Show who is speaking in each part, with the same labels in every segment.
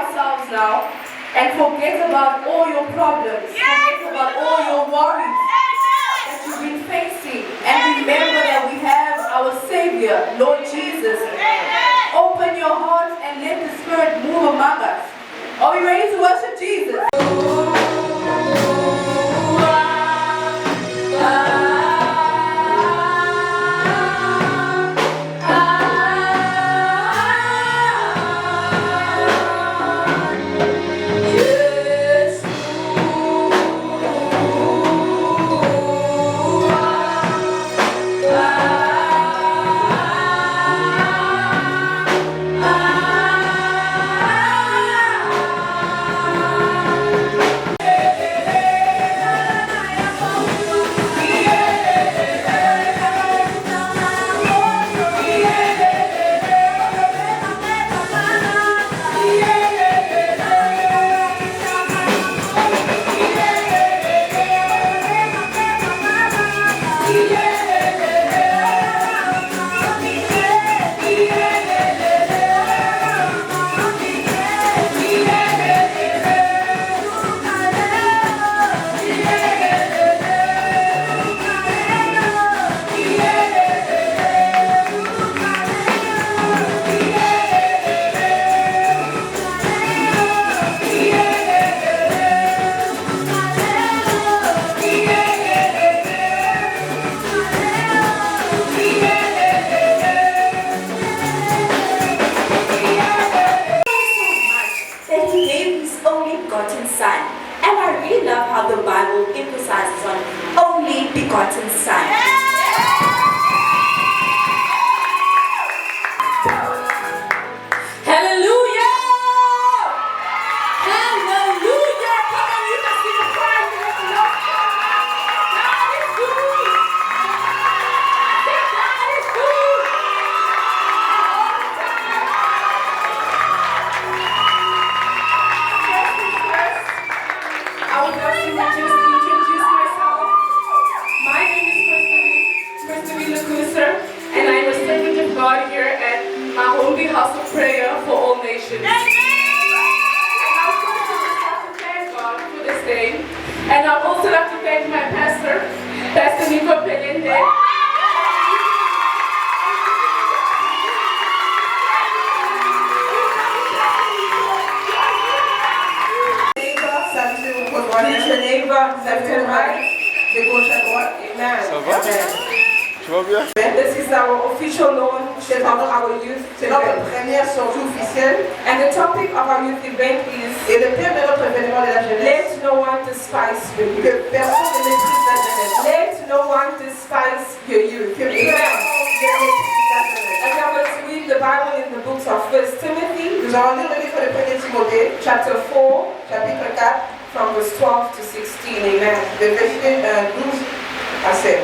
Speaker 1: ourselves now and forget about all your problems, forget about all your worries that you've been facing, and remember that we have our Savior, Lord Jesus. Open your heart and let the Spirit move among us. Are we ready to worship Jesus? And I'd also like to thank my pastor, Pastor Nico Pelende.
Speaker 2: Reach your neighbor, left and right, de gauche à droite. Amen.
Speaker 3: Ça va? Tu vas bien?
Speaker 2: This is our official launch of our youth. C'est notre première sortie officielle. And the topic of our youth event is. Et le thème de notre événement de la jeunesse. Let no one despise your youth. Que personne ne méprise la jeunesse. Let no one despise your youth. Que personne ne méprise la jeunesse. And we are going to read the Bible in the books of 1 Timothy. Nous allons lire le livre de 1 Timothée, chapter 4, chapitre 4. From verse 12 to 16, amen. De verset 12 à 16.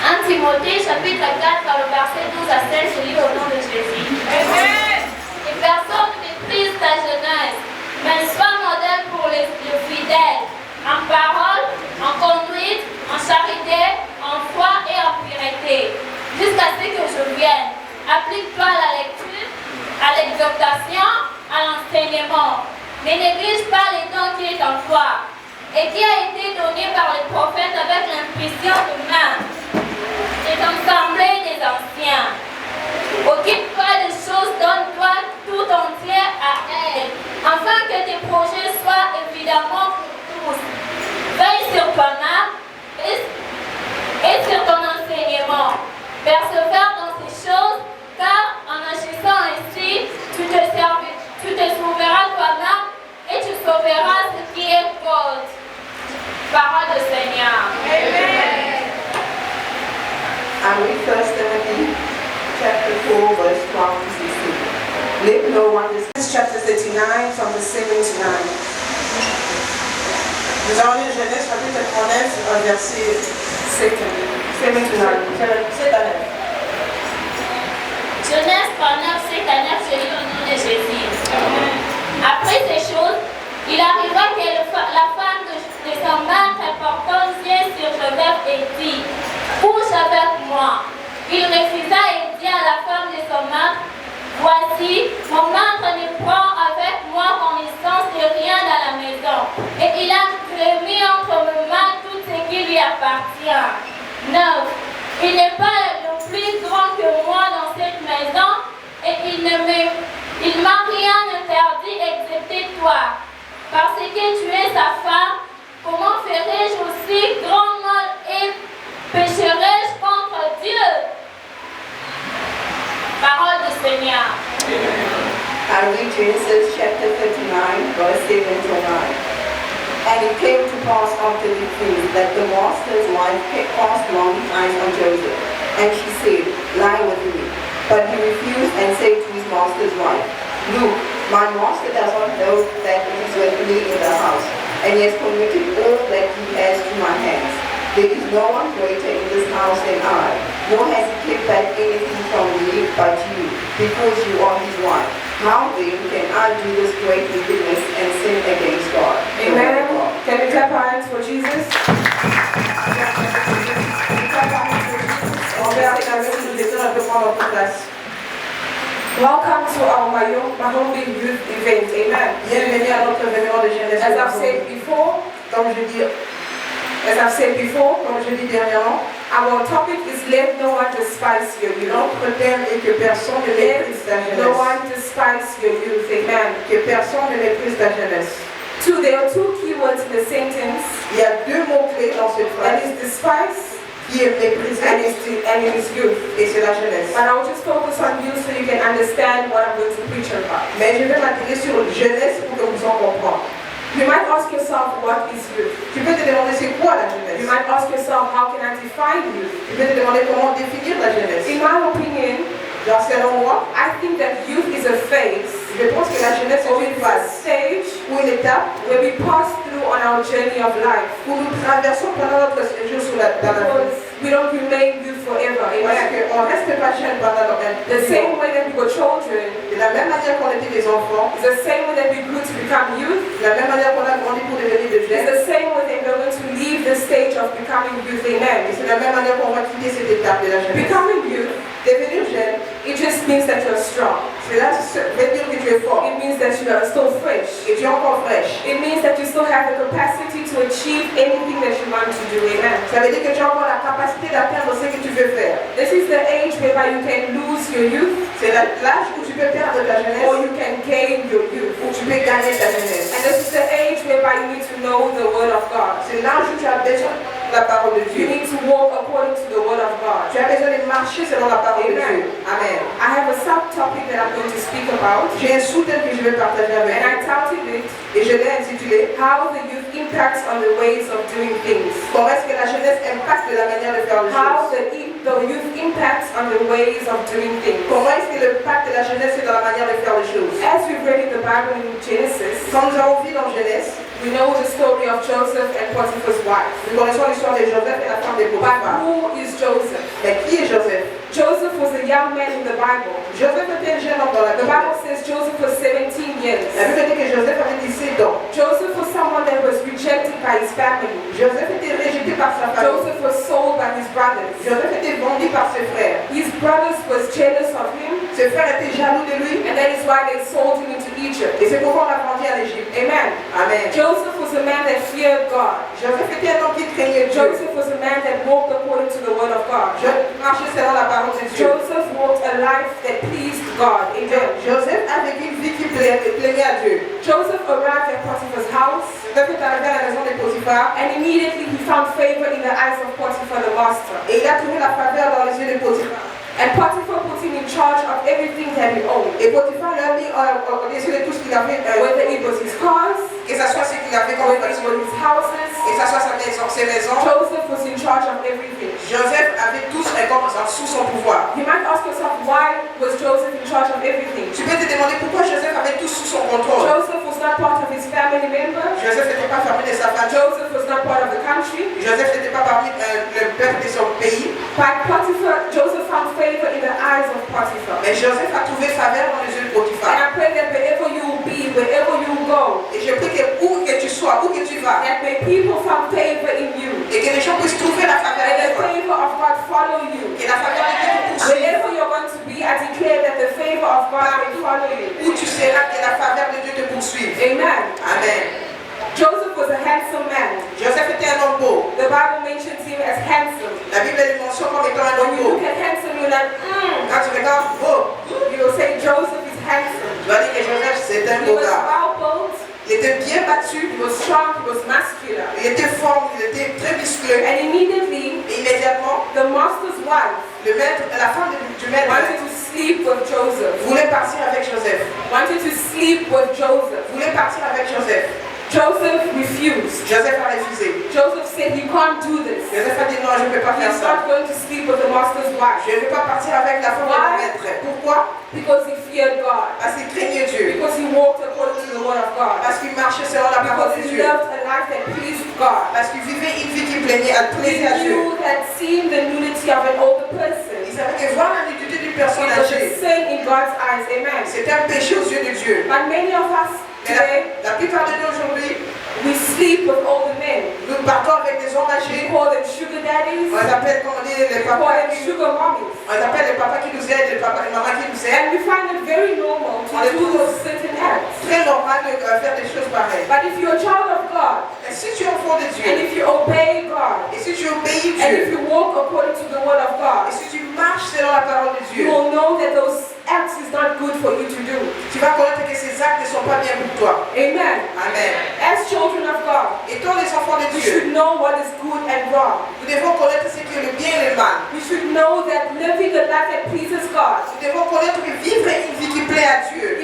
Speaker 4: 1 Timothée, chapitre 4, par le verset 12 à 16, je lis au nom de Jésus. Amen. Et personne ne méprise ta jeunesse, mais sois modèle pour les fidèles, en parole, en conduite, en charité, en foi et en pureté, jusqu'à ce que je vienne. Applique-toi à la lecture, à l'exhortation, à l'enseignement. Ne néglige pas les dons qui est en toi et qui a été donné par les prophètes avec l'impression de main des assemblées des anciens. Occupe-toi des choses, donne-toi tout entier à elles, afin que tes projets soient évidemment pour tous. Veille sur ton âme et sur ton enseignement. Persévère dans ces choses, car en agissant ainsi, tu te sauveras toi-même et tu sauveras ce qui est faute. Parole du Seigneur. Amen.
Speaker 2: And read 1 Timothy chapter 4, verse 12 to 16. Let no one, this is chapter 39 from the 7 to 9. Nous allons lire Genèse chapitre 39, verset 7 to 9.
Speaker 4: Genèse 39, 7 à 9, je lis au nom de Jésus. Après ces choses, il arriva que la femme de sa mère, portant yeux sur Joseph, et dit: couche avec moi. Il n'est pas le plus grand que moi dans cette maison et il m'a rien interdit excepté toi. Parce que tu es sa femme, comment ferais-je aussi grand mal et pécherais-je contre Dieu? Parole du Seigneur.
Speaker 5: I read Genesis chapter 39, verse 7 to 9. And it came to pass after the feast that the master's wife cast longing eyes on Joseph. And she said, lie with me. But he refused and said to his master's wife, look, my master does not know that it is with me in the house, and he has committed all that he has to my hands. There is no one greater in this house than I, nor has he kept back anything from me but you, because you are his wife. How then can I do this great wickedness and sin against God?
Speaker 2: Amen. Can we clap our hands for Jesus? Welcome to our Mahombi Youth event. Amen.
Speaker 1: Bienvenue à notre événement de jeunesse.
Speaker 2: As I've said before,
Speaker 1: Comme je dis dernièrement,
Speaker 2: our topic is let no one despise your youth.
Speaker 1: notre thème est que personne ne méprise ta
Speaker 2: Let no
Speaker 1: jeunesse.
Speaker 2: one despise your youth. Amen.
Speaker 1: Que personne ne méprise ta jeunesse.
Speaker 2: There are two key words in the sentence.
Speaker 1: Il y a deux mots-clés dans cette
Speaker 2: That
Speaker 1: phrase
Speaker 2: is despise
Speaker 1: qui est méprisé
Speaker 2: and it is youth.
Speaker 1: et c'est la jeunesse.
Speaker 2: But I will just focus on youth so you can understand what I'm going to preach about.
Speaker 1: Mais je vais m'attirer sur jeunesse pour que vous en compreniez.
Speaker 2: You might ask yourself, what is youth?
Speaker 1: Tu peux te demander c'est quoi la
Speaker 2: You
Speaker 1: jeunesse.
Speaker 2: might ask yourself, how can I define youth?
Speaker 1: Tu peux te demander comment définir la jeunesse.
Speaker 2: In my opinion,
Speaker 1: Selon moi,
Speaker 2: I think that youth is a phase
Speaker 1: je pense que la jeunesse
Speaker 2: or
Speaker 1: est une
Speaker 2: it's a
Speaker 1: phase
Speaker 2: stage
Speaker 1: ou une étape
Speaker 2: where we pass through on our journey of life.
Speaker 1: où nous traversons pendant notre séjour dans la vie.
Speaker 2: Because we don't remain youth forever.
Speaker 1: Parce
Speaker 2: Amen.
Speaker 1: qu'on ne reste pas jeune pendant notre
Speaker 2: The
Speaker 1: vie.
Speaker 2: same way that we were children
Speaker 1: De la même manière qu'on était des enfants,
Speaker 2: is the same way that we grew to become youth.
Speaker 1: de la même manière qu'on a grandi pour devenir des
Speaker 2: It's
Speaker 1: jeunes,
Speaker 2: the same way that we're going to leave the stage of becoming youth.
Speaker 1: et
Speaker 2: Amen.
Speaker 1: c'est de la même manière qu'on va quitter cette étape de la jeunesse.
Speaker 2: Becoming youth,
Speaker 1: Devenir jeune,
Speaker 2: it just means that you're strong.
Speaker 1: cela veut dire que tu es fort
Speaker 2: It means that you are still fresh.
Speaker 1: et tu es encore fraîche.
Speaker 2: It means that you still have the capacity to achieve anything that you want to do. Amen.
Speaker 1: Ça veut dire que tu as encore la capacité d'atteindre ce que tu veux faire.
Speaker 2: This is the age whereby you can lose your youth
Speaker 1: C'est l'âge où tu peux perdre ta
Speaker 2: or
Speaker 1: jeunesse
Speaker 2: you can gain your youth.
Speaker 1: ou tu peux gagner ta jeunesse.
Speaker 2: And this is the age whereby you need to know the word of God.
Speaker 1: C'est l'âge où tu as besoin de la parole de
Speaker 2: You
Speaker 1: Dieu.
Speaker 2: need to walk according to the word of God.
Speaker 1: Tu as besoin de marcher selon la parole de
Speaker 2: Amen.
Speaker 1: Dieu. Amen.
Speaker 2: I have a subtopic that I'm going to speak about,
Speaker 1: J'ai un sous-thème que je vais partager avec
Speaker 2: and I
Speaker 1: vous
Speaker 2: titled it,
Speaker 1: et je l'ai intitulé
Speaker 2: How the Youth Impacts on the Ways of Doing Things.
Speaker 1: Comment est-ce que la jeunesse impacte la manière de faire les
Speaker 2: How
Speaker 1: choses?
Speaker 2: the youth impacts on the ways of doing things.
Speaker 1: Comment est-ce que l'impact de la jeunesse est dans la manière de faire les choses?
Speaker 2: As we've read in the Bible in Genesis,
Speaker 1: Quand nous avons vu dans Genèse,
Speaker 2: we know the story of Joseph and Potiphar's wife.
Speaker 1: nous connaissons l'histoire de Joseph et la femme de
Speaker 2: But
Speaker 1: Potiphar.
Speaker 2: who is Joseph?
Speaker 1: Mais qui est Joseph?
Speaker 2: Joseph was a young man in the Bible.
Speaker 1: Joseph était un jeune homme dans la
Speaker 2: The
Speaker 1: Bible.
Speaker 2: Bible says Joseph was 17 years.
Speaker 1: La Bible dit que Joseph avait 17 ans.
Speaker 2: Joseph was someone that was rejected by his family.
Speaker 1: Joseph était rejeté par sa famille.
Speaker 2: Joseph was sold by his brothers.
Speaker 1: Joseph était vendu par ses frères.
Speaker 2: His brothers was jealous of him,
Speaker 1: Ses frères étaient jaloux de lui
Speaker 2: and that is why they sold him into Egypt.
Speaker 1: et c'est pourquoi on l'a vendu à l'Égypte.
Speaker 2: Amen.
Speaker 1: Amen.
Speaker 2: Joseph was a man that feared God.
Speaker 1: Joseph était un homme qui craignait Dieu.
Speaker 2: Joseph was a man that walked according to the word of God.
Speaker 1: Joseph marchait selon la parole de Dieu.
Speaker 2: Joseph walked a life that pleased God. Amen.
Speaker 1: Joseph a vécu une vie qui plaignait à Dieu.
Speaker 2: Joseph arrived at Potiphar's house,
Speaker 1: Joseph est arrivé à la maison de Potiphar
Speaker 2: and immediately he found favor in the eyes of Potiphar the master.
Speaker 1: et il a trouvé la faveur dans les yeux de Potiphar.
Speaker 2: And Potiphar put him in charge of everything that he owned.
Speaker 1: Et Potiphar lui a mis au-dessus de tout ce qu'il avait,
Speaker 2: Whether it was his cars,
Speaker 1: que ce soit ce qu'il avait comme
Speaker 2: whether it
Speaker 1: voiture,
Speaker 2: was his houses,
Speaker 1: que ce soit sa maison, ses maisons.
Speaker 2: Joseph was in charge of everything.
Speaker 1: Joseph avait tous sous son pouvoir.
Speaker 2: You might ask yourself, why was Joseph in charge of everything?
Speaker 1: Tu peux te demander pourquoi Joseph avait tous sous son contrôle.
Speaker 2: Joseph was not part of his family members.
Speaker 1: Joseph n'était pas parmi de sa famille.
Speaker 2: Joseph was not part of the country.
Speaker 1: Joseph n'était pas parmi le peuple de son pays.
Speaker 2: But Potiphar, Joseph found favor in the eyes of Potiphar.
Speaker 1: Mais Joseph a trouvé faveur dans les yeux de
Speaker 2: And
Speaker 1: Potiphar.
Speaker 2: I pray that wherever you will be, wherever you will go,
Speaker 1: Et je prie que où que tu sois, où que tu vas,
Speaker 2: that may people find favor in you.
Speaker 1: et que les gens puissent trouver la faveur
Speaker 2: And
Speaker 1: de
Speaker 2: the
Speaker 1: toi.
Speaker 2: favor of God follow you.
Speaker 1: Que la faveur de Dieu te poursuive.
Speaker 2: Wherever you're going to be, I declare that the favor of God may follow you.
Speaker 1: Où tu seras, que la faveur de Dieu te poursuive.
Speaker 2: Amen.
Speaker 1: Amen.
Speaker 2: Joseph was a handsome man.
Speaker 3: Joseph était un homme beau.
Speaker 2: The Bible mentions him as handsome.
Speaker 3: La Bible le mentionne comme étant un
Speaker 2: When
Speaker 3: homme
Speaker 2: you
Speaker 3: beau.
Speaker 2: look at handsome, you're like,
Speaker 3: Quand tu regardes beau,
Speaker 2: You will say Joseph is handsome.
Speaker 3: tu vas dire que Joseph c'est un
Speaker 2: He
Speaker 3: beau
Speaker 2: was
Speaker 3: gars.
Speaker 2: well built,
Speaker 3: Il était bien battu,
Speaker 2: he was strong, he was muscular.
Speaker 3: il était fort, il était très musclé.
Speaker 2: And immediately,
Speaker 3: Et immédiatement,
Speaker 2: the master's wife
Speaker 3: le maître, la femme du maître
Speaker 2: wanted to sleep with Joseph.
Speaker 3: voulait partir avec Joseph.
Speaker 2: Wanted to sleep with Joseph.
Speaker 3: Voulait partir avec Joseph.
Speaker 2: Joseph refused.
Speaker 3: Joseph a refusé.
Speaker 2: Joseph said, you can't do this.
Speaker 3: Joseph a dit non, je ne peux pas faire
Speaker 2: He's
Speaker 3: ça.
Speaker 2: not going to sleep with the master's wife.
Speaker 3: Je ne vais pas partir avec la femme de mon maître. Pourquoi?
Speaker 2: Because he feared God.
Speaker 3: Parce qu'il craignait Dieu.
Speaker 2: Because he walked according to the word of God.
Speaker 3: Parce qu'il marchait selon la parole
Speaker 2: Because
Speaker 3: de
Speaker 2: he
Speaker 3: Dieu.
Speaker 2: lived a life that pleased God.
Speaker 3: Parce qu'il vivait une vie qui plaisait à
Speaker 2: He
Speaker 3: Dieu.
Speaker 2: knew that seeing the nudity of an older person
Speaker 3: Il savait que voir la nudité d'une personne
Speaker 2: it was a
Speaker 3: âgée,
Speaker 2: sin in God's eyes. Amen.
Speaker 3: c'était un péché aux yeux de Dieu.
Speaker 2: But many of us
Speaker 3: Mais
Speaker 2: today,
Speaker 3: la plupart de nous aujourd'hui,
Speaker 2: we sleep with older men.
Speaker 3: nous partons avec des hommes
Speaker 2: We
Speaker 3: âgés.
Speaker 2: call them sugar daddies.
Speaker 3: On les appelle, comme on dit, les
Speaker 2: We call
Speaker 3: papas.
Speaker 2: them sugar mommies.
Speaker 3: On les appelle les papas qui nous aident, les papas et les mamans qui nous aident.
Speaker 2: And we find it very normal to do those certain acts.
Speaker 3: Très normal de faire des choses pareilles.
Speaker 2: But if you're a child of God,
Speaker 3: Et si tu es enfant de
Speaker 2: and
Speaker 3: Dieu,
Speaker 2: if you obey God,
Speaker 3: et si tu obéis
Speaker 2: and if
Speaker 3: Dieu,
Speaker 2: you walk according to the word of
Speaker 3: et
Speaker 2: God,
Speaker 3: si tu marches selon la parole de
Speaker 2: you
Speaker 3: Dieu,
Speaker 2: will know that those acts is not good for you to do.
Speaker 3: tu vas connaître que ces actes ne sont pas bien pour toi.
Speaker 2: Amen.
Speaker 3: Amen.
Speaker 2: As children of God,
Speaker 3: Étant les enfants de
Speaker 2: we
Speaker 3: Dieu,
Speaker 2: should know what is good and wrong.
Speaker 3: nous devons connaître ce qui est le bien et le mal.
Speaker 2: We should know that living a life that pleases God
Speaker 3: Nous devons connaître que vivre une vie qui plaît à Dieu.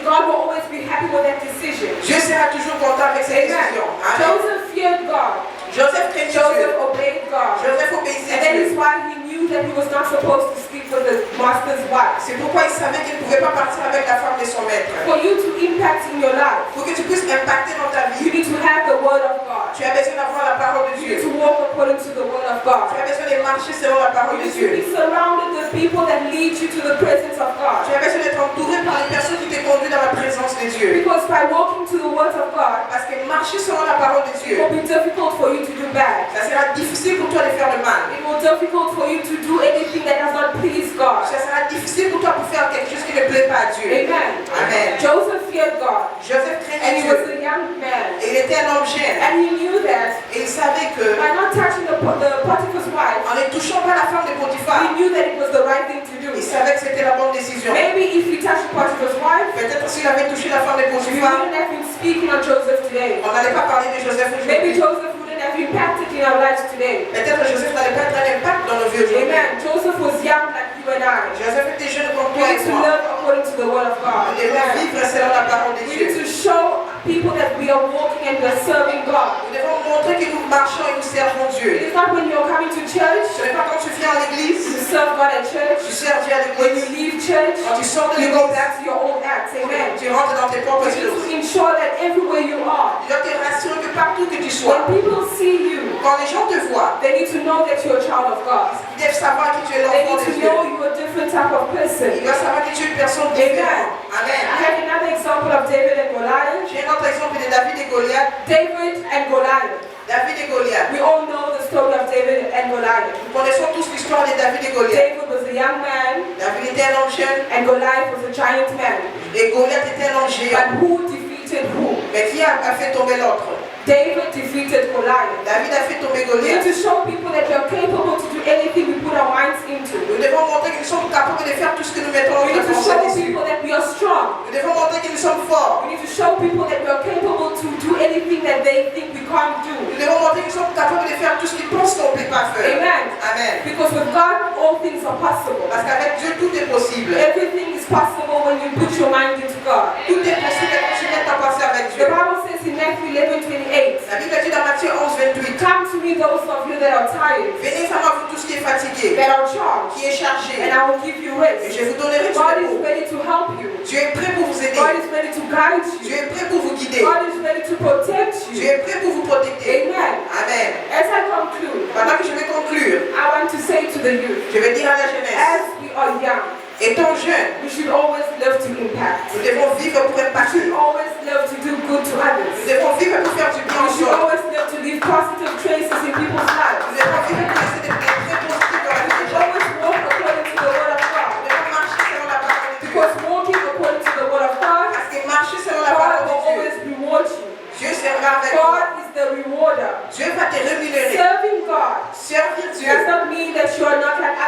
Speaker 2: God will always be happy with that decision.
Speaker 3: Dieu sera toujours content avec cette
Speaker 2: Amen.
Speaker 3: décision. Amen.
Speaker 2: Joseph feared God.
Speaker 3: Joseph craignait
Speaker 2: Joseph
Speaker 3: Dieu.
Speaker 2: obeyed God.
Speaker 3: Joseph obéissait
Speaker 2: And that
Speaker 3: Dieu.
Speaker 2: is why he knew that he was not supposed to sleep with the master's wife.
Speaker 3: C'est pourquoi il savait qu'il ne pouvait pas partir avec la femme de son maître.
Speaker 2: For you to impact in your life,
Speaker 3: Pour que tu puisses impacter dans ta
Speaker 2: you
Speaker 3: vie,
Speaker 2: need to have the word of God.
Speaker 3: tu as besoin d'avoir la parole de
Speaker 2: You need
Speaker 3: Dieu.
Speaker 2: to walk according to the word of
Speaker 3: Tu
Speaker 2: God.
Speaker 3: as besoin de marcher selon la parole
Speaker 2: You
Speaker 3: de
Speaker 2: need to be
Speaker 3: Dieu.
Speaker 2: surrounded with people that lead you to the presence of God.
Speaker 3: Tu as besoin d'être entouré par les personnes qui te conduisent dans la présence de Dieu.
Speaker 2: Because by walking to the words of God,
Speaker 3: Parce que marcher selon la parole de
Speaker 2: it
Speaker 3: Dieu,
Speaker 2: will be difficult for you to do bad.
Speaker 3: ça sera difficile pour toi de faire le mal.
Speaker 2: It will be difficult for you to do anything that does not please God.
Speaker 3: Ça sera difficile pour toi pour faire quelque chose qui ne plaît pas à Dieu.
Speaker 2: Amen.
Speaker 3: Amen.
Speaker 2: Joseph feared God.
Speaker 3: Joseph
Speaker 2: And
Speaker 3: craignait
Speaker 2: he was
Speaker 3: Dieu.
Speaker 2: a young man.
Speaker 3: Et il était un homme jeune.
Speaker 2: And he knew that
Speaker 3: Et il savait que,
Speaker 2: by not touching the Potiphar's wife,
Speaker 3: en ne touchant pas la femme de
Speaker 2: he
Speaker 3: Potiphar,
Speaker 2: knew that it was the right thing to do.
Speaker 3: il savait que c'était la bonne décision.
Speaker 2: Maybe if he touched Potiphar's wife,
Speaker 3: Peut-être s'il avait touché la femme de
Speaker 2: we
Speaker 3: Potiphar,
Speaker 2: wouldn't have been speaking on Joseph today.
Speaker 3: on n'allait pas parler de Joseph
Speaker 2: Maybe
Speaker 3: aujourd'hui.
Speaker 2: Joseph wouldn't have impacted in our lives today.
Speaker 3: Peut-être Joseph n'allait pas être un impact dans nos vies aujourd'hui.
Speaker 2: Amen. Joseph was young like you and I.
Speaker 3: Joseph était jeune comme
Speaker 2: We
Speaker 3: toi
Speaker 2: need
Speaker 3: et
Speaker 2: to
Speaker 3: moi.
Speaker 2: live according to the word of God.
Speaker 3: Nous devons
Speaker 2: Amen.
Speaker 3: vivre selon la parole de
Speaker 2: We need
Speaker 3: Dieu.
Speaker 2: to show people that we are walking and we are serving God.
Speaker 3: Nous devons montrer que nous marchons et nous servons
Speaker 2: It
Speaker 3: Dieu.
Speaker 2: is not when you're coming to church,
Speaker 3: Ce n'est pas quand tu viens à l'église,
Speaker 2: you serve God at church.
Speaker 3: tu sers Dieu à
Speaker 2: When you
Speaker 3: l'église.
Speaker 2: leave church,
Speaker 3: Quand tu sors de
Speaker 2: you go
Speaker 3: l'église,
Speaker 2: back to your old acts. Amen.
Speaker 3: tu rentres dans tes propres
Speaker 2: You need
Speaker 3: choses.
Speaker 2: to ensure that everywhere you are,
Speaker 3: Tu dois te rassurer que partout que tu sois,
Speaker 2: when people see you,
Speaker 3: quand les gens te voient,
Speaker 2: they need to know that you're a child of God.
Speaker 3: ils doivent savoir que tu es
Speaker 2: They
Speaker 3: l'enfant
Speaker 2: need
Speaker 3: de
Speaker 2: to
Speaker 3: Dieu.
Speaker 2: know you're a different type of person.
Speaker 3: Ils doivent savoir que tu es une personne différente.
Speaker 2: I
Speaker 3: Amen.
Speaker 2: have another example of David and Goliath.
Speaker 3: J'ai un autre exemple de David et Goliath.
Speaker 2: David and Goliath.
Speaker 3: David et Goliath.
Speaker 2: We all know the story of David and Goliath.
Speaker 3: Nous connaissons tous l'histoire de David et Goliath.
Speaker 2: David was a young man
Speaker 3: David était un homme jeune
Speaker 2: and Goliath was a giant man.
Speaker 3: et Goliath était un homme géant.
Speaker 2: But who defeated who?
Speaker 3: Mais qui a fait tomber l'autre?
Speaker 2: David defeated Goliath.
Speaker 3: David a fait tomber
Speaker 2: We need
Speaker 3: Goliath.
Speaker 2: to show people that we are capable to do anything we put our minds into.
Speaker 3: Nous devons montrer que nous sommes capables de faire tout ce que nous mettons
Speaker 2: We need
Speaker 3: notre
Speaker 2: to
Speaker 3: pensée
Speaker 2: show
Speaker 3: dessus.
Speaker 2: people that we are strong.
Speaker 3: Nous devons montrer que nous sommes forts.
Speaker 2: We need to show people that we are capable to do anything that they think we can't do.
Speaker 3: Nous devons montrer que nous sommes capables de faire tout ce qu'ils pensent qu'on ne peut pas faire.
Speaker 2: Amen.
Speaker 3: Amen.
Speaker 2: Because with God, all things are possible.
Speaker 3: Parce qu'avec Dieu, tout est possible.
Speaker 2: Everything is possible when you put your mind into God.
Speaker 3: Tout est possible quand tu mets ta pensée avec
Speaker 2: The
Speaker 3: Dieu.
Speaker 2: Bible says in Matthew 11:28,
Speaker 3: La Bible dit dans Matthieu 11, 28,
Speaker 2: come to me those of you that are tired,
Speaker 3: venez à moi vous tous qui est fatigué,
Speaker 2: that are charged,
Speaker 3: qui est chargé,
Speaker 2: and I will give you
Speaker 3: et
Speaker 2: rest.
Speaker 3: je vous donnerai du
Speaker 2: God is
Speaker 3: repos.
Speaker 2: ready to help you.
Speaker 3: Dieu est prêt pour vous aider.
Speaker 2: God is ready to guide
Speaker 3: Dieu
Speaker 2: you.
Speaker 3: est prêt pour vous guider.
Speaker 2: God is ready to protect
Speaker 3: Dieu
Speaker 2: you.
Speaker 3: est prêt pour vous protéger.
Speaker 2: Amen.
Speaker 3: Amen.
Speaker 2: As I conclude,
Speaker 3: Maintenant que je vais conclure,
Speaker 2: I want to say to the youth,
Speaker 3: je vais dire à la jeunesse,
Speaker 2: as we are young,
Speaker 3: étant jeune,
Speaker 2: we should always live to impact.
Speaker 3: nous devons vivre pour
Speaker 2: We
Speaker 3: impacter.
Speaker 2: should always live to do good to
Speaker 3: Nous
Speaker 2: others.
Speaker 3: devons vivre pour faire du bien
Speaker 2: We
Speaker 3: aux
Speaker 2: should
Speaker 3: autres.
Speaker 2: always live to leave positive traces in people's
Speaker 3: Nous
Speaker 2: lives.
Speaker 3: devons vivre pour laisser des traits très positifs dans la vie des gens.
Speaker 2: Always walk according to the word of
Speaker 3: Nous
Speaker 2: God.
Speaker 3: devons marcher selon la parole de Dieu.
Speaker 2: Because walking according to the word of God,
Speaker 3: Parce que marcher selon la
Speaker 2: God
Speaker 3: parole
Speaker 2: will
Speaker 3: de Dieu,
Speaker 2: always reward you.
Speaker 3: Dieu sera avec
Speaker 2: God
Speaker 3: nous.
Speaker 2: is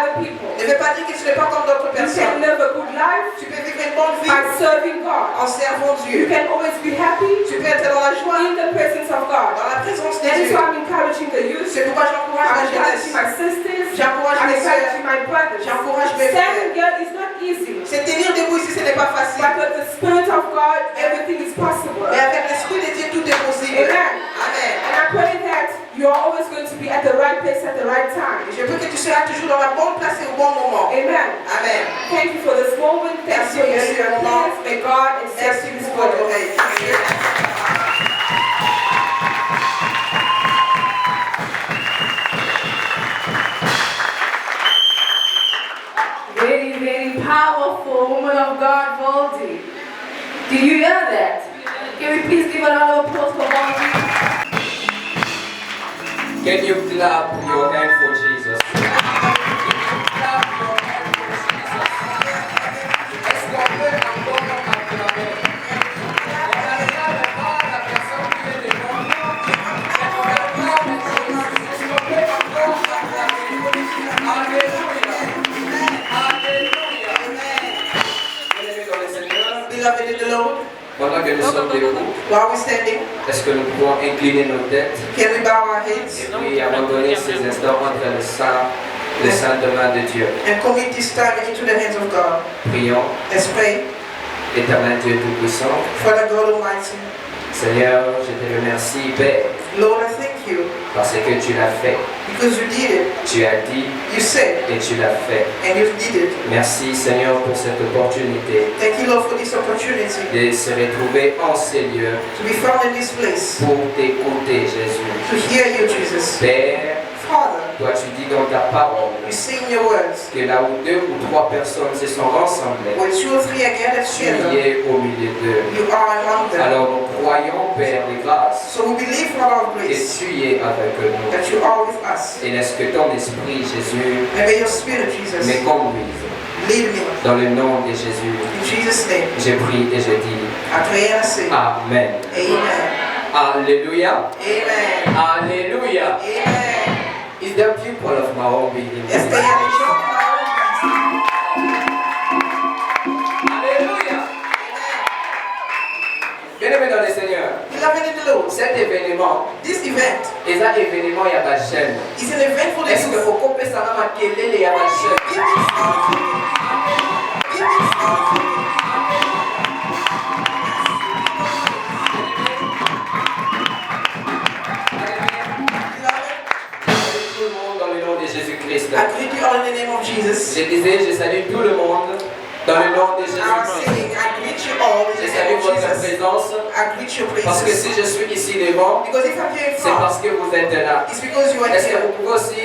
Speaker 2: other people.
Speaker 3: ne veut pas dire que tu n'es pas comme d'autres
Speaker 2: You can
Speaker 3: personnes.
Speaker 2: live a good life
Speaker 3: Tu peux vivre une bonne vie
Speaker 2: by serving God.
Speaker 3: en servant
Speaker 2: You
Speaker 3: Dieu.
Speaker 2: can always be happy
Speaker 3: Tu peux être dans la joie,
Speaker 2: in the presence of God.
Speaker 3: dans la présence de
Speaker 2: That is
Speaker 3: Dieu.
Speaker 2: why I'm encouraging the youth.
Speaker 3: C'est pourquoi j'encourage
Speaker 2: I'm
Speaker 3: la jeunesse.
Speaker 2: encouraging my sisters.
Speaker 3: J'encourage
Speaker 2: I'm
Speaker 3: mes sœurs.
Speaker 2: encouraging my brothers.
Speaker 3: J'encourage mes frères.
Speaker 2: Standing here is not easy.
Speaker 3: C'est tenir debout ici, ce n'est pas facile.
Speaker 2: But with the Spirit of God, everything is possible.
Speaker 3: Mais avec l'Esprit de Dieu, tout est possible.
Speaker 2: Amen.
Speaker 3: Amen.
Speaker 2: And I pray that you are always going to be at the right place at the right time.
Speaker 3: Et je veux que tu seras toujours dans la bonne place et au bon moment.
Speaker 2: Amen.
Speaker 3: Amen.
Speaker 2: Thank you for this moment. Thank you for your ears. May God accept
Speaker 3: Merci
Speaker 2: this
Speaker 3: pour votre
Speaker 2: word.
Speaker 3: oreille.
Speaker 1: Very, very powerful woman of God, Voldy. Did you hear that? Can we please give a round of applause for Voldy?
Speaker 6: Can you clap your hand for Jesus? Clap your hand for Jesus. Est-ce qu'on peut encore acclamer? On n'acclame pas la personne qui est devant nous. On acclame Jésus. Est-ce qu'on peut encore acclamer? Alléluia. Alléluia. Bien-aimés dans le Seigneur,
Speaker 3: Beloved in the Lord,
Speaker 6: pendant que nous sommes debout,
Speaker 3: while we're standing,
Speaker 6: est-ce que nous pouvons incliner nos têtes?
Speaker 3: can we bow our heads
Speaker 6: Et puis abandonner ces instants entre les saintes mains de Dieu.
Speaker 3: and commit this time into the hands of God?
Speaker 6: Prions,
Speaker 3: Let's pray.
Speaker 6: Éternel Dieu Tout-Puissant.
Speaker 3: Father God Almighty,
Speaker 6: Seigneur, je te remercie, Père,
Speaker 3: Lord, I thank you
Speaker 6: parce que tu l'as fait.
Speaker 3: because you did it.
Speaker 6: Tu as dit
Speaker 3: You said,
Speaker 6: et tu l'as fait.
Speaker 3: and you did it.
Speaker 6: Merci, Seigneur, pour cette opportunité
Speaker 3: Thank you, Lord, for this opportunity
Speaker 6: de se retrouver en ces lieux
Speaker 3: to be found in this place,
Speaker 6: pour t'écouter, Jésus.
Speaker 3: to hear you, Jesus.
Speaker 6: Père,
Speaker 3: Father,
Speaker 6: toi tu dis dans ta parole
Speaker 3: you say in your words,
Speaker 6: que là où 2 ou 3 personnes se sont rassemblées,
Speaker 3: when 2 or 3 are gathered
Speaker 6: tu
Speaker 3: together,
Speaker 6: y es au milieu d'eux.
Speaker 3: you are among them.
Speaker 6: Alors nous croyons, Père de grâce,
Speaker 3: So we believe, Father of
Speaker 6: que
Speaker 3: grace,
Speaker 6: tu y es avec nous.
Speaker 3: that you are with us.
Speaker 6: Et laisse que ton esprit, Jésus,
Speaker 3: And may your spirit, Jesus,
Speaker 6: me conduise.
Speaker 3: lead me.
Speaker 6: Dans le nom de Jésus,
Speaker 3: In Jesus' name,
Speaker 6: je prie et je dis
Speaker 3: I pray and I say,
Speaker 6: Amen.
Speaker 3: Amen.
Speaker 6: Alléluia.
Speaker 3: Amen.
Speaker 6: Alléluia.
Speaker 3: Amen.
Speaker 6: Is there people of my own being?
Speaker 3: Yes, they are the children of our
Speaker 6: Alléluia. Bien-aimés dans le Seigneur,
Speaker 3: Beloved in the Lord,
Speaker 6: cet événement,
Speaker 3: this event
Speaker 6: et ça événement, il y a la chaîne.
Speaker 3: is an event for the
Speaker 6: Est-ce que
Speaker 3: youth.
Speaker 6: vous comprenez ça dans ma télé, il y a la chaîne?
Speaker 3: Give me something. Give me something. Beloved,
Speaker 6: Tout le monde dans le nom de Jésus-Christ.
Speaker 3: I greet you all in the name of Jesus.
Speaker 6: Je disais, je salue tout le monde dans le nom de
Speaker 3: I was
Speaker 6: Jésus-Christ.
Speaker 3: saying, I greet you all in
Speaker 6: Je
Speaker 3: the
Speaker 6: salue
Speaker 3: name of
Speaker 6: votre
Speaker 3: Jesus.
Speaker 6: présence
Speaker 3: I greet your
Speaker 6: parce que
Speaker 3: praises.
Speaker 6: si je suis ici devant,
Speaker 3: Because if I'm here in
Speaker 6: c'est
Speaker 3: front,
Speaker 6: parce que vous êtes là.
Speaker 3: it's because you are
Speaker 6: Est-ce que
Speaker 3: here.
Speaker 6: vous pouvez aussi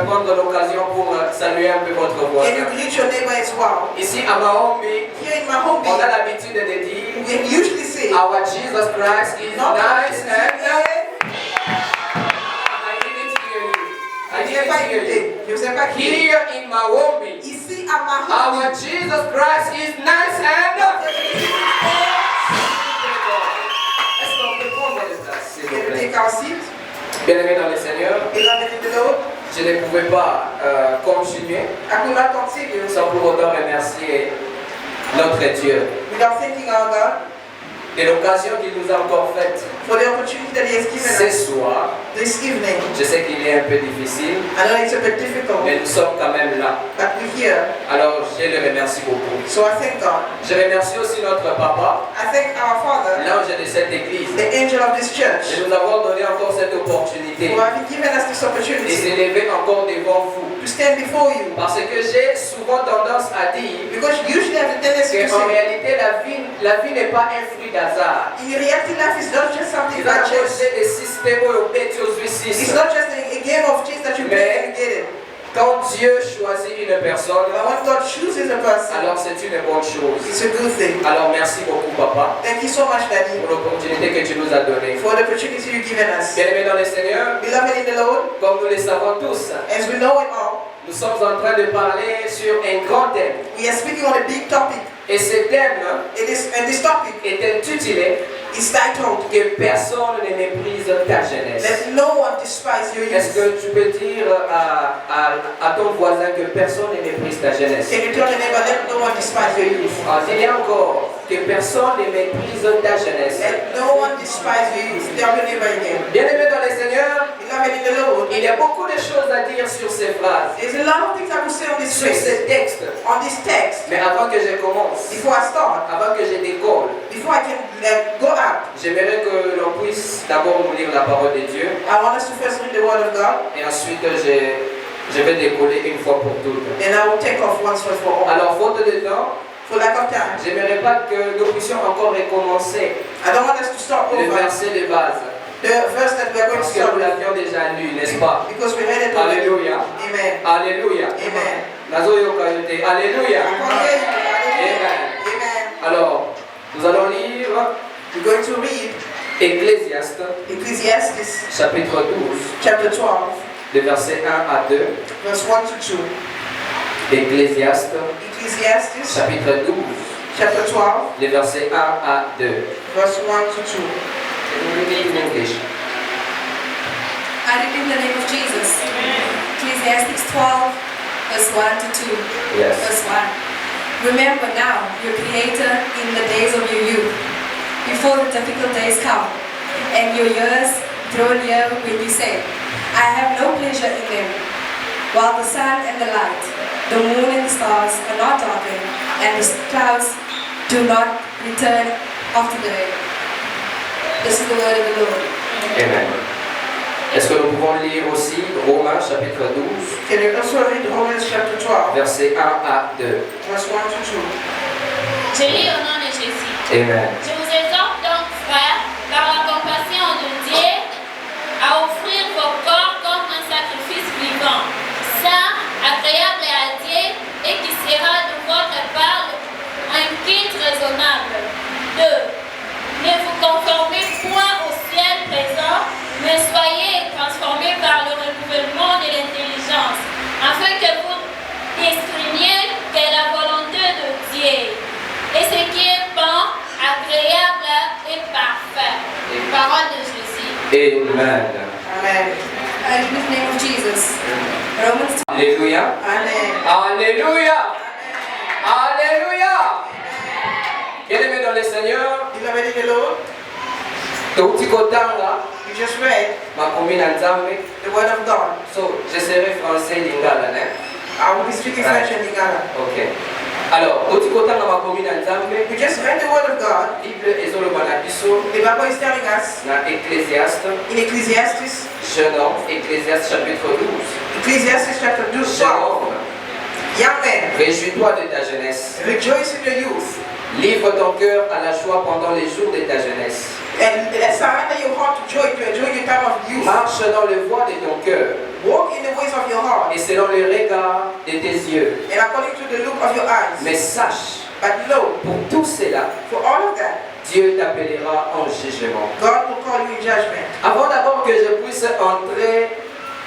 Speaker 6: prendre l'occasion pour saluer un peu votre
Speaker 3: And you
Speaker 6: voisin?
Speaker 3: greet your neighbor as well.
Speaker 6: Ici à Mahombi,
Speaker 3: Here in my home,
Speaker 6: on a l'habitude de dire
Speaker 3: we usually say,
Speaker 6: Our Jesus Christ is
Speaker 3: not
Speaker 6: nice and I
Speaker 3: Je
Speaker 6: didn't
Speaker 3: sais pas
Speaker 6: hear you.
Speaker 3: écouter. Je ne sais pas qui.
Speaker 6: Here in Mahombi,
Speaker 3: Ici à ma
Speaker 6: our
Speaker 3: home,
Speaker 6: Jesus Christ is nice and Est-ce qu'on peut prendre les places, s'il vous
Speaker 3: can
Speaker 6: plaît?
Speaker 3: take our seat.
Speaker 6: Bien-aimés dans le Seigneur,
Speaker 3: Beloved in the Lord,
Speaker 6: je ne pouvais pas continuer
Speaker 3: I could not continue
Speaker 6: sans pour autant remercier notre Dieu
Speaker 3: without thanking our God
Speaker 6: de l'occasion qu'il nous a encore faite
Speaker 3: for the opportunity that He has given
Speaker 6: ce
Speaker 3: us
Speaker 6: soir.
Speaker 3: this evening.
Speaker 6: Je sais qu'il est un peu difficile,
Speaker 3: I know it's a bit difficult,
Speaker 6: mais nous sommes quand même là.
Speaker 3: but we're here.
Speaker 6: Alors je le remercie beaucoup.
Speaker 3: So I thank God.
Speaker 6: Je remercie aussi notre papa,
Speaker 3: I thank our Father,
Speaker 6: l'ange de cette église,
Speaker 3: the angel of this
Speaker 6: de
Speaker 3: church,
Speaker 6: nous avoir donné encore cette opportunité
Speaker 3: who have given us this
Speaker 6: et
Speaker 3: opportunity
Speaker 6: s'élever encore devant vous.
Speaker 3: to stand before you.
Speaker 6: Parce que j'ai souvent tendance à dire
Speaker 3: Because usually I have the tendency to
Speaker 6: qu'en
Speaker 3: say,
Speaker 6: réalité la vie n'est pas un fruit d'hasard.
Speaker 3: in reality, life is not just something
Speaker 6: Il va
Speaker 3: by chance.
Speaker 6: chercher des systèmes au bête aux
Speaker 3: It's
Speaker 6: Suisses.
Speaker 3: not just a game of chance that you play and get it.
Speaker 6: Quand Dieu choisit une personne,
Speaker 3: But when God chooses a person,
Speaker 6: alors c'est une bonne chose.
Speaker 3: it's a good thing.
Speaker 6: Alors merci beaucoup papa
Speaker 3: Thank you so much, Daddy,
Speaker 6: pour l'opportunité que tu nous as donnée.
Speaker 3: for the opportunity you've given us.
Speaker 6: Bien-aimés dans le Seigneur,
Speaker 3: Beloved in the Lord,
Speaker 6: comme nous le savons tous,
Speaker 3: as we know it all,
Speaker 6: nous sommes en train de parler sur un grand thème.
Speaker 3: we are speaking on a big topic.
Speaker 6: Et ce thème
Speaker 3: And this topic
Speaker 6: est intitulé
Speaker 3: It's titled,
Speaker 6: que personne ne méprise ta jeunesse.
Speaker 3: let no one despise your
Speaker 6: Est-ce
Speaker 3: youth.
Speaker 6: que tu peux dire à ton voisin que personne ne méprise ta jeunesse?
Speaker 3: Can you tell the neighbor, let no one despise your youth?
Speaker 6: Dis encore que personne ne méprise ta jeunesse.
Speaker 3: Let no one despise your youth. Tell your neighbor again.
Speaker 6: Bien-aimé dans le Seigneur,
Speaker 3: Beloved in the Lord,
Speaker 6: il y a beaucoup de choses à dire sur ces phrases,
Speaker 3: there's a lot of things I will say on this
Speaker 6: sur ces
Speaker 3: phrase,
Speaker 6: textes.
Speaker 3: on this text.
Speaker 6: Mais avant que je commence,
Speaker 3: Before I start,
Speaker 6: avant que je décolle,
Speaker 3: before I can go out,
Speaker 6: j'aimerais que l'on puisse d'abord nous lire la parole de Dieu
Speaker 3: I want us to first read the word of God,
Speaker 6: et ensuite je vais décoller une fois pour toutes.
Speaker 3: and I will take off once and for all.
Speaker 6: Alors, faute de temps,
Speaker 3: For lack of time,
Speaker 6: j'aimerais pas que nous puissions encore recommencer
Speaker 3: I don't want us to start
Speaker 6: le
Speaker 3: over
Speaker 6: verset de base,
Speaker 3: the verse that we are going to
Speaker 6: parce que
Speaker 3: start
Speaker 6: nous
Speaker 3: with,
Speaker 6: l'avions déjà lu, n'est-ce pas?
Speaker 3: because we read it already.
Speaker 6: Alléluia.
Speaker 3: Amen.
Speaker 6: Alléluia.
Speaker 3: Amen.
Speaker 6: Nazoyoka yote. Alléluia.
Speaker 3: I can't hear you. Hallelujah.
Speaker 6: Amen.
Speaker 3: Amen.
Speaker 6: Alors, nous allons lire
Speaker 3: We're going to read
Speaker 6: Ecclésiaste,
Speaker 3: Ecclesiastes
Speaker 6: chapitre 12,
Speaker 3: chapter 12,
Speaker 6: de versets 1 à 2.
Speaker 3: verse 1 to 2.
Speaker 6: Ecclésiaste,
Speaker 3: Ecclesiastes
Speaker 6: chapitre 12,
Speaker 3: chapter 12,
Speaker 6: de versets 1 à 2.
Speaker 3: verse 1 to 2.
Speaker 6: Can you read it in English?
Speaker 7: I read in the name of Jesus. Ecclesiastes 12, verse 1 to 2.
Speaker 6: Yes.
Speaker 7: Verse 1. Remember now your Creator in the days of your youth, before the difficult days come, and your years draw near when you say, I have no pleasure in them. While the sun and the light, the moon and the stars are not darkened, and the clouds do not return after the rain. This is the word of the Lord.
Speaker 6: Amen. Est-ce que nous pouvons lire aussi Romains chapitre 12,
Speaker 3: Can you also read Romans chapter 12,
Speaker 6: versets 1 à 2?
Speaker 3: verse 1 to 2?
Speaker 4: Je lis au nom de Jésus.
Speaker 6: Amen.
Speaker 4: Je vous exhorte donc, frères, par la compassion de Dieu, à offrir vos corps comme un sacrifice vivant, saint, agréable à Dieu, et qui sera de votre part un culte raisonnable. 2. Ne vous conformez point au ciel présent, mais soyez transformés par le renouvellement de l'intelligence, afin que vous discerniez quelle est la volonté de Dieu, et ce qui est bon, agréable et parfait. Parole de Jésus.
Speaker 6: Amen.
Speaker 3: Amen.
Speaker 7: I read in the name of Jesus. Romans
Speaker 6: Alléluia.
Speaker 3: Amen.
Speaker 6: Alléluia. Alléluia. Bien-aimé dans le Seigneur,
Speaker 3: Beloved in the Lord,
Speaker 6: Totikotanga,
Speaker 3: you just read
Speaker 6: makomi na nzambe.
Speaker 3: the word of God.
Speaker 6: So, je serai français lingala, né?
Speaker 3: I will be speaking French and Lingala.
Speaker 6: Ok. Alors, Totikotanga makomi na nzambe.
Speaker 3: You just read the word of God.
Speaker 6: Bible ezoloba na biso
Speaker 3: The Bible is telling us
Speaker 6: na Ecclésiaste,
Speaker 3: in Ecclesiastes,
Speaker 6: jeune homme, Ecclésiaste chapitre 12.
Speaker 3: Ecclesiastes chapter 12,
Speaker 6: Jeune homme,
Speaker 3: young man,
Speaker 6: réjouis-toi de ta jeunesse.
Speaker 3: rejoice in your youth
Speaker 6: Livre ton cœur à la joie pendant les jours de ta jeunesse.
Speaker 3: and surrender your heart to joy to enjoy your time of youth.
Speaker 6: Marche dans le voie de ton cœur
Speaker 3: Walk in the ways of your heart
Speaker 6: et selon le regard de tes yeux.
Speaker 3: and according to the look of your eyes.
Speaker 6: Mais sache,
Speaker 3: But know,
Speaker 6: pour tout cela,
Speaker 3: for all of that,
Speaker 6: Dieu t'appellera en jugement.
Speaker 3: God will call you in judgment.
Speaker 6: Avant d'abord que je puisse entrer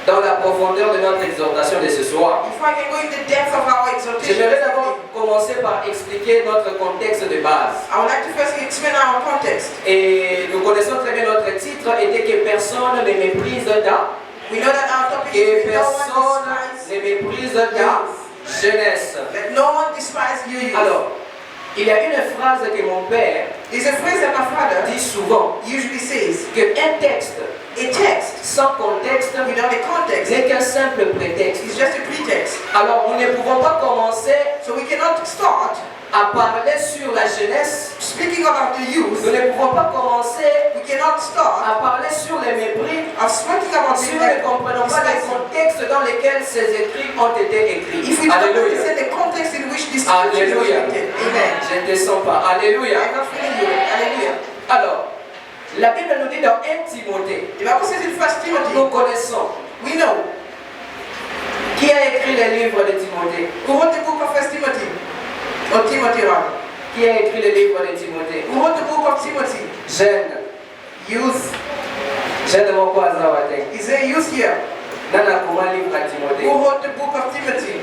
Speaker 6: dans la profondeur de notre exhortation de ce soir,
Speaker 3: Before I can go in the depth of our exhortation,
Speaker 6: j'aimerais d'abord commencer par expliquer notre contexte de base.
Speaker 3: I would like to first explain our context.
Speaker 6: Et nous connaissons très bien notre titre était que personne ne méprise ta,
Speaker 3: We know that our topic
Speaker 6: que
Speaker 3: is no
Speaker 6: personne
Speaker 3: one
Speaker 6: ne méprise ta jeunesse.
Speaker 3: despise, let no one despise your youth.
Speaker 6: Alors, il y a une phrase que mon père
Speaker 3: There's a phrase that my father
Speaker 6: dit souvent,
Speaker 3: usually says,
Speaker 6: que un texte
Speaker 3: a text
Speaker 6: sans contexte
Speaker 3: without a context
Speaker 6: n'est qu'un simple prétexte.
Speaker 3: is just a pretext.
Speaker 6: Alors, nous ne pouvons pas commencer
Speaker 3: So we cannot start
Speaker 6: à parler sur la jeunesse.
Speaker 3: speaking about the youth.
Speaker 6: Nous ne pouvons pas commencer
Speaker 3: We cannot start
Speaker 6: à parler sur les mépris
Speaker 3: of speaking about
Speaker 6: si
Speaker 3: the
Speaker 6: nous ne comprenons pas le contexte dans lequel ces écrits ont été écrits.
Speaker 3: if we don't
Speaker 6: Alléluia.
Speaker 3: understand the context in which this scripture was
Speaker 6: Alléluia.
Speaker 3: written. Amen.
Speaker 6: Je ne te sens pas. Alléluia.
Speaker 3: I'm not feeling you. Hallelujah.
Speaker 6: Alors, la Bible nous dit dans 1 Timothée,
Speaker 3: The Bible says in 1 Timothy,
Speaker 6: nous connaissons
Speaker 3: we know
Speaker 6: qui a écrit les livres de Timothée.
Speaker 3: who wrote the book of 1 Timothy, or Timothy rather.
Speaker 6: Qui a écrit les livres de Timothée?
Speaker 3: Who wrote the book of Timothy?
Speaker 6: Jeune.
Speaker 3: Youth.
Speaker 6: Jeune mon cousin Watek.
Speaker 3: Is there youth here?
Speaker 6: Nana comment livre à
Speaker 3: Who
Speaker 6: Timothée?
Speaker 3: wrote the book of Timothy?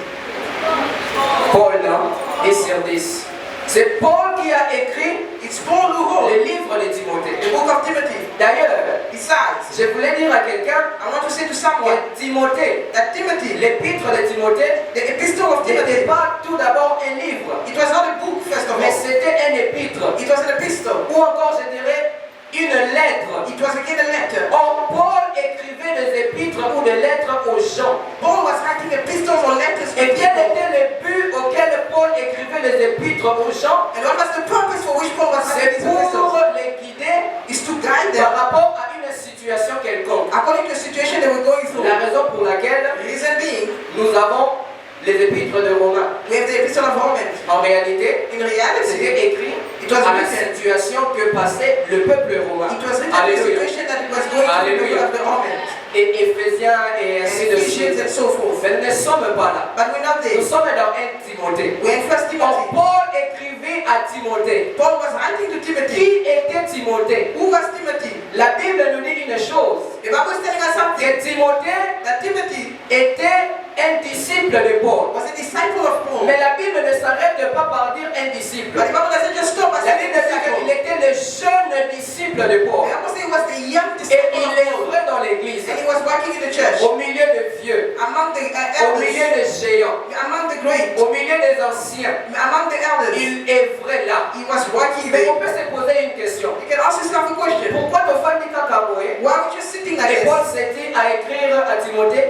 Speaker 6: Paul, non? 10 sur 10. C'est Paul qui a écrit
Speaker 3: It's Paul who wrote
Speaker 6: le livre de Timothée.
Speaker 3: the book of Timothy.
Speaker 6: D'ailleurs,
Speaker 3: Besides,
Speaker 6: je voulais dire à quelqu'un
Speaker 3: I want to say to someone
Speaker 6: que Timothée,
Speaker 3: that Timothy,
Speaker 6: l'épître de Timothée,
Speaker 3: the epistle of
Speaker 6: n'était
Speaker 3: Timothy,
Speaker 6: pas tout d'abord un livre,
Speaker 3: it was not a book first of
Speaker 6: mais
Speaker 3: all.
Speaker 6: c'était un épître.
Speaker 3: It was an epistle.
Speaker 6: Ou encore, je dirais, une lettre.
Speaker 3: It was again a letter.
Speaker 6: Or, Paul écrivait des épîtres ou des lettres aux gens.
Speaker 3: Paul was writing epistles or letters to
Speaker 6: Et quel
Speaker 3: people.
Speaker 6: était le but auquel Paul écrivait les épîtres aux gens?
Speaker 3: And what was the purpose for which Paul was
Speaker 6: C'est
Speaker 3: writing these
Speaker 6: pour
Speaker 3: epistles?
Speaker 6: les guider
Speaker 3: Is to guide
Speaker 6: par
Speaker 3: them
Speaker 6: rapport à une situation quelconque.
Speaker 3: according to the situation they were going through.
Speaker 6: La raison pour laquelle
Speaker 3: Reason being,
Speaker 6: nous avons les épîtres de Romains.
Speaker 3: we have the epistle of Romans.
Speaker 6: En réalité,
Speaker 3: In reality,
Speaker 6: c'était écrit
Speaker 3: it was
Speaker 6: à la
Speaker 3: written.
Speaker 6: situation que passait le peuple romain.
Speaker 3: It was written in the
Speaker 6: Alléluia.
Speaker 3: situation that it was going through the people of the Romans.
Speaker 6: Et Éphésiens et ainsi
Speaker 3: And
Speaker 6: de
Speaker 3: Ephesians
Speaker 6: suite.
Speaker 3: and so forth.
Speaker 6: Mais nous ne sommes pas là.
Speaker 3: But we're not
Speaker 6: Nous
Speaker 3: there.
Speaker 6: sommes dans 1 Timothée.
Speaker 3: We're in 1
Speaker 6: Or,
Speaker 3: Timothy.
Speaker 6: Paul écrivait à Timothée.
Speaker 3: Paul was writing to Timothy.
Speaker 6: Qui était Timothée?
Speaker 3: Who was Timothy?
Speaker 6: La Bible nous dit une chose.
Speaker 3: The Bible is telling us something.
Speaker 6: Que Timothée
Speaker 3: That Timothy
Speaker 6: était un disciple de Paul.
Speaker 3: was a disciple of Paul.
Speaker 6: Mais la Bible ne s'arrête pas par dire un disciple.
Speaker 3: But the Bible doesn't just stop at
Speaker 6: La
Speaker 3: saying
Speaker 6: Bible dit
Speaker 3: disciple.
Speaker 6: qu'il était le jeune disciple de Paul.
Speaker 3: The Bible says he was the young
Speaker 6: Et
Speaker 3: disciple
Speaker 6: il
Speaker 3: of
Speaker 6: est
Speaker 3: Paul.
Speaker 6: vrai dans l'église.
Speaker 3: And he was working in the church.
Speaker 6: Au milieu de vieux.
Speaker 3: Among the
Speaker 6: Au milieu
Speaker 3: elders.
Speaker 6: des géants.
Speaker 3: Among the great.
Speaker 6: Au milieu des anciens.
Speaker 3: Among the elders.
Speaker 6: Il est vrai là.
Speaker 3: He was working
Speaker 6: Mais
Speaker 3: there.
Speaker 6: on peut se poser une question.
Speaker 3: You can ask yourself a question.
Speaker 6: Pourquoi Tophanie Kakamoé
Speaker 3: Why were you sitting like
Speaker 6: et
Speaker 3: this?
Speaker 6: Paul s'est dit à écrire à Timothée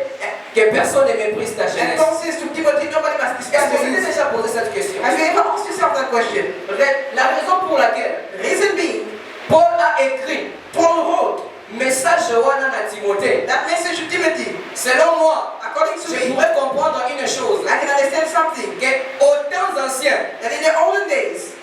Speaker 6: que personne ne méprise ta
Speaker 3: And
Speaker 6: jeunesse?
Speaker 3: Paul says to Timothy, nobody must
Speaker 6: Est-ce
Speaker 3: despise
Speaker 6: que vous
Speaker 3: your
Speaker 6: avez
Speaker 3: youth.
Speaker 6: déjà posé cette question?
Speaker 3: Have you ever asked yourself that question?
Speaker 6: La raison pour laquelle
Speaker 3: Reason being,
Speaker 6: Paul a écrit
Speaker 3: Paul wrote
Speaker 6: message wana na Timothée.
Speaker 3: that message to Timothy.
Speaker 6: Selon moi,
Speaker 3: According to
Speaker 6: je
Speaker 3: me,
Speaker 6: pourrais comprendre une chose.
Speaker 3: I can understand something.
Speaker 6: Qu'aux temps anciens,
Speaker 3: That in the olden days,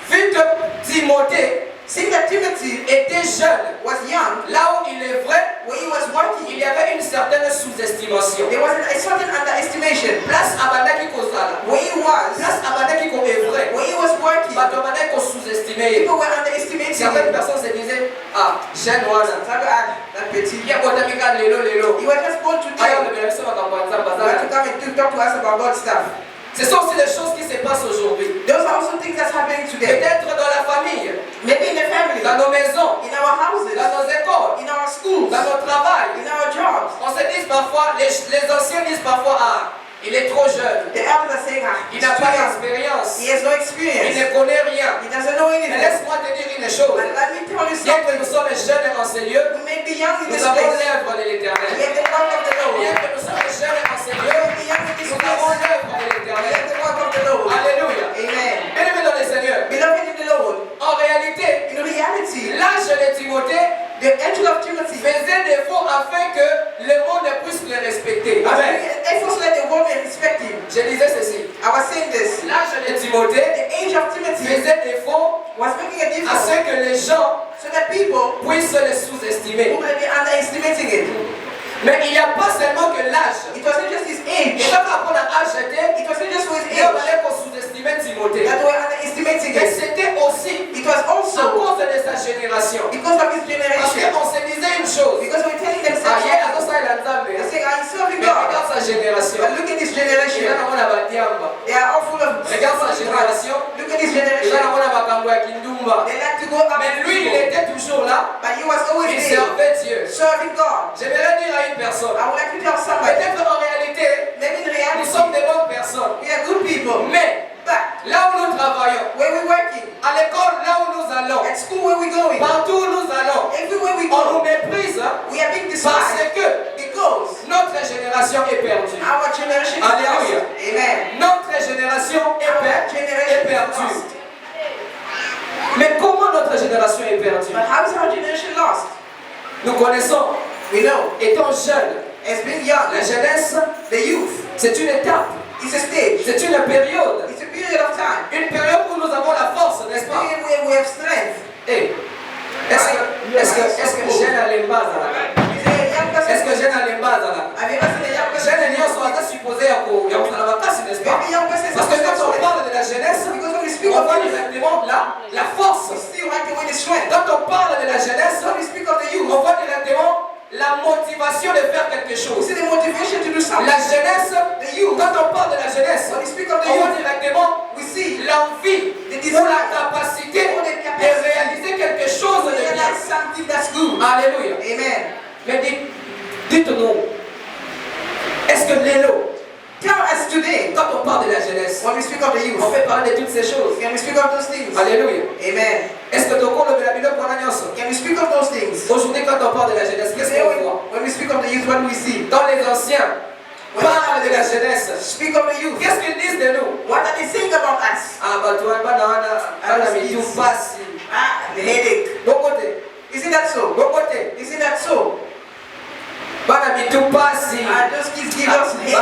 Speaker 6: vu que Timothée
Speaker 3: seeing that Timothy
Speaker 6: était jeune,
Speaker 3: was young,
Speaker 6: là où il est vrai,
Speaker 3: when he was working,
Speaker 6: il y avait une certaine sous-estimation.
Speaker 3: there was a certain underestimation.
Speaker 6: Place abandaki kozala.
Speaker 3: When he was,
Speaker 6: Place abandaki ko est vrai.
Speaker 3: when he was working,
Speaker 6: Bato abandaki ko sous-estimé.
Speaker 3: people were underestimating
Speaker 6: Certaines
Speaker 3: him.
Speaker 6: personnes se disaient, ah, jeune wana.
Speaker 3: That petit.
Speaker 6: Qui a porté mika lelo lelo.
Speaker 3: You were just born
Speaker 6: Aya
Speaker 3: today.
Speaker 6: mbele biso makambo ya nzambe
Speaker 3: You have to
Speaker 6: azala.
Speaker 3: come and talk to us about God's stuff.
Speaker 6: Ce sont aussi les choses qui se passent aujourd'hui.
Speaker 3: Those are also things that's happening today.
Speaker 6: Peut-être dans la famille,
Speaker 3: Maybe in the family,
Speaker 6: dans nos maisons,
Speaker 3: in our houses,
Speaker 6: dans nos écoles,
Speaker 3: in our schools,
Speaker 6: dans notre travail.
Speaker 3: in our jobs.
Speaker 6: On se dit parfois, les anciens disent parfois, ah, il est trop jeune.
Speaker 3: The elders are saying, ah,
Speaker 6: Il
Speaker 3: he's
Speaker 6: n'a
Speaker 3: too
Speaker 6: pas
Speaker 3: young.
Speaker 6: d'expérience.
Speaker 3: He has no
Speaker 6: Il
Speaker 3: experience.
Speaker 6: ne connaît rien.
Speaker 3: He doesn't know
Speaker 6: Mais
Speaker 3: anything.
Speaker 6: laisse-moi te dire une chose.
Speaker 3: But let me tell you
Speaker 6: Bien que
Speaker 3: something.
Speaker 6: nous sommes jeunes en ce lieu,
Speaker 3: We may be young in
Speaker 6: nous
Speaker 3: this
Speaker 6: avons
Speaker 3: place.
Speaker 6: l'œuvre de
Speaker 3: We
Speaker 6: l'éternel.
Speaker 3: have the work of the Lord.
Speaker 6: Bien que nous sommes jeunes en ce
Speaker 3: We
Speaker 6: lieu,
Speaker 3: may be young in this
Speaker 6: nous avons
Speaker 3: place.
Speaker 6: l'œuvre de
Speaker 3: We
Speaker 6: l'éternel.
Speaker 3: have the work of the Lord.
Speaker 6: Alléluia.
Speaker 3: Amen.
Speaker 6: Bien-aimés dans le Seigneur,
Speaker 3: Beloved in the Lord,
Speaker 6: en réalité,
Speaker 3: in reality,
Speaker 6: l'âge de Timothée
Speaker 3: the angel of Timothy
Speaker 6: faisait défaut afin que le monde puisse le respecter.
Speaker 3: was
Speaker 6: Amen.
Speaker 3: doing an effort so that the world may respect him.
Speaker 6: Je disais ceci.
Speaker 3: I was saying this.
Speaker 6: L'âge de Timothée
Speaker 3: The angel of Timothy
Speaker 6: faisait défaut
Speaker 3: was making a difference
Speaker 6: afin que les gens
Speaker 3: so that people
Speaker 6: puissent le sous-estimer.
Speaker 3: who may be underestimating it.
Speaker 6: Mais il n'y a pas seulement que l'âge.
Speaker 3: It wasn't just his
Speaker 6: Et
Speaker 3: age.
Speaker 6: quand on a âge,
Speaker 3: It wasn't just for his
Speaker 6: il y
Speaker 3: age
Speaker 6: avait qu'on sous-estimait Timothée.
Speaker 3: that were underestimating
Speaker 6: Et
Speaker 3: it.
Speaker 6: c'était aussi
Speaker 3: It was
Speaker 6: à
Speaker 3: also
Speaker 6: cause de sa génération.
Speaker 3: because of his
Speaker 6: Parce
Speaker 3: generation.
Speaker 6: qu'on se disait une chose.
Speaker 3: Because we're telling them
Speaker 6: Ah, il y a
Speaker 3: something.
Speaker 6: ça, il a Nzambe.
Speaker 3: They're saying, are you serving
Speaker 6: Mais
Speaker 3: God?
Speaker 6: regarde sa génération.
Speaker 3: But look at this
Speaker 6: Il y
Speaker 3: generation.
Speaker 6: a on a Badiamba.
Speaker 3: They are all full of
Speaker 6: Regarde sa génération.
Speaker 3: Look at this
Speaker 6: Il y a
Speaker 3: generation.
Speaker 6: on a Makambo ya Kindumba.
Speaker 3: They like to go up
Speaker 6: Mais
Speaker 3: to
Speaker 6: lui, il
Speaker 3: people.
Speaker 6: était toujours là.
Speaker 3: But he was always
Speaker 6: Il
Speaker 3: there,
Speaker 6: servait Dieu.
Speaker 3: serving God.
Speaker 6: J'aimerais dire à une personne.
Speaker 3: I would like to tell somebody,
Speaker 6: Peut-être en réalité,
Speaker 3: maybe in
Speaker 6: nous
Speaker 3: reality,
Speaker 6: sommes des bonnes personnes.
Speaker 3: we are good people.
Speaker 6: Mais
Speaker 3: But
Speaker 6: là où nous travaillons,
Speaker 3: where we're working,
Speaker 6: à l'école, là où nous allons,
Speaker 3: at school where we're going,
Speaker 6: partout où nous allons,
Speaker 3: everywhere we
Speaker 6: on nous
Speaker 3: go,
Speaker 6: méprise
Speaker 3: we are being
Speaker 6: parce
Speaker 3: despised
Speaker 6: que
Speaker 3: because
Speaker 6: notre génération est perdue.
Speaker 3: our generation is
Speaker 6: Alléluia.
Speaker 3: lost. Amen.
Speaker 6: Notre génération est
Speaker 3: Our
Speaker 6: est
Speaker 3: generation is
Speaker 6: perdue.
Speaker 3: lost.
Speaker 6: Mais comment notre génération est perdue?
Speaker 3: But how is our generation lost?
Speaker 6: Nous connaissons,
Speaker 3: We know,
Speaker 6: étant jeunes,
Speaker 3: as being young,
Speaker 6: la jeunesse,
Speaker 3: the youth,
Speaker 6: c'est une étape,
Speaker 3: it's a stage,
Speaker 6: c'est une période.
Speaker 3: it's a period of time.
Speaker 6: Une période où nous avons la force, n'est-ce
Speaker 3: It's a
Speaker 6: pas?
Speaker 3: period where we have strength.
Speaker 6: Hey, est-ce que jeune a l'embaza là?
Speaker 3: Is there a young
Speaker 6: Est-ce que
Speaker 3: person?
Speaker 6: jeune a l'embaza là?
Speaker 3: Have you ever seen a young person?
Speaker 6: Jeune nyonso aza supposé ya kozala makasi, n'est-ce pas?
Speaker 3: Maybe young person is
Speaker 6: Parce que quand on
Speaker 3: supposed to
Speaker 6: parle de la jeunesse,
Speaker 3: because when we speak
Speaker 6: on
Speaker 3: of
Speaker 6: voit
Speaker 3: youth,
Speaker 6: directement la force.
Speaker 3: we see right away the strength.
Speaker 6: Quand on parle de la jeunesse,
Speaker 3: When we speak of the youth,
Speaker 6: on voit directement la motivation de faire quelque
Speaker 3: we
Speaker 6: chose.
Speaker 3: see the motivation to do something.
Speaker 6: La jeunesse,
Speaker 3: The youth,
Speaker 6: quand on parle de la jeunesse,
Speaker 3: when we speak of the
Speaker 6: on voit
Speaker 3: youth,
Speaker 6: directement
Speaker 3: we see
Speaker 6: l'envie
Speaker 3: the
Speaker 6: ou la
Speaker 3: desire, good.
Speaker 6: Alléluia.
Speaker 3: Amen.
Speaker 6: Mais dites-nous, est-ce que l'élo,
Speaker 3: Tell us today,
Speaker 6: quand on parle de la jeunesse,
Speaker 3: when we speak of the youth,
Speaker 6: on peut parler de toutes ces choses?
Speaker 3: can we speak of those things?
Speaker 6: Alléluia.
Speaker 3: Amen.
Speaker 6: Est-ce que ton corps le Bélabino prend la nuance?
Speaker 3: Can we speak of those things?
Speaker 6: Aujourd'hui, quand on parle de la jeunesse, qu'est-ce
Speaker 3: Today,
Speaker 6: qu'on voit?
Speaker 3: when we speak of the youth, what do we see?
Speaker 6: Dans les anciens, parlent de la jeunesse.
Speaker 3: Speak of the youth.
Speaker 6: Qu'est-ce qu'ils disent de nous?
Speaker 3: What are they saying about us?
Speaker 6: Ah, bah toi, tout passe.
Speaker 3: Ah, the headache.
Speaker 6: Bon côté,
Speaker 3: Isn't that so?
Speaker 6: bon côté.
Speaker 3: Isn't that so?
Speaker 6: Tout passe.
Speaker 3: Those kids give us headache.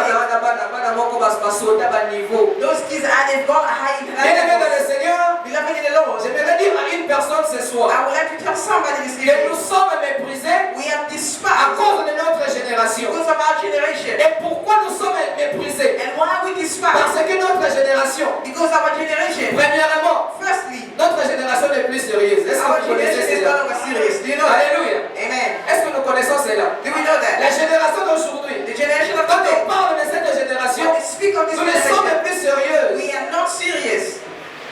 Speaker 3: Those kids they've got a high
Speaker 6: Bien-aimés dans le
Speaker 3: intelligence.
Speaker 6: Seigneur,
Speaker 3: Beloved in the Lord,
Speaker 6: j'aimerais dire à une personne ce soir
Speaker 3: I would like to tell somebody this
Speaker 6: que nous
Speaker 3: evening,
Speaker 6: sommes méprisés
Speaker 3: we have
Speaker 6: à
Speaker 3: despised
Speaker 6: cause de notre génération.
Speaker 3: because of our generation.
Speaker 6: Et pourquoi nous sommes méprisés?
Speaker 3: And why we despise?
Speaker 6: Parce que notre génération,
Speaker 3: Because our generation,
Speaker 6: premièrement,
Speaker 3: firstly,
Speaker 6: notre génération n'est plus sérieuse. Est-ce que
Speaker 3: our
Speaker 6: vous connaissez
Speaker 3: generation is
Speaker 6: cela?
Speaker 3: no longer serious. Do you know that?
Speaker 6: Alléluia.
Speaker 3: Amen.
Speaker 6: Est-ce que nous connaissons cela?
Speaker 3: Do we know
Speaker 6: La
Speaker 3: that?
Speaker 6: génération d'aujourd'hui,
Speaker 3: The generation of
Speaker 6: quand
Speaker 3: today,
Speaker 6: on parle de cette génération,
Speaker 3: when they speak of this
Speaker 6: nous ne sommes
Speaker 3: generation,
Speaker 6: plus sérieux.
Speaker 3: we are not serious.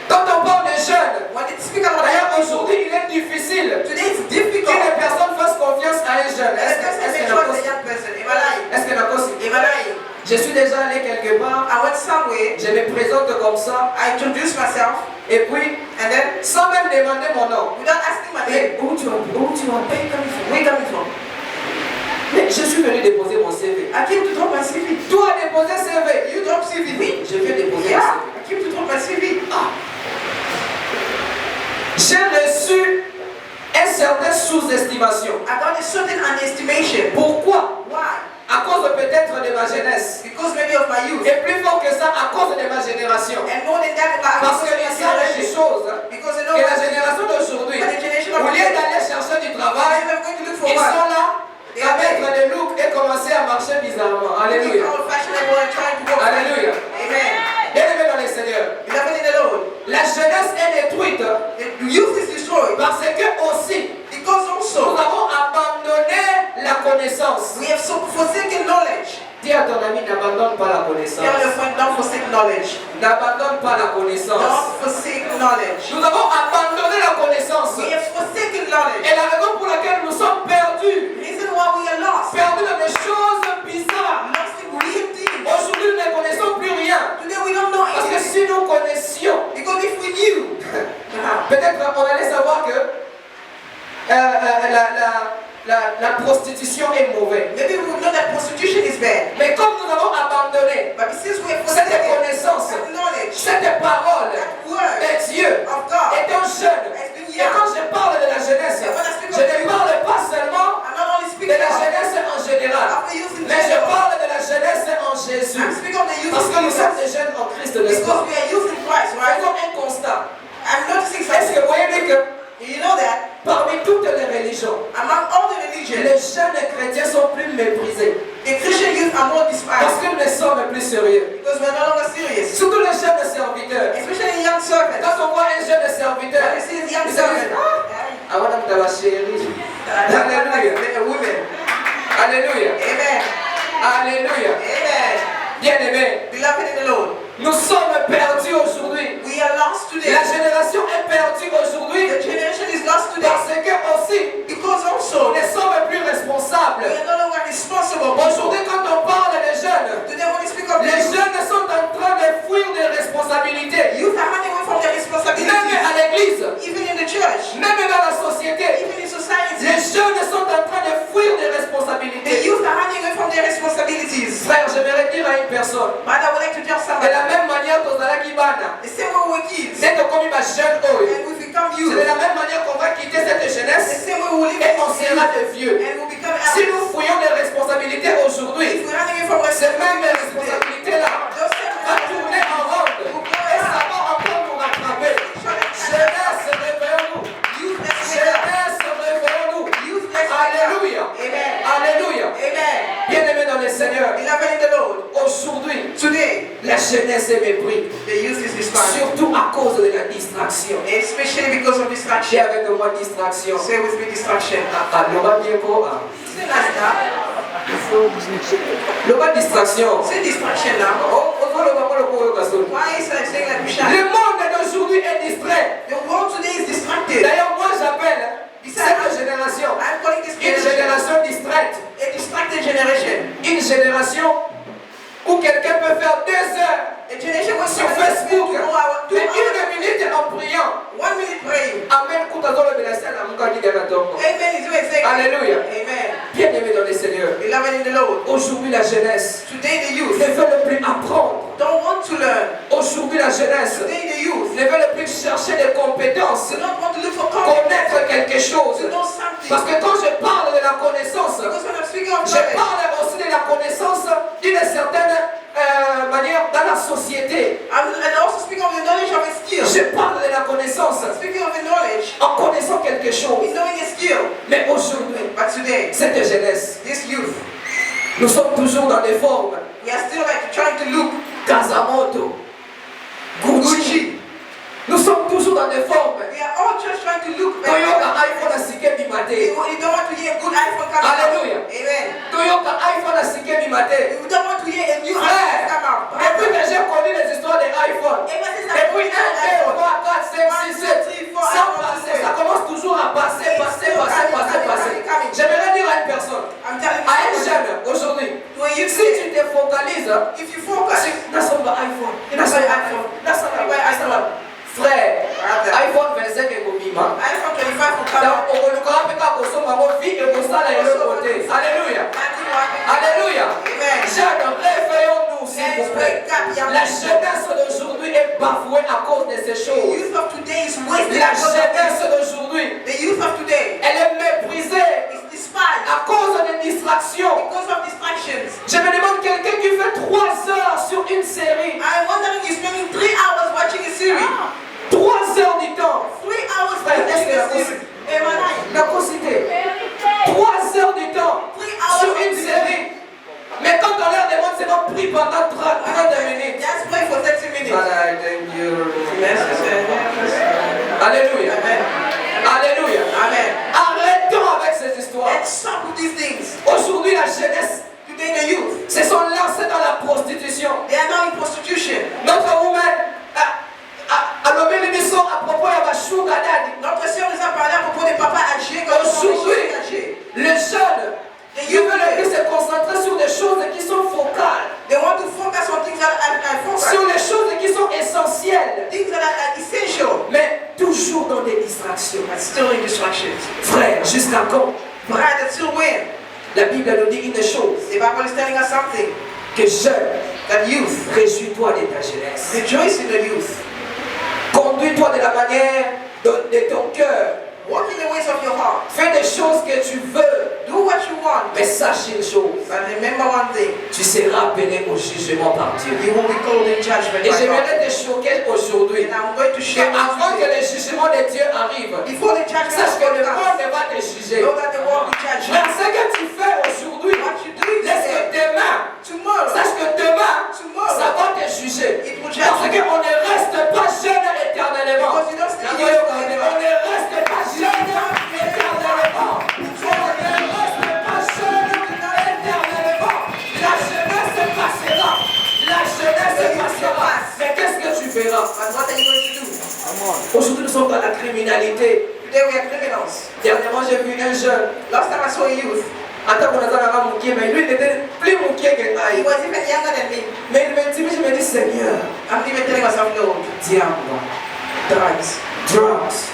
Speaker 6: Quand on parle des jeunes,
Speaker 3: When they speak about
Speaker 6: d'ailleurs
Speaker 3: that,
Speaker 6: aujourd'hui il est difficile
Speaker 3: today it's
Speaker 6: qu'une
Speaker 3: difficult.
Speaker 6: personne fasse confiance à un jeune.
Speaker 3: And the person may trust a young person. Am I lying?
Speaker 6: Est-ce que
Speaker 3: Am I lying?
Speaker 6: je suis déjà allé quelque part,
Speaker 3: I went somewhere,
Speaker 6: je me présente comme ça,
Speaker 3: I introduced myself,
Speaker 6: et puis,
Speaker 3: and then,
Speaker 6: sans même demander mon nom,
Speaker 3: without asking my name,
Speaker 6: et où tu vas payer comme il faut.
Speaker 3: where you coming from?
Speaker 6: Mais je suis venu déposer mon CV.
Speaker 3: I came to drop my CV.
Speaker 6: Tu as déposé CV.
Speaker 3: You drop CV?
Speaker 6: Oui, je viens déposer
Speaker 3: Yeah,
Speaker 6: mon
Speaker 3: I came to drop my CV.
Speaker 6: CV. J'ai reçu une certaine sous-estimation.
Speaker 3: I got a certain underestimation.
Speaker 6: Pourquoi?
Speaker 3: Why?
Speaker 6: À cause peut-être de ma jeunesse.
Speaker 3: Because maybe of my youth.
Speaker 6: Et plus fort que ça, à cause de ma génération.
Speaker 3: And more than that,
Speaker 6: Parce
Speaker 3: because
Speaker 6: que
Speaker 3: of my
Speaker 6: il y a des
Speaker 3: generation.
Speaker 6: choses
Speaker 3: Because you
Speaker 6: que
Speaker 3: know
Speaker 6: la
Speaker 3: what?
Speaker 6: génération d'aujourd'hui,
Speaker 3: But the generation
Speaker 6: au
Speaker 3: of
Speaker 6: lieu
Speaker 3: today,
Speaker 6: d'aller chercher du
Speaker 3: I'm
Speaker 6: travail,
Speaker 3: going to look for
Speaker 6: ils
Speaker 3: what?
Speaker 6: sont là à mettre des looks et commencer à marcher bizarrement. Alléluia.
Speaker 3: Old fashionable and trying to walk.
Speaker 6: Alléluia.
Speaker 3: Amen.
Speaker 6: Bien-aimés dans le Seigneur,
Speaker 3: Beloved in the Lord,
Speaker 6: la jeunesse est détruite
Speaker 3: the youth is destroyed
Speaker 6: parce que aussi
Speaker 3: because
Speaker 6: nous
Speaker 3: also
Speaker 6: avons abandonné la connaissance.
Speaker 3: we have forsaken knowledge.
Speaker 6: Dis à ton ami, n'abandonne pas la connaissance.
Speaker 3: Tell your friend, don't forsake knowledge.
Speaker 6: N'abandonne pas la connaissance.
Speaker 3: Don't forsake knowledge.
Speaker 6: Nous avons abandonné la connaissance.
Speaker 3: We have forsaken knowledge.
Speaker 6: Et la raison pour laquelle nous sommes perdus,
Speaker 3: The reason why we are lost.
Speaker 6: perdus dans des choses bizarres.
Speaker 3: Lost in weird things.
Speaker 6: Aujourd'hui, nous ne connaissons plus rien.
Speaker 3: Today we don't know
Speaker 6: Parce que si
Speaker 3: anything.
Speaker 6: nous connaissions,
Speaker 3: Because if we knew,
Speaker 6: peut-être on allait savoir que la prostitution est mauvaise.
Speaker 3: maybe we would know that prostitution is bad.
Speaker 6: Mais comme nous avons abandonné
Speaker 3: But since we have
Speaker 6: cette
Speaker 3: forsaken
Speaker 6: connaissance,
Speaker 3: that knowledge,
Speaker 6: cette parole
Speaker 3: that word
Speaker 6: de Dieu,
Speaker 3: of God,
Speaker 6: étant jeune, et quand je parle de la jeunesse, je ne parle pas seulement
Speaker 3: I'm not only
Speaker 6: de
Speaker 3: speaking
Speaker 6: la
Speaker 3: of
Speaker 6: jeunesse en général,
Speaker 3: the youth in
Speaker 6: mais je
Speaker 3: general.
Speaker 6: parle de la jeunesse en Jésus.
Speaker 3: I'm speaking of the youth
Speaker 6: Parce que
Speaker 3: in
Speaker 6: nous sommes des
Speaker 3: Jesus.
Speaker 6: jeunes en Christ, n'est-ce
Speaker 3: Because
Speaker 6: pas?
Speaker 3: we are youth in Christ, right?
Speaker 6: Faisons un constat.
Speaker 3: I'm noticing
Speaker 6: Est-ce
Speaker 3: something.
Speaker 6: que vous voyez bien que
Speaker 3: You know that
Speaker 6: parmi toutes les religions,
Speaker 3: among all the religions,
Speaker 6: les jeunes chrétiens sont plus méprisés
Speaker 3: the Christian youth are more
Speaker 6: parce
Speaker 3: despised
Speaker 6: que nous ne sommes plus sérieux.
Speaker 3: because we're no longer serious.
Speaker 6: Surtout les jeunes serviteurs.
Speaker 3: Especially young servants.
Speaker 6: Quand on voit un jeune serviteur,
Speaker 3: When you see this young
Speaker 6: ils se
Speaker 3: servant,
Speaker 6: disent, ah, voilà, tu vas chérie. Alléluia.
Speaker 3: women.
Speaker 6: Alléluia.
Speaker 3: Amen.
Speaker 6: Alléluia.
Speaker 3: Amen.
Speaker 6: Bien-aimés,
Speaker 3: Beloved in the Lord,
Speaker 6: nous sommes perdus aujourd'hui.
Speaker 3: we are lost today.
Speaker 6: La génération est perdue aujourd'hui
Speaker 3: The generation is lost today
Speaker 6: parce que aussi,
Speaker 3: because
Speaker 6: nous
Speaker 3: also
Speaker 6: ne sommes plus responsables.
Speaker 3: we are no longer responsible.
Speaker 6: Aujourd'hui, quand on parle des jeunes,
Speaker 3: Today when we speak of
Speaker 6: les
Speaker 3: youth,
Speaker 6: jeunes sont en train de fuir des responsabilités.
Speaker 3: youth are running away from their
Speaker 6: Même
Speaker 3: responsibilities.
Speaker 6: à l'église,
Speaker 3: Even in the church,
Speaker 6: même dans la société,
Speaker 3: even in society,
Speaker 6: les jeunes sont en train de fuir des
Speaker 3: the
Speaker 6: responsabilités.
Speaker 3: youth are running away from their responsibilities.
Speaker 6: Frère, j'aimerais dire à une personne,
Speaker 3: But I would like to tell
Speaker 6: de
Speaker 3: somebody,
Speaker 6: la même manière que Zalakibana,
Speaker 3: the same way we're kids,
Speaker 6: c'est comme ma jeune homme.
Speaker 3: and we become
Speaker 6: C'est
Speaker 3: youth,
Speaker 6: de la même manière qu'on va quitter cette
Speaker 3: the
Speaker 6: jeunesse
Speaker 3: same way we live
Speaker 6: et on
Speaker 3: as
Speaker 6: sera
Speaker 3: youth,
Speaker 6: des vieux.
Speaker 3: and we become
Speaker 6: Si
Speaker 3: elders.
Speaker 6: nous fouillons des responsabilités aujourd'hui,
Speaker 3: If we're running away from
Speaker 6: ces mêmes
Speaker 3: responsibilities today,
Speaker 6: responsabilités-là
Speaker 3: those same
Speaker 6: vont tourner en ronde et ça va encore nous rattraper. Jeunesse, réveillons-nous.
Speaker 3: youth, let's wake up.
Speaker 6: Jeunesse, réveillons-nous.
Speaker 3: Youth, let's wake up.
Speaker 6: Alléluia.
Speaker 3: Amen.
Speaker 6: Alléluia.
Speaker 3: Amen.
Speaker 6: Bien-aimés dans le Seigneur,
Speaker 3: Beloved in the Lord,
Speaker 6: aujourd'hui,
Speaker 3: today,
Speaker 6: la jeunesse est mépris,
Speaker 3: the youth is despised,
Speaker 6: surtout à cause de la distraction.
Speaker 3: especially because of
Speaker 6: J'ai
Speaker 3: distraction.
Speaker 6: avec moi distraction.
Speaker 3: Say with me, distraction.
Speaker 6: Ah, l'oba bien quoi?
Speaker 3: Say that now.
Speaker 6: L'oba distraction.
Speaker 3: Say distraction now.
Speaker 6: Oh, on voit le moment le courrier gaston.
Speaker 3: Why is that saying like we
Speaker 6: Le
Speaker 3: shout?
Speaker 6: monde d'aujourd'hui est distrait.
Speaker 3: The world today is distracted.
Speaker 6: D'ailleurs, moi j'appelle cette génération
Speaker 3: I'm Amen is doing saying.
Speaker 6: Alléluia.
Speaker 3: Amen.
Speaker 6: Bien-aimé dans le Seigneur.
Speaker 3: Beloved in the Lord.
Speaker 6: Aujourd'hui, la jeunesse
Speaker 3: Today the youth
Speaker 6: ne veut plus apprendre.
Speaker 3: don't want to learn.
Speaker 6: Aujourd'hui, la jeunesse
Speaker 3: Today the youth
Speaker 6: ne veut plus chercher des compétences,
Speaker 3: do not want to look for competence.
Speaker 6: connaître quelque chose.
Speaker 3: To know something.
Speaker 6: Parce que quand je parle de la connaissance,
Speaker 3: Because when I'm speaking of
Speaker 6: je
Speaker 3: knowledge,
Speaker 6: parle aussi de la connaissance d'une certaine manière dans la société.
Speaker 3: and also speaking of the knowledge of a skill.
Speaker 6: Je parle de la connaissance
Speaker 3: Speaking of the knowledge,
Speaker 6: en connaissant quelque chose.
Speaker 3: is knowing a skill.
Speaker 6: Mais aujourd'hui,
Speaker 3: But today,
Speaker 6: cette jeunesse,
Speaker 3: this youth,
Speaker 6: nous sommes toujours dans des formes.
Speaker 3: we are still like trying to look
Speaker 6: Kazamoto, Gucci.
Speaker 3: Gucci.
Speaker 6: Nous sommes toujours dans des formes.
Speaker 3: We are all just trying to look
Speaker 6: Toyota iPhone a sike mi mate.
Speaker 3: You don't want to hear a good iPhone coming
Speaker 6: Alléluia.
Speaker 3: out. Amen.
Speaker 6: Toyota iPhone a sike mi mate.
Speaker 3: You don't want to hear a new
Speaker 6: Frère,
Speaker 3: iPhone come out.
Speaker 6: depuis que j'ai connu les histoires des iPhones, depuis 1, 2, 3, 4, 5, 6, 7, ça passe, ça commence toujours à passer. J'aimerais dire à une personne,
Speaker 3: I'm telling
Speaker 6: à un
Speaker 3: you,
Speaker 6: jeune aujourd'hui,
Speaker 3: when you
Speaker 6: si tu te focalises,
Speaker 3: if you focus,
Speaker 6: nasomba iPhone, nasomba iPhone. Frère, iPhone 25 est komima.
Speaker 3: iPhone 25 will come
Speaker 6: Donc,
Speaker 3: out.
Speaker 6: on ne peut pas consommer mon vie et pour ça, là, il est côté. Alléluia. Alléluia. Jeunes, réveillons-nous, s'il vous plaît. La jeunesse d'aujourd'hui est bafouée à cause de ces
Speaker 3: The
Speaker 6: choses.
Speaker 3: youth of today is wasted.
Speaker 6: La jeunesse d'aujourd'hui,
Speaker 3: The youth of today
Speaker 6: elle est méprisée
Speaker 3: is despised
Speaker 6: à cause des distractions.
Speaker 3: because of distractions.
Speaker 6: Je me demande quelqu'un qui fait 3 heures sur une série.
Speaker 3: I'm wondering you're spending 3 hours watching a series.
Speaker 6: 3 heures du temps.
Speaker 3: 3 hours
Speaker 6: Frère,
Speaker 3: watching
Speaker 6: est-ce
Speaker 3: a
Speaker 6: que
Speaker 3: series. Amen.
Speaker 6: la cité. 3 heures du temps sur une série. Mais quand on leur demande, c'est bon, prie pendant 30 minutes.
Speaker 3: Just pray for 30 minutes.
Speaker 6: Father, I thank you.
Speaker 3: Yes.
Speaker 6: Alléluia.
Speaker 3: Amen.
Speaker 6: Alléluia.
Speaker 3: Amen.
Speaker 6: Arrêtons avec ces histoires.
Speaker 3: Let's stop with these things.
Speaker 6: Aujourd'hui, la jeunesse
Speaker 3: Today the youth,
Speaker 6: se sont lancés dans la prostitution.
Speaker 3: they are now in prostitution.
Speaker 6: Notre woman, à l'émission à propos de la sugar daddy.
Speaker 3: Notre sœur nous a parlé à propos des papas âgés quand
Speaker 6: Aujourd'hui,
Speaker 3: ils sont âgés.
Speaker 6: les jeunes, ils veulent plus se concentrer sur des choses qui sont focales,
Speaker 3: They want to focus on things that are focus.
Speaker 6: sur les choses qui sont essentielles,
Speaker 3: Things that are essential,
Speaker 6: mais toujours dans des distractions.
Speaker 3: but still in distractions.
Speaker 6: Frère, jusqu'à quand?
Speaker 3: Brother, till when?
Speaker 6: La Bible nous dit une chose,
Speaker 3: The Bible is telling us something.
Speaker 6: que jeune,
Speaker 3: That youth,
Speaker 6: réjouis-toi de ta jeunesse.
Speaker 3: rejoice in the youth.
Speaker 6: Conduis-toi de la manière de ton cœur.
Speaker 3: Walk in the ways of your heart.
Speaker 6: Fais des choses que tu veux,
Speaker 3: Do what you want.
Speaker 6: mais sache une chose,
Speaker 3: But remember one thing.
Speaker 6: tu seras appelé au jugement par Dieu.
Speaker 3: You will be called in judgment
Speaker 6: Et
Speaker 3: by God.
Speaker 6: j'aimerais te choquer aujourd'hui,
Speaker 3: And I'm going to
Speaker 6: que
Speaker 3: share
Speaker 6: avant que
Speaker 3: with
Speaker 6: le jugement de Dieu arrive,
Speaker 3: you. Before the judgment
Speaker 6: sache
Speaker 3: of
Speaker 6: que le
Speaker 3: God
Speaker 6: monde
Speaker 3: comes,
Speaker 6: va te juger.
Speaker 3: know that the world will judge you.
Speaker 6: Mais ce que tu fais aujourd'hui,
Speaker 3: What you do is
Speaker 6: laisse que demain,
Speaker 3: tomorrow.
Speaker 6: sache que demain, ça va te juger.
Speaker 3: It will judge
Speaker 6: Parce
Speaker 3: you.
Speaker 6: qu'on ne reste pas jeune éternellement.
Speaker 3: Because you don't stay
Speaker 6: On
Speaker 3: young
Speaker 6: ne
Speaker 3: forever.
Speaker 6: reste pas jeune éternellement. On ne reste pas jeune éternellement. La jeunesse passera. La jeunesse passera. Mais qu'est-ce que tu feras?
Speaker 3: And what are you going to do?
Speaker 6: Aujourd'hui, nous sommes dans la criminalité.
Speaker 3: Today we are criminals.
Speaker 6: Dernièrement, j'ai vu un jeune.
Speaker 3: Last time I saw a youth,
Speaker 6: Attends, on a un moukier, mais lui, il était plus moukier que
Speaker 3: he
Speaker 6: Naï.
Speaker 3: was even younger than me.
Speaker 6: Mais il m'intimide, je me dis, Seigneur,
Speaker 3: I'm even telling myself, no,
Speaker 6: diable,
Speaker 3: drugs.
Speaker 6: drugs.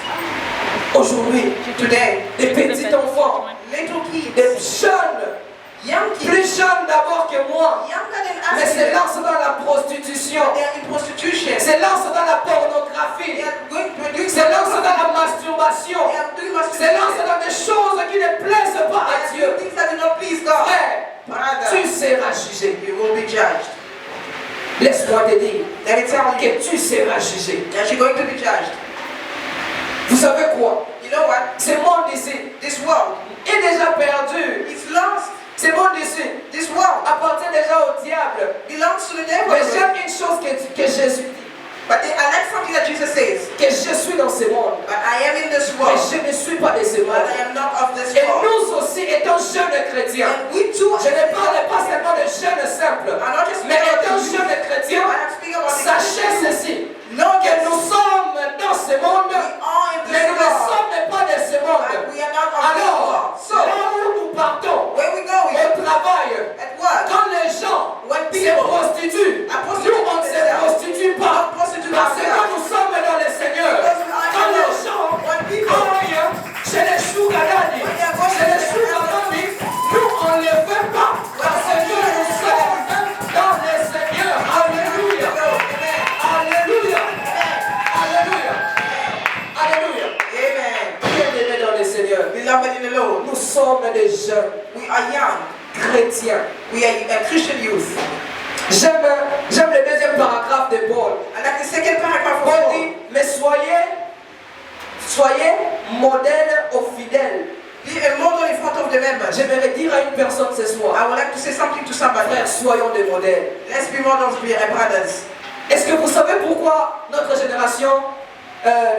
Speaker 6: Aujourd'hui,
Speaker 3: Today,
Speaker 6: des petits enfants,
Speaker 3: little kids,
Speaker 6: des jeunes,
Speaker 3: young kids,
Speaker 6: plus jeunes d'abord que moi,
Speaker 3: younger than
Speaker 6: mais
Speaker 3: us,
Speaker 6: se lancent dans la prostitution,
Speaker 3: they are in prostitution.
Speaker 6: se lancent dans la
Speaker 3: They
Speaker 6: pornographie,
Speaker 3: are going to do
Speaker 6: se lancent dans la masturbation,
Speaker 3: They are doing
Speaker 6: se
Speaker 3: masturbation.
Speaker 6: lancent dans des choses qui ne plaisent pas à
Speaker 3: They
Speaker 6: Dieu.
Speaker 3: are doing things that do not please God.
Speaker 6: Frère,
Speaker 3: Brother,
Speaker 6: tu seras jugé.
Speaker 3: you will be judged.
Speaker 6: Laisse-moi te dire
Speaker 3: Let me tell you
Speaker 6: que tu seras jugé.
Speaker 3: that you're going to be judged.
Speaker 6: Vous savez quoi?
Speaker 3: You know what?
Speaker 6: Ce monde ici
Speaker 3: This world,
Speaker 6: est déjà perdu.
Speaker 3: it's lost.
Speaker 6: Ce monde ici
Speaker 3: This world
Speaker 6: appartient déjà au diable.
Speaker 3: belongs to the devil.
Speaker 6: Mais j'aime une chose que Jésus dit,
Speaker 3: But I like something that Jesus says.
Speaker 6: que je suis dans ce monde,
Speaker 3: But I am in this
Speaker 6: mais
Speaker 3: world.
Speaker 6: je ne suis pas de ce
Speaker 3: But
Speaker 6: monde.
Speaker 3: I am not of this
Speaker 6: Et
Speaker 3: world.
Speaker 6: nous aussi, étant jeunes chrétiens,
Speaker 3: And we too
Speaker 6: je ne parle pas seulement de jeunes simples,
Speaker 3: are not just
Speaker 6: mais étant
Speaker 3: speaking
Speaker 6: jeunes
Speaker 3: about
Speaker 6: chrétiens,
Speaker 3: I am speaking about the
Speaker 6: sachez
Speaker 3: Christians.
Speaker 6: ceci,
Speaker 3: Know
Speaker 6: que
Speaker 3: that
Speaker 6: nous sommes dans ce monde,
Speaker 3: we are in
Speaker 6: mais
Speaker 3: this
Speaker 6: nous ne
Speaker 3: world.
Speaker 6: sommes pas de ce monde.
Speaker 3: But we are not of this
Speaker 6: Alors,
Speaker 3: world. So,
Speaker 6: là où nous partons,
Speaker 3: where we go
Speaker 6: au travail,
Speaker 3: at work,
Speaker 6: quand les gens
Speaker 3: when
Speaker 6: se
Speaker 3: people
Speaker 6: prostituent,
Speaker 3: are prostituting
Speaker 6: nous on ne se
Speaker 3: themselves,
Speaker 6: prostitue pas,
Speaker 3: not prostitute
Speaker 6: parce que
Speaker 3: ourselves.
Speaker 6: nous sommes dans le Seigneur.
Speaker 3: Because we are
Speaker 6: Quand
Speaker 3: in
Speaker 6: les
Speaker 3: the
Speaker 6: gens
Speaker 3: When people
Speaker 6: aillent chez les des jeunes
Speaker 3: We are young.
Speaker 6: chrétiens.
Speaker 3: We are a Christian youth.
Speaker 6: J'aime le deuxième paragraphe de Paul.
Speaker 3: And like the second paragraph of
Speaker 6: Paul
Speaker 3: Paul.
Speaker 6: dit, mais soyez modèles aux fidèles.
Speaker 3: Be a model in front of the members.
Speaker 6: J'aimerais dire à une personne ce soir,
Speaker 3: I would like to say something to somebody.
Speaker 6: frères, soyons des modèles.
Speaker 3: Let's be models, be our brothers.
Speaker 6: Est-ce que vous savez pourquoi notre génération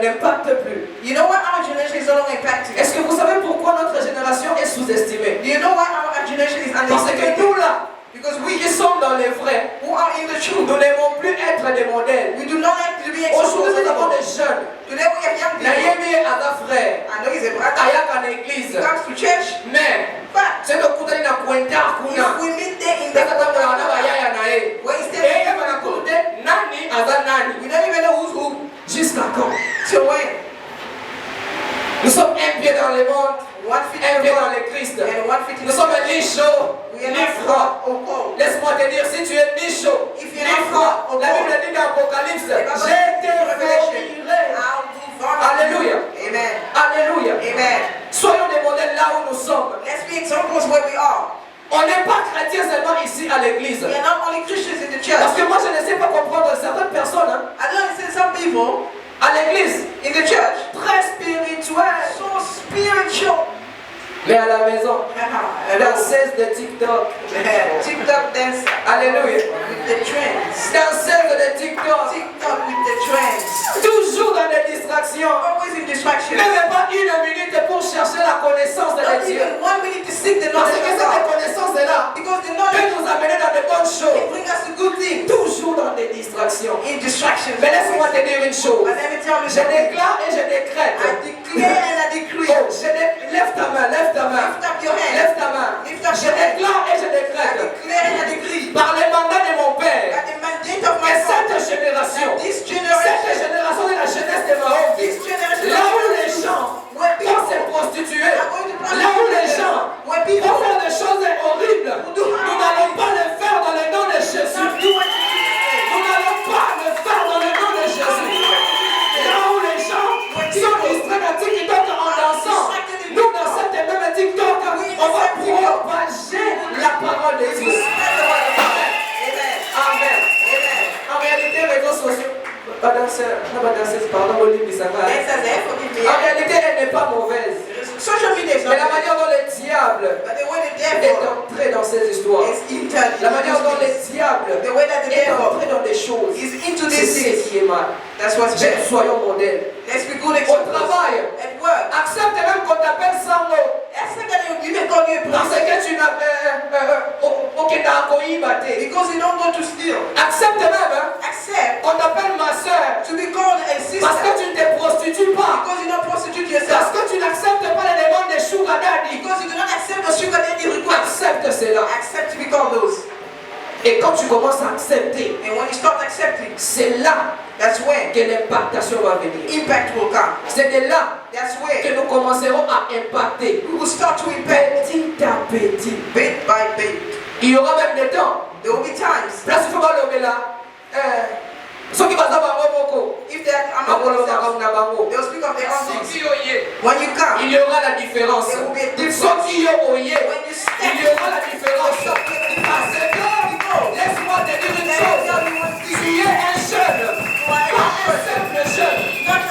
Speaker 6: n'impacte plus?
Speaker 3: You know why our generation is no longer impacted?
Speaker 6: Est-ce que vous savez pourquoi notre génération est sous-estimée?
Speaker 3: Do you know why our generation is
Speaker 6: Parce que
Speaker 3: underestimated?
Speaker 6: nous là,
Speaker 3: Because
Speaker 6: qui
Speaker 3: we
Speaker 6: sommes dans les vrais,
Speaker 3: who are in the truth,
Speaker 6: nous n'aimons plus être des modèles.
Speaker 3: we do not like to be
Speaker 6: Aujourd'hui,
Speaker 3: exposed
Speaker 6: nous avons
Speaker 3: anymore.
Speaker 6: des jeunes.
Speaker 3: Today we have young people.
Speaker 6: Naïmi est à frère.
Speaker 3: I know he's a brother.
Speaker 6: Ayak en église.
Speaker 3: He comes to church.
Speaker 6: Mais,
Speaker 3: But
Speaker 6: c'est que kutani na kuenda
Speaker 3: if
Speaker 6: kuna.
Speaker 3: we meet there in the
Speaker 6: Sasa kama wana bayaya na yeye.
Speaker 3: where he's
Speaker 6: Yeye
Speaker 3: standing,
Speaker 6: wanakute nani aza nani.
Speaker 3: we don't even know who's who.
Speaker 6: Jusqu'à quand?
Speaker 3: So when
Speaker 6: Nous sommes un pied dans le monde,
Speaker 3: one fit
Speaker 6: un
Speaker 3: in
Speaker 6: pied
Speaker 3: the
Speaker 6: dans
Speaker 3: world
Speaker 6: le Christ.
Speaker 3: and one fit in
Speaker 6: Nous
Speaker 3: the
Speaker 6: sommes
Speaker 3: church,
Speaker 6: ni chaud,
Speaker 3: we are
Speaker 6: ni
Speaker 3: not
Speaker 6: froid.
Speaker 3: hot or cold.
Speaker 6: Laisse-moi te dire, si tu es ni chaud,
Speaker 3: If
Speaker 6: ni
Speaker 3: you're not
Speaker 6: froid,
Speaker 3: hot or
Speaker 6: la
Speaker 3: cold,
Speaker 6: Bible dit dans l'Apocalypse,
Speaker 3: the Bible
Speaker 6: je
Speaker 3: says
Speaker 6: te
Speaker 3: in Revelation,
Speaker 6: formirai.
Speaker 3: I'll do vomit.
Speaker 6: Alléluia.
Speaker 3: Amen.
Speaker 6: Alléluia.
Speaker 3: Amen.
Speaker 6: Soyons des modèles là où nous sommes.
Speaker 3: Let's be examples where we are.
Speaker 6: On n'est pas chrétien seulement ici à l'église.
Speaker 3: We are not only Christians in the church.
Speaker 6: Parce que moi je ne sais pas comprendre certaines personnes hein,
Speaker 3: I don't understand some people
Speaker 6: à l'église,
Speaker 3: in the church
Speaker 6: très spirituelles,
Speaker 3: so spiritual.
Speaker 6: mais à la maison,
Speaker 3: And
Speaker 6: danseuse de TikTok.
Speaker 3: TikTok dance
Speaker 6: Alléluia.
Speaker 3: with the trends.
Speaker 6: Danseuse de TikTok.
Speaker 3: TikTok with the trends.
Speaker 6: Toujours dans des distractions.
Speaker 3: Always in distractions.
Speaker 6: Même pas une minute pour chercher la connaissance de
Speaker 3: Not
Speaker 6: Dieu.
Speaker 3: even 1 minute to seek the
Speaker 6: Parce
Speaker 3: knowledge
Speaker 6: que
Speaker 3: of
Speaker 6: cette
Speaker 3: God.
Speaker 6: connaissance est là.
Speaker 3: Because the
Speaker 6: Peut
Speaker 3: knowledge
Speaker 6: nous amener dans de bonnes
Speaker 3: will
Speaker 6: choses.
Speaker 3: bring us to good things.
Speaker 6: Toujours dans des distractions.
Speaker 3: In distractions.
Speaker 6: Mais laisse-moi te dire une chose.
Speaker 3: But let me tell you
Speaker 6: Je
Speaker 3: something.
Speaker 6: déclare et je décrète.
Speaker 3: I declare and I decree.
Speaker 6: Oh, lève ta main, lève ta main.
Speaker 3: Lift up your hand.
Speaker 6: Lève ta main.
Speaker 3: Lift up
Speaker 6: Je
Speaker 3: your hand.
Speaker 6: déclare et je
Speaker 3: I
Speaker 6: décrète.
Speaker 3: declare and I decree.
Speaker 6: Par les mandats de mon Père.
Speaker 3: That the mandate of my
Speaker 6: Et
Speaker 3: Father.
Speaker 6: cette génération.
Speaker 3: This
Speaker 6: Cette
Speaker 3: generation.
Speaker 6: génération de la jeunesse de Mahomet.
Speaker 3: This generation.
Speaker 6: Là où les gens
Speaker 3: Where
Speaker 6: vont se
Speaker 3: people
Speaker 6: prostituer.
Speaker 3: are going to
Speaker 6: Là où les gens
Speaker 3: where
Speaker 6: vont
Speaker 3: people
Speaker 6: faire des choses horribles. Nous n'allons pas le faire dans le nom de Jésus.
Speaker 3: not do what you do.
Speaker 6: Nous n'allons pas le faire dans le nom de Jésus. Là où les gens sont distraits dans TikTok en dansant, nous dans cette même TikTok, on va propager la parole de Dieu.
Speaker 3: Amen.
Speaker 6: Amen.
Speaker 3: Amen.
Speaker 6: En réalité, les réseaux sociaux, en réalité, elle n'est pas mauvaise.
Speaker 3: Social media is
Speaker 6: Mais la
Speaker 3: not
Speaker 6: manière dont le diable
Speaker 3: but the way the
Speaker 6: est
Speaker 3: devil
Speaker 6: entré dans ces histoires,
Speaker 3: is into
Speaker 6: la manière dont le diable
Speaker 3: the way that the
Speaker 6: est
Speaker 3: devil
Speaker 6: entré dans des choses,
Speaker 3: is into
Speaker 6: c'est
Speaker 3: these
Speaker 6: ce
Speaker 3: things.
Speaker 6: qui est mal.
Speaker 3: That's what's bad.
Speaker 6: Soyons modèles.
Speaker 3: Let's be good
Speaker 6: Au
Speaker 3: examples.
Speaker 6: travail,
Speaker 3: At work.
Speaker 6: accepte même qu'on t'appelle sans mot.
Speaker 3: Accept that you may call you a
Speaker 6: Parce
Speaker 3: prophet
Speaker 6: que tu n'as pas.
Speaker 3: because you don't want to steal.
Speaker 6: Accepte même hein,
Speaker 3: Accept
Speaker 6: qu'on t'appelle ma soeur.
Speaker 3: to be called a sister
Speaker 6: Parce que tu ne te prostitues pas.
Speaker 3: because you don't prostitute
Speaker 6: Parce
Speaker 3: yourself.
Speaker 6: que tu n'acceptes pas les demandes des sugar daddy.
Speaker 3: Because you do not accept the sugar daddy request.
Speaker 6: Accepte cela.
Speaker 3: Accept to be called those.
Speaker 6: Et quand tu commences à accepter,
Speaker 3: And when you start accepting,
Speaker 6: c'est là
Speaker 3: that's when
Speaker 6: que l'impactation va venir.
Speaker 3: impact will come.
Speaker 6: C'est de là
Speaker 3: That's
Speaker 6: que
Speaker 3: when
Speaker 6: nous commencerons à impacter
Speaker 3: we will start to impact
Speaker 6: petit à petit.
Speaker 3: bit by bit.
Speaker 6: Il y aura même des temps.
Speaker 3: There will be times
Speaker 6: Là, il faut pas le là. Ceux qui vont savoir beaucoup.
Speaker 3: if that I'm not going to they'll speak of their own things. When you come,
Speaker 6: Il y aura la différence.
Speaker 3: there will be a
Speaker 6: Ceux
Speaker 3: difference.
Speaker 6: qui ont ouïe,
Speaker 3: When you step,
Speaker 6: il y aura la différence. Parce que, laisse-moi te dire une chose. Tu es un jeune, pas un simple jeune.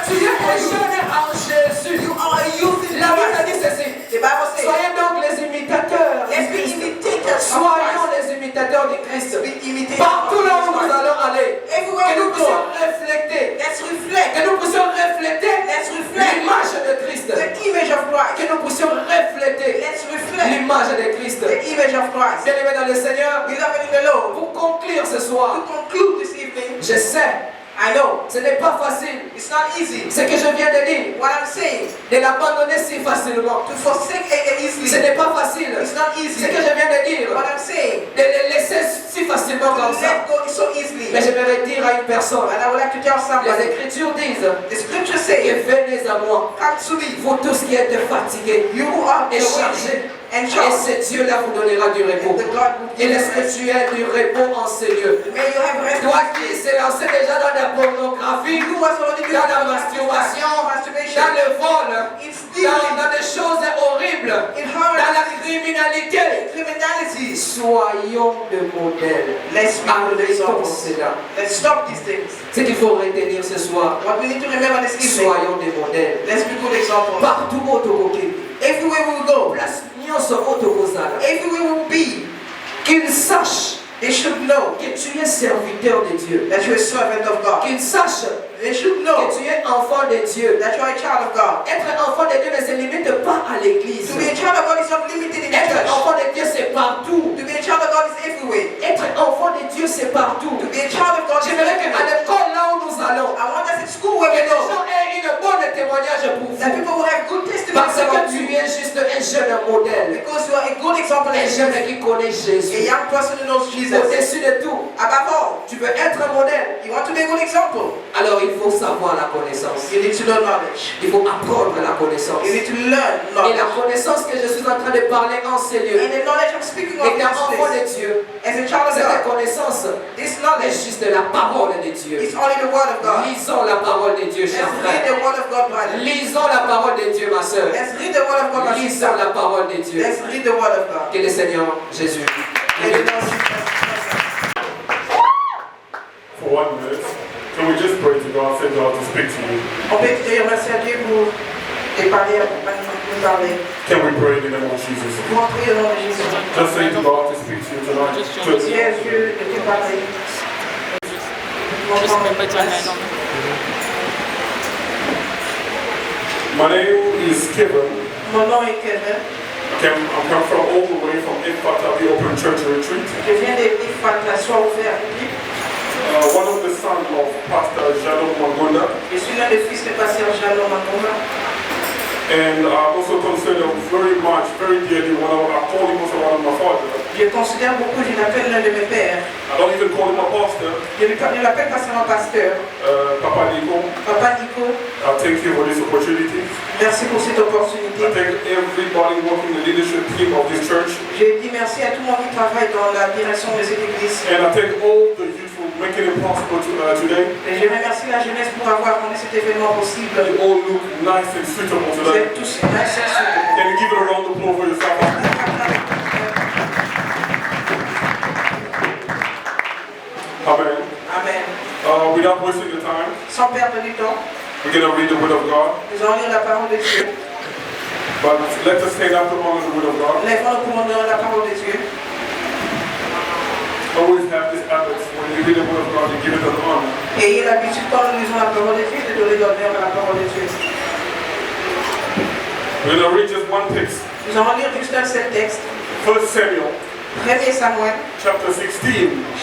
Speaker 6: Tu es un jeune en Jésus.
Speaker 3: you are a youth in
Speaker 6: La Bible
Speaker 3: Christ.
Speaker 6: dit ceci.
Speaker 3: The Bible says,
Speaker 6: Soyez donc les imitateurs.
Speaker 3: let's be imitators of
Speaker 6: Soyons
Speaker 3: Christ.
Speaker 6: les imitateurs de Christ.
Speaker 3: Be imitators
Speaker 6: Partout là où
Speaker 3: of
Speaker 6: nous
Speaker 3: Christ.
Speaker 6: allons aller,
Speaker 3: Everywhere
Speaker 6: que nous
Speaker 3: we
Speaker 6: puissions
Speaker 3: go,
Speaker 6: refléter,
Speaker 3: let's reflect
Speaker 6: que nous puissions refléter
Speaker 3: Let's reflect
Speaker 6: l'image de Christ,
Speaker 3: the image of Christ.
Speaker 6: que nous puissions refléter
Speaker 3: Let's reflect
Speaker 6: l'image de Christ.
Speaker 3: the image of Christ.
Speaker 6: Bien-aimés dans le Seigneur,
Speaker 3: Beloved in the Lord,
Speaker 6: pour conclure ce soir,
Speaker 3: to conclude this evening,
Speaker 6: je sais,
Speaker 3: I know
Speaker 6: ce n'est pas facile,
Speaker 3: it's not easy.
Speaker 6: ce que je viens de dire,
Speaker 3: What I'm saying,
Speaker 6: de l'abandonner si facilement.
Speaker 3: to forsake it
Speaker 6: Ce
Speaker 3: easily,
Speaker 6: n'est pas facile,
Speaker 3: it's not
Speaker 6: ce
Speaker 3: easy.
Speaker 6: que je viens de dire,
Speaker 3: What I'm saying,
Speaker 6: de les laisser si facilement
Speaker 3: to
Speaker 6: comme ça.
Speaker 3: let go so easily.
Speaker 6: Mais j'aimerais dire à une personne,
Speaker 3: And I would like to tell
Speaker 6: les
Speaker 3: somebody,
Speaker 6: Écritures disent,
Speaker 3: the scripture
Speaker 6: que
Speaker 3: says,
Speaker 6: venez à moi,
Speaker 3: come to me,
Speaker 6: vous tous qui êtes fatigués
Speaker 3: you who are
Speaker 6: et
Speaker 3: weary
Speaker 6: chargés,
Speaker 3: and
Speaker 6: et
Speaker 3: charged,
Speaker 6: ce Dieu-là vous donnera du repos.
Speaker 3: and the God will
Speaker 6: Et
Speaker 3: give you
Speaker 6: est-ce que
Speaker 3: rest.
Speaker 6: tu aies du repos en ces lieux?
Speaker 3: May you have rest.
Speaker 6: Toi qui s'est lancé déjà dans la pornographie,
Speaker 3: You was already
Speaker 6: dans la masturbation, dans le vol,
Speaker 3: in stealing,
Speaker 6: dans des choses horribles,
Speaker 3: in
Speaker 6: dans la
Speaker 3: hurt,
Speaker 6: criminalité.
Speaker 3: Criminality.
Speaker 6: Soyons de modèles.
Speaker 3: Let's be good
Speaker 6: Arrêtons
Speaker 3: examples.
Speaker 6: cela.
Speaker 3: Let's stop these things.
Speaker 6: Ce qu'il faut retenir ce soir,
Speaker 3: What we need to remember this evening.
Speaker 6: soyons des modèles.
Speaker 3: Let's be good examples.
Speaker 6: Partout où tu
Speaker 3: Everywhere we will go.
Speaker 6: place nyonso otokozala.
Speaker 3: Everywhere we will be.
Speaker 6: Qu'ils sachent
Speaker 3: They should know
Speaker 6: que tu es serviteur de Dieu.
Speaker 3: that you're a servant of God.
Speaker 6: Qu'ils sachent
Speaker 3: They should
Speaker 6: que
Speaker 3: know
Speaker 6: tu es enfant de Dieu.
Speaker 3: that you're a child of God.
Speaker 6: Être enfant de Dieu ne se limite pas à l'église.
Speaker 3: To be a child of God is not limited in the
Speaker 6: Être
Speaker 3: church.
Speaker 6: enfant de Dieu, c'est partout.
Speaker 3: To be a child of God is everywhere.
Speaker 6: Être enfant de Dieu, c'est partout.
Speaker 3: To be a child of God is
Speaker 6: J'aimerais qu'à
Speaker 3: everywhere.
Speaker 6: l'école, là où nous allons,
Speaker 3: I want us at school where
Speaker 6: que
Speaker 3: we
Speaker 6: les
Speaker 3: go.
Speaker 6: gens aient une bonne témoignage pour
Speaker 3: That
Speaker 6: vous.
Speaker 3: people will have good testimonies
Speaker 6: Parce que
Speaker 3: about
Speaker 6: tu
Speaker 3: you.
Speaker 6: es juste un jeune modèle.
Speaker 3: Because you are a good example
Speaker 6: Un
Speaker 3: and
Speaker 6: jeune qui connaît
Speaker 3: a
Speaker 6: Jésus.
Speaker 3: young person who knows Jesus.
Speaker 6: Au-dessus de tout,
Speaker 3: Above all,
Speaker 6: tu veux être un modèle.
Speaker 3: you want to be a good example.
Speaker 6: Alors il faut savoir la connaissance.
Speaker 3: You need to know knowledge.
Speaker 6: Il faut apprendre la connaissance.
Speaker 3: You need to learn
Speaker 6: Et la
Speaker 3: knowledge.
Speaker 6: connaissance que je suis en train de parler en ces lieux,
Speaker 3: And the knowledge I'm speaking of
Speaker 6: étant
Speaker 3: this
Speaker 6: enfant de
Speaker 3: place,
Speaker 6: Dieu,
Speaker 3: as a child of
Speaker 6: cette
Speaker 3: God,
Speaker 6: connaissance
Speaker 3: this
Speaker 6: est
Speaker 3: knowledge
Speaker 6: juste la parole de Dieu.
Speaker 3: is only the word of God.
Speaker 6: Lisons la parole de Dieu,
Speaker 3: Let's
Speaker 6: cher
Speaker 3: read
Speaker 6: frère.
Speaker 3: the word of God, brother.
Speaker 6: Lisons la parole de Dieu, ma soeur.
Speaker 3: Let's read the word of God, my
Speaker 6: Lisons
Speaker 3: sister.
Speaker 6: la parole de Dieu.
Speaker 3: Let's read the word of God.
Speaker 6: Que le Seigneur Jésus.
Speaker 3: May the Lord see us.
Speaker 8: For 1 minute, can we just pray to God, say God to speak to you?
Speaker 3: On peut dire merci à Dieu pour et parler, nous parler.
Speaker 8: Can we pray in the name of Jesus?
Speaker 3: Pour entrer au nom de Jésus.
Speaker 8: Just say to God to speak to you tonight. Just
Speaker 3: Seigneur Dieu, de te parler.
Speaker 8: my name is Kevin.
Speaker 3: Mon nom est Kevin.
Speaker 8: I'm coming from all the way from Ifata, the Open Church Retreat.
Speaker 3: Je viens de Ifata, soit ouvert.
Speaker 8: One of the sons of Pastor Jalo Mangunda.
Speaker 3: Je suis l'un des fils de pasteur Jalo Mangoma.
Speaker 8: And I also consider very much, very dearly, I call him also one of my father.
Speaker 3: Je considère beaucoup, je l'appelle l'un de mes pères.
Speaker 8: I don't even call him a pastor.
Speaker 3: Je l'appelle pas seulement pasteur.
Speaker 8: Papa Nico,
Speaker 3: Papa Nico,
Speaker 8: I thank you for this opportunity.
Speaker 3: merci pour cette opportunité.
Speaker 8: I thank everybody working in the leadership team of this church.
Speaker 3: Je dis merci à tout le monde qui travaille dans la direction de cette église.
Speaker 8: And I thank all the youth for making it possible today.
Speaker 3: Et je remercie la jeunesse pour avoir rendu cet événement possible.
Speaker 8: You all look nice and suitable
Speaker 3: Vous
Speaker 8: today.
Speaker 3: êtes tous nice et super.
Speaker 8: Can you give it a round of applause for yourself? Amen.
Speaker 3: Amen.
Speaker 8: Without wasting the time,
Speaker 3: Sans perdre du temps,
Speaker 8: we're going to read the Word of God.
Speaker 3: nous allons lire la parole de Dieu.
Speaker 8: But let us stand up to honor the Word of God.
Speaker 3: Lèvons-nous pour honorer la parole de Dieu.
Speaker 8: Always have this habit when you read the Word of God, you give it an honor.
Speaker 3: Ayez l'habitude quand nous lisons la parole de Dieu de donner l'honneur à la parole de Dieu.
Speaker 8: We're going to read just one text.
Speaker 3: Nous allons lire juste un seul texte.
Speaker 8: 1 Samuel
Speaker 3: 1 Samuel,
Speaker 8: chapter 16,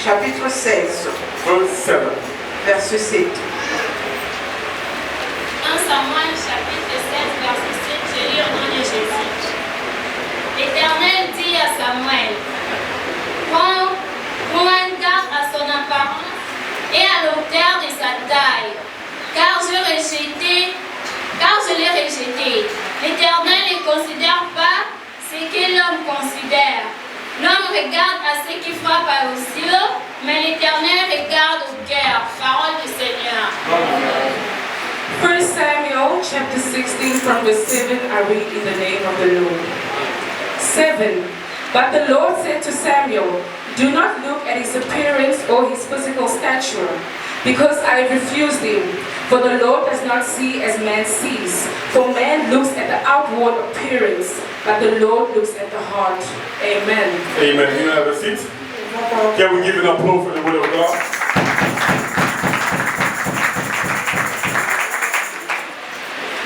Speaker 3: chapitre 16,
Speaker 8: verse 7.
Speaker 3: verset 7.
Speaker 4: 1 Samuel chapitre 16 verset 7, je lis au nom de Jésus. L'Éternel dit à Samuel, prends garde à son apparence et à l'auteur de sa taille, car je l'ai rejeté. L'Éternel ne considère pas ce que l'homme considère. L'homme regarde à ce qui frappe aux yeux, mais l'Éternel regarde au cœur. Parole du Seigneur.
Speaker 2: 1 Samuel chapter 16 from verse 7, I read in the name of the Lord. 7. But the Lord said to Samuel, do not look at his appearance or his physical stature, because I refused him. For the Lord does not see as man sees. For man looks at the outward appearance, but the Lord looks at the heart. Amen.
Speaker 8: Amen. You have a seat. Can we give an applause for the Word of God?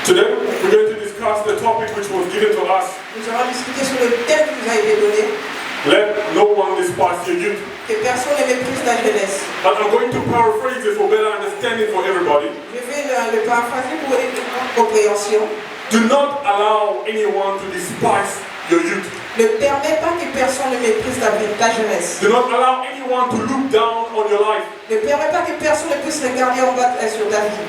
Speaker 8: Today, we're going to discuss the topic which was given to us.
Speaker 3: Nous allons discuter sur le thème qui nous a été donné,
Speaker 8: Let no one despise your youth.
Speaker 3: que personne ne méprise la jeunesse.
Speaker 8: And I'm going to paraphrase it for better understanding for everybody.
Speaker 3: Je vais le paraphraser pour une compréhension.
Speaker 8: Do not allow anyone to despise your youth.
Speaker 3: Ne permets pas que personne ne méprise ta jeunesse.
Speaker 8: Do not allow anyone to look down on your life.
Speaker 3: Ne permets pas que personne ne puisse regarder en bas sur ta vie.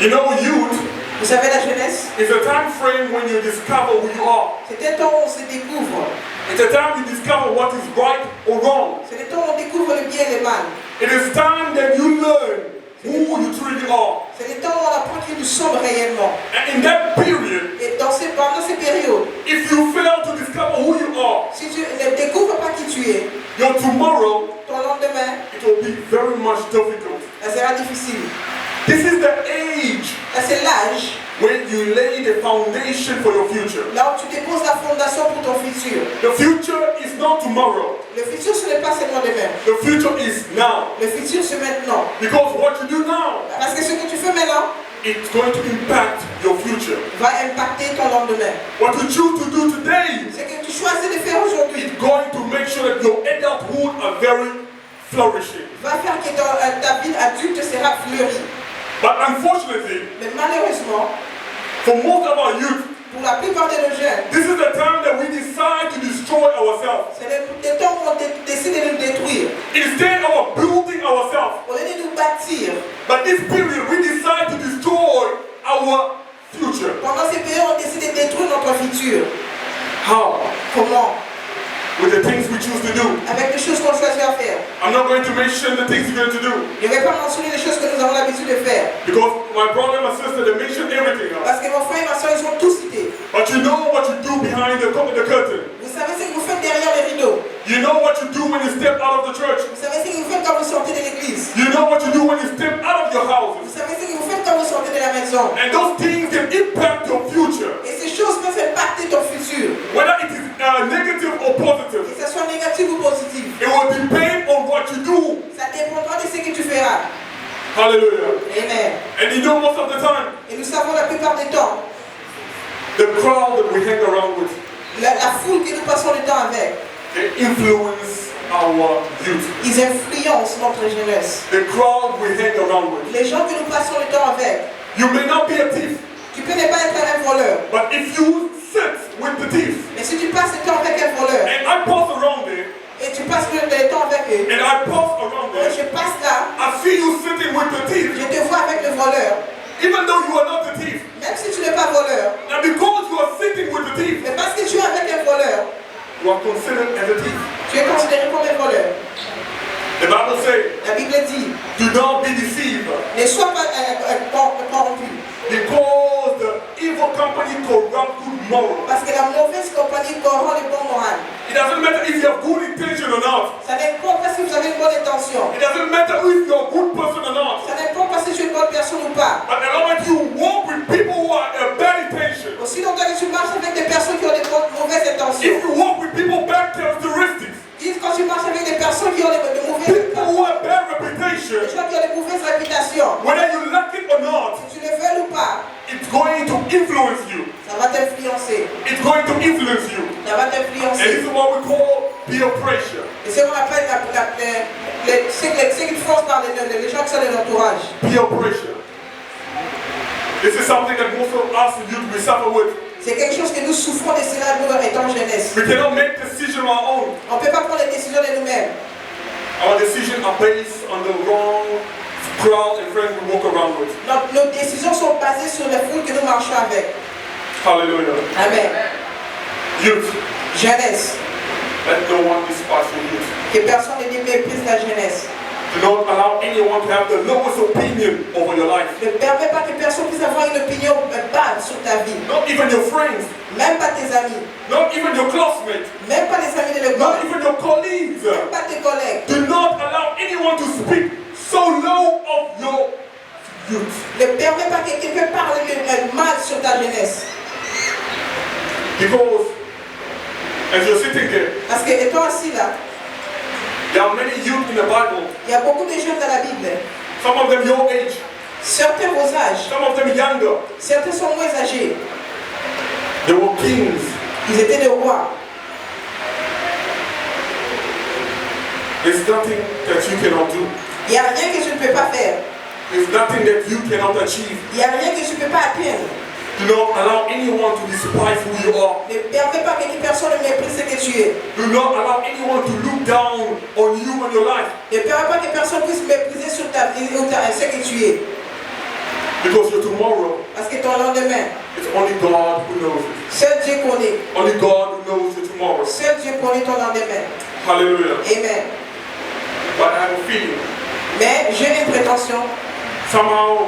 Speaker 8: You know, youth
Speaker 3: Vous savez, la jeunesse,
Speaker 8: is a time frame when you discover who you are.
Speaker 3: c'est un temps où on se découvre.
Speaker 8: It's a time you discover what is right or wrong.
Speaker 3: C'est le temps où on découvre le bien et le mal.
Speaker 8: It is time that you learn who you truly are.
Speaker 3: C'est le temps où on apprend qui nous sommes réellement.
Speaker 8: And in that period,
Speaker 3: Et pendant ces périodes,
Speaker 8: if you fail to discover who you are, tomorrow,
Speaker 2: ton lendemain,
Speaker 8: it will be very much difficult.
Speaker 2: ça sera difficile.
Speaker 8: This is the age
Speaker 2: Ça, c'est l'âge
Speaker 8: when you lay the foundation for your future.
Speaker 2: là où tu déposes la fondation pour ton futur.
Speaker 8: The future is not tomorrow.
Speaker 2: Le futur, ce n'est pas seulement demain.
Speaker 8: The future is now.
Speaker 2: Le futur, c'est maintenant.
Speaker 8: Because what you do now,
Speaker 2: Parce que ce que tu fais maintenant
Speaker 8: it's going to impact your future.
Speaker 2: va impacter ton lendemain.
Speaker 8: What you choose to do today
Speaker 2: Ce que tu choisis de faire aujourd'hui
Speaker 8: is going to make sure that your adulthood are very flourishing.
Speaker 2: va faire que ta vie adulte sera fleurie.
Speaker 8: But unfortunately,
Speaker 2: Mais malheureusement,
Speaker 8: for most of our youth,
Speaker 2: pour la plupart de nos jeunes,
Speaker 8: this is the time that we decide to destroy ourselves.
Speaker 2: c'est le temps où on décide de nous détruire.
Speaker 8: Instead of building ourselves,
Speaker 2: Au lieu de nous bâtir,
Speaker 8: but this period we decide to destroy our future.
Speaker 2: pendant ces périodes, on décide de détruire notre futur.
Speaker 8: How?
Speaker 2: Comment?
Speaker 8: With the things we choose to do.
Speaker 2: Avec les choses qu'on choisit à faire.
Speaker 8: I'm not going to mention the things you're going to do.
Speaker 2: Je ne vais pas mentionner les choses que nous avons l'habitude de faire.
Speaker 8: Because my brother and my sister, they mentioned everything else.
Speaker 2: Parce que mon frère et ma soeur, ils ont tout cité.
Speaker 8: But you know what you do behind the curtain.
Speaker 2: Vous savez ce que vous faites derrière les rideaux.
Speaker 8: You know what you do when you step out of the church.
Speaker 2: Vous savez ce que vous faites quand vous sortez de l'église.
Speaker 8: You know what you do when you step out of your houses.
Speaker 2: Vous savez ce que vous faites quand vous sortez de la maison.
Speaker 8: And those things can impact your future.
Speaker 2: Et ces choses peuvent impacter ton futur.
Speaker 8: Whether it is negative or positive.
Speaker 2: Que ce soit négatif ou positif.
Speaker 8: It will depend on what you do.
Speaker 2: Ça dépendra de ce que tu feras.
Speaker 8: Hallelujah.
Speaker 2: Amen.
Speaker 8: And you know most of the time,
Speaker 2: Et nous savons la plupart du temps,
Speaker 8: the crowd that we hang around with,
Speaker 2: la foule que nous passons le temps avec,
Speaker 8: they influence our youth.
Speaker 2: ils influencent notre jeunesse.
Speaker 8: The crowd we hang around with.
Speaker 2: Les gens que nous passons le temps avec,
Speaker 8: You may not be a thief,
Speaker 2: tu peux ne pas être un voleur.
Speaker 8: but if you sit with the thief,
Speaker 2: Mais si tu passes le temps avec un voleur,
Speaker 8: and I pass around there,
Speaker 2: et tu passes le temps avec eux,
Speaker 8: and I pass around
Speaker 2: et
Speaker 8: there,
Speaker 2: je passe là,
Speaker 8: I see you sitting with the thief,
Speaker 2: je te vois avec le voleur,
Speaker 8: even though you are not the thief.
Speaker 2: même si tu n'es pas voleur,
Speaker 8: Now because you are sitting with the thief,
Speaker 2: mais parce que tu es avec un voleur,
Speaker 8: you are considered as a thief.
Speaker 2: tu es considéré comme un voleur.
Speaker 8: The Bible says,
Speaker 2: La Bible dit,
Speaker 8: do not be deceived,
Speaker 2: ne sois pas corrompu,
Speaker 8: because the evil company corrupt good morals.
Speaker 2: parce que la mauvaise compagnie corrompt le bon moral.
Speaker 8: It doesn't matter if you have good intention or not.
Speaker 2: Ça n'importe pas si vous avez une bonne intention.
Speaker 8: It doesn't matter if you're a good person or not.
Speaker 2: Ça n'importe pas si tu es une bonne personne ou pas.
Speaker 8: But the moment you walk with people who are a bad intention,
Speaker 2: Aussi longtemps que tu marches avec des personnes qui ont des mauvaises intentions.
Speaker 8: if you walk with people bad characteristics,
Speaker 2: Dis quand tu marches avec des personnes qui ont des mauvaises
Speaker 8: people who have bad
Speaker 2: des
Speaker 8: reputation,
Speaker 2: gens qui ont des mauvaises réputations,
Speaker 8: whether you like it or not,
Speaker 2: si tu le veux ou pas,
Speaker 8: it's going to influence you.
Speaker 2: ça va t'influencer.
Speaker 8: It's going to influence you.
Speaker 2: Ça va
Speaker 8: And this
Speaker 2: t'influencer.
Speaker 8: is what we call peer pressure.
Speaker 2: Et c'est ce qu'on appelle ce qui force par les gens qui sont de l'entourage.
Speaker 8: Peer pressure. This is something that most of us youth we suffer with.
Speaker 2: C'est quelque chose que nous souffrons de cela nous étant jeunesse.
Speaker 8: We cannot make decisions on our own.
Speaker 2: On ne peut pas prendre les décisions de nous-mêmes.
Speaker 8: Our decisions are based on the wrong crowd and friends we walk around with.
Speaker 2: Nos décisions sont basées sur les foules que nous marchons avec.
Speaker 8: Hallelujah.
Speaker 2: Amen.
Speaker 8: Youth,
Speaker 2: Jeunesse.
Speaker 8: let no one despise your youth.
Speaker 2: Que personne ne méprise la jeunesse.
Speaker 8: Do not allow anyone to have the lowest opinion over your life.
Speaker 2: Ne permets pas que personne puisse avoir une opinion basse sur ta vie.
Speaker 8: Not even your friends,
Speaker 2: Même pas tes amis.
Speaker 8: not even your classmates,
Speaker 2: Même pas les amis de l'école.
Speaker 8: not even your colleagues.
Speaker 2: Même pas tes collègues.
Speaker 8: Do not allow anyone to speak so low of your youth.
Speaker 2: Ne permets pas que quelqu'un parle mal sur ta jeunesse.
Speaker 8: Because as you're sitting there,
Speaker 2: Parce que étant assis là,
Speaker 8: there are many youth in the Bible,
Speaker 2: il y a beaucoup de jeunes dans la Bible.
Speaker 8: some of them your age,
Speaker 2: Certains vos âges,
Speaker 8: some of them younger.
Speaker 2: certains sont moins âgés.
Speaker 8: They were kings.
Speaker 2: Ils étaient des rois.
Speaker 8: There's nothing that you cannot do.
Speaker 2: Il n'y a rien que tu ne peux pas faire.
Speaker 8: There's nothing that you cannot achieve.
Speaker 2: Il n'y a rien que tu ne peux pas atteindre.
Speaker 8: Do not allow anyone to despise who you are.
Speaker 2: Ne permets pas que personne ne méprise ce que tu es.
Speaker 8: Do not allow anyone to look down on you and your life.
Speaker 2: Ne permets pas que personne puisse mépriser sur ta vie ou ce que tu es.
Speaker 8: Because your tomorrow,
Speaker 2: Parce que ton lendemain,
Speaker 8: it's only God who knows it.
Speaker 2: seul Dieu connaît.
Speaker 8: Only God who knows your tomorrow.
Speaker 2: Seul Dieu connaît ton lendemain.
Speaker 8: Hallelujah.
Speaker 2: Amen.
Speaker 8: But I have a feeling,
Speaker 2: Mais j'ai une prétention.
Speaker 8: somehow,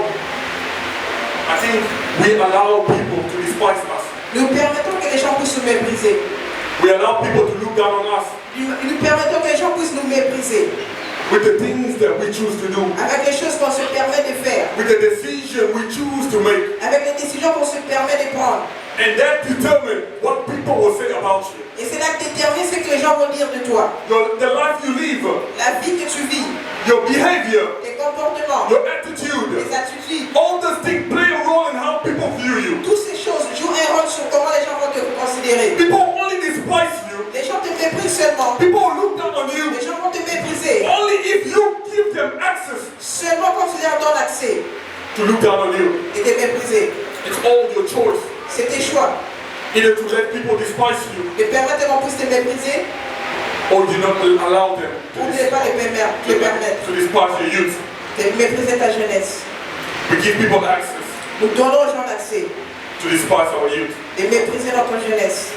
Speaker 8: I think we allow people to despise us.
Speaker 2: Nous permettons que les gens puissent se mépriser.
Speaker 8: We allow people to look down on us.
Speaker 3: Nous permettons que les gens puissent nous mépriser.
Speaker 8: with the things that we choose to do,
Speaker 3: Avec les choses qu'on se permet de faire.
Speaker 8: with the decision we choose to make.
Speaker 3: Avec les décisions qu'on se permet de prendre.
Speaker 8: And that determines what people will say about you.
Speaker 3: Et c'est là que détermine ce que les gens vont dire de toi.
Speaker 8: The life you live,
Speaker 3: La vie que tu vis,
Speaker 8: your behavior,
Speaker 3: tes comportements,
Speaker 8: your attitude,
Speaker 3: tes attitudes.
Speaker 8: all those things play a role in how people view you.
Speaker 3: Toutes ces choses jouent un rôle sur comment les gens vont te considérer.
Speaker 8: People only despise you.
Speaker 3: Les gens te méprisent seulement.
Speaker 8: People look down on you
Speaker 3: Les gens vont te mépriser.
Speaker 8: only if you give them access
Speaker 3: Seulement quand tu leur donnes accès
Speaker 8: to look down on you.
Speaker 3: et te mépriser.
Speaker 8: It's all your choice.
Speaker 3: C'est tes choix.
Speaker 8: Either to let people despise you
Speaker 3: De permettre qu'on puisse te mépriser
Speaker 8: or you not allow them
Speaker 3: ou de ne pas te permettre
Speaker 8: to despise your youth.
Speaker 3: de mépriser ta jeunesse.
Speaker 8: We give people access
Speaker 3: Nous donnons aux gens l'accès
Speaker 8: to despise our youth.
Speaker 3: de mépriser notre jeunesse.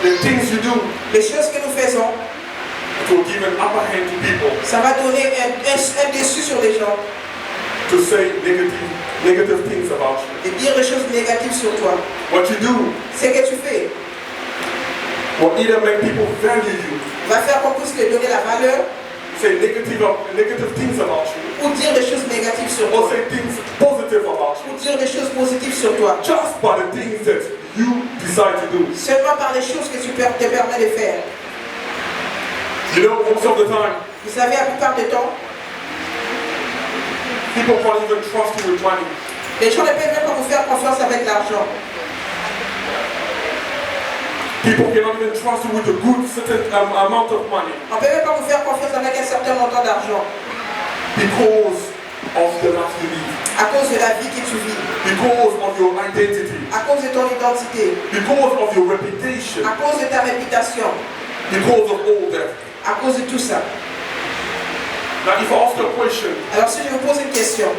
Speaker 8: The things you do,
Speaker 3: Les choses que nous faisons,
Speaker 8: it will give an upper hand to people
Speaker 3: ça va donner un dessus sur les gens
Speaker 8: to say negative things about you.
Speaker 3: et dire des choses négatives sur toi.
Speaker 8: What you do
Speaker 3: Ce que tu fais
Speaker 8: will either make people value you,
Speaker 3: va faire qu'on puisse te donner la valeur
Speaker 8: say negative things about you,
Speaker 3: ou dire des choses négatives sur
Speaker 8: or
Speaker 3: toi.
Speaker 8: say things positive about
Speaker 3: Ou
Speaker 8: you,
Speaker 3: dire des choses positives sur toi.
Speaker 8: just by the things that you decide to do.
Speaker 3: Seulement par les choses que tu te permets de faire.
Speaker 8: You know, most of the time,
Speaker 3: Vous savez, la plupart du temps,
Speaker 8: people can't even trust you with money.
Speaker 3: les gens ne peuvent même pas vous faire confiance avec l'argent.
Speaker 8: People cannot even trust you with a good certain amount of money
Speaker 3: On ne peut même pas vous faire confiance avec un certain montant d'argent.
Speaker 8: because of the life you live,
Speaker 3: À cause de la vie que tu vis.
Speaker 8: because of your identity,
Speaker 3: À cause de ton identité.
Speaker 8: because of your reputation,
Speaker 3: À cause de ta réputation.
Speaker 8: because of all that.
Speaker 3: À cause de tout ça.
Speaker 8: Now, if I ask you a question,
Speaker 3: Alors si je vous pose une question.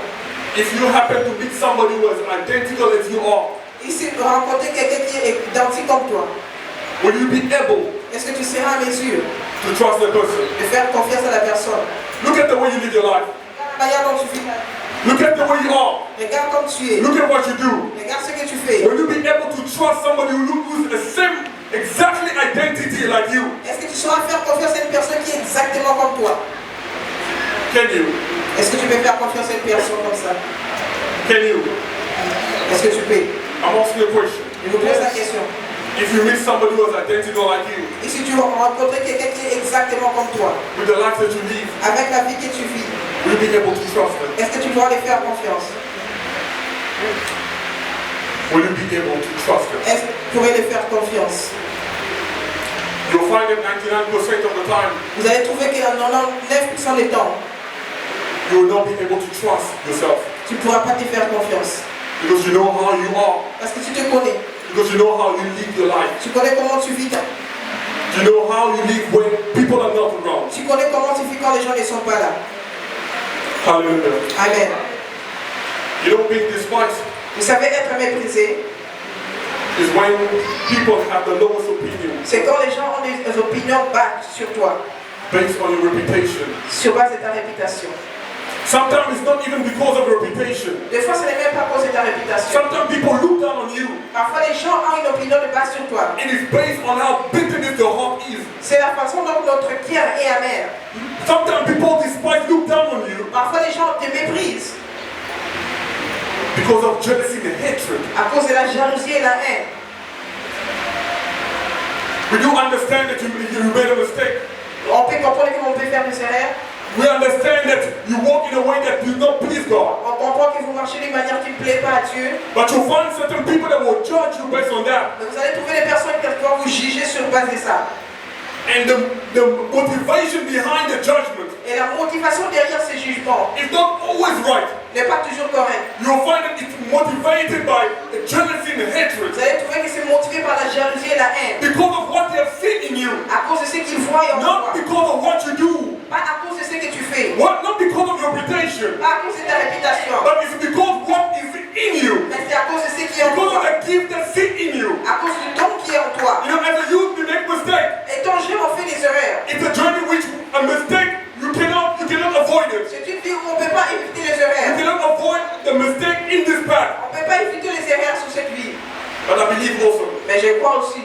Speaker 8: if you happen to meet somebody who is identical as you are,
Speaker 3: Ici, rencontrer quelqu'un qui est identique comme toi.
Speaker 8: will you be able
Speaker 3: Est-ce que tu seras à mesure
Speaker 8: to trust the person?
Speaker 3: de faire confiance à la personne?
Speaker 8: Look at the way you live your life.
Speaker 3: La manière dont tu vis.
Speaker 8: Look at the way you are.
Speaker 3: Regarde comme tu es.
Speaker 8: Look at what you do.
Speaker 3: Regarde ce que tu fais.
Speaker 8: Will you be able to trust somebody who's the same exactly identity like you?
Speaker 3: Est-ce que tu sauras faire confiance à une personne qui est exactement comme toi?
Speaker 8: Can you?
Speaker 3: Est-ce que tu peux faire confiance à une personne comme ça?
Speaker 8: Can you?
Speaker 3: Est-ce que tu peux?
Speaker 8: I'm asking a question.
Speaker 3: Je vous pose la question.
Speaker 8: If you meet somebody who is identical like you,
Speaker 3: Et si tu rencontrer quelqu'un qui est exactement comme toi,
Speaker 8: with the life that you live,
Speaker 3: avec la vie que tu vis,
Speaker 8: will you be able to trust them?
Speaker 3: est-ce que tu dois les faire confiance?
Speaker 8: Will you be able to trust them?
Speaker 3: Est-ce que tu pourrais les faire confiance?
Speaker 8: You'll find that 99% of the time,
Speaker 3: Vous allez trouver que dans 99% des temps,
Speaker 8: you will not be able to trust yourself
Speaker 3: tu ne pourras pas te faire confiance.
Speaker 8: because you know how you are,
Speaker 3: Parce que tu te connais.
Speaker 8: because you know how you live your life.
Speaker 3: Tu connais comment tu vis.
Speaker 8: You know how you live when people are not around.
Speaker 3: Tu connais comment tu vis quand les gens ne sont pas là.
Speaker 8: Hallelujah.
Speaker 3: Amen.
Speaker 8: You know, being despised
Speaker 3: Vous savez, être méprisé,
Speaker 8: is when people have the lowest opinion
Speaker 3: c'est quand les gens ont des opinions basses sur toi,
Speaker 8: based on your reputation.
Speaker 3: sur base de ta réputation.
Speaker 8: Sometimes it's not even because of reputation.
Speaker 3: Des fois, ce n'est même pas à cause de ta réputation.
Speaker 8: Sometimes people look down on you.
Speaker 3: Parfois, les gens ont une opinion de base sur toi.
Speaker 8: It is based on how bitterness your heart is.
Speaker 3: C'est la façon dont notre cœur est amer.
Speaker 8: Sometimes people despise, look down on you
Speaker 3: Parfois, les gens te méprisent
Speaker 8: because of jealousy and hatred.
Speaker 3: à cause de la jalousie et la haine.
Speaker 8: We do understand that you made a mistake.
Speaker 3: On peut comprendre qu'on peut faire des erreurs.
Speaker 8: We understand that you walk in a way that does not please God.
Speaker 3: On comprend que vous marchez d'une manière qui ne plaît pas à Dieu.
Speaker 8: But you'll find certain people that will judge you based on that.
Speaker 3: Mais vous allez trouver des personnes qui vont vous juger sur base de ça.
Speaker 8: And the motivation behind the judgment
Speaker 3: Et la motivation derrière ces jugements
Speaker 8: is not always right.
Speaker 3: n'est pas toujours correcte.
Speaker 8: You'll find that it's motivated by jealousy and hatred
Speaker 3: Vous allez trouver que c'est motivé par la jalousie et la haine.
Speaker 8: because of what they have seen in you,
Speaker 3: À cause de ce qu'ils voient en
Speaker 8: not
Speaker 3: toi.
Speaker 8: because of what you do,
Speaker 3: Pas à cause de ce que tu fais.
Speaker 8: not because of your reputation,
Speaker 3: Pas à cause de ta réputation.
Speaker 8: but it's because what is in you,
Speaker 3: Mais c'est à cause de ce qui est en
Speaker 8: because of
Speaker 3: toi.
Speaker 8: the gift that's sit in you.
Speaker 3: À cause du don qui est en toi.
Speaker 8: You know, as a youth, we make mistakes.
Speaker 3: Étant jeune, on fait des erreurs.
Speaker 8: It's a journey which a mistake you cannot avoid it.
Speaker 3: C'est une vie où on ne peut pas éviter les
Speaker 8: You
Speaker 3: erreurs.
Speaker 8: cannot avoid the mistake in this path.
Speaker 3: On ne peut pas éviter les erreurs sur cette vie.
Speaker 8: But I believe also,
Speaker 3: Mais je crois aussi,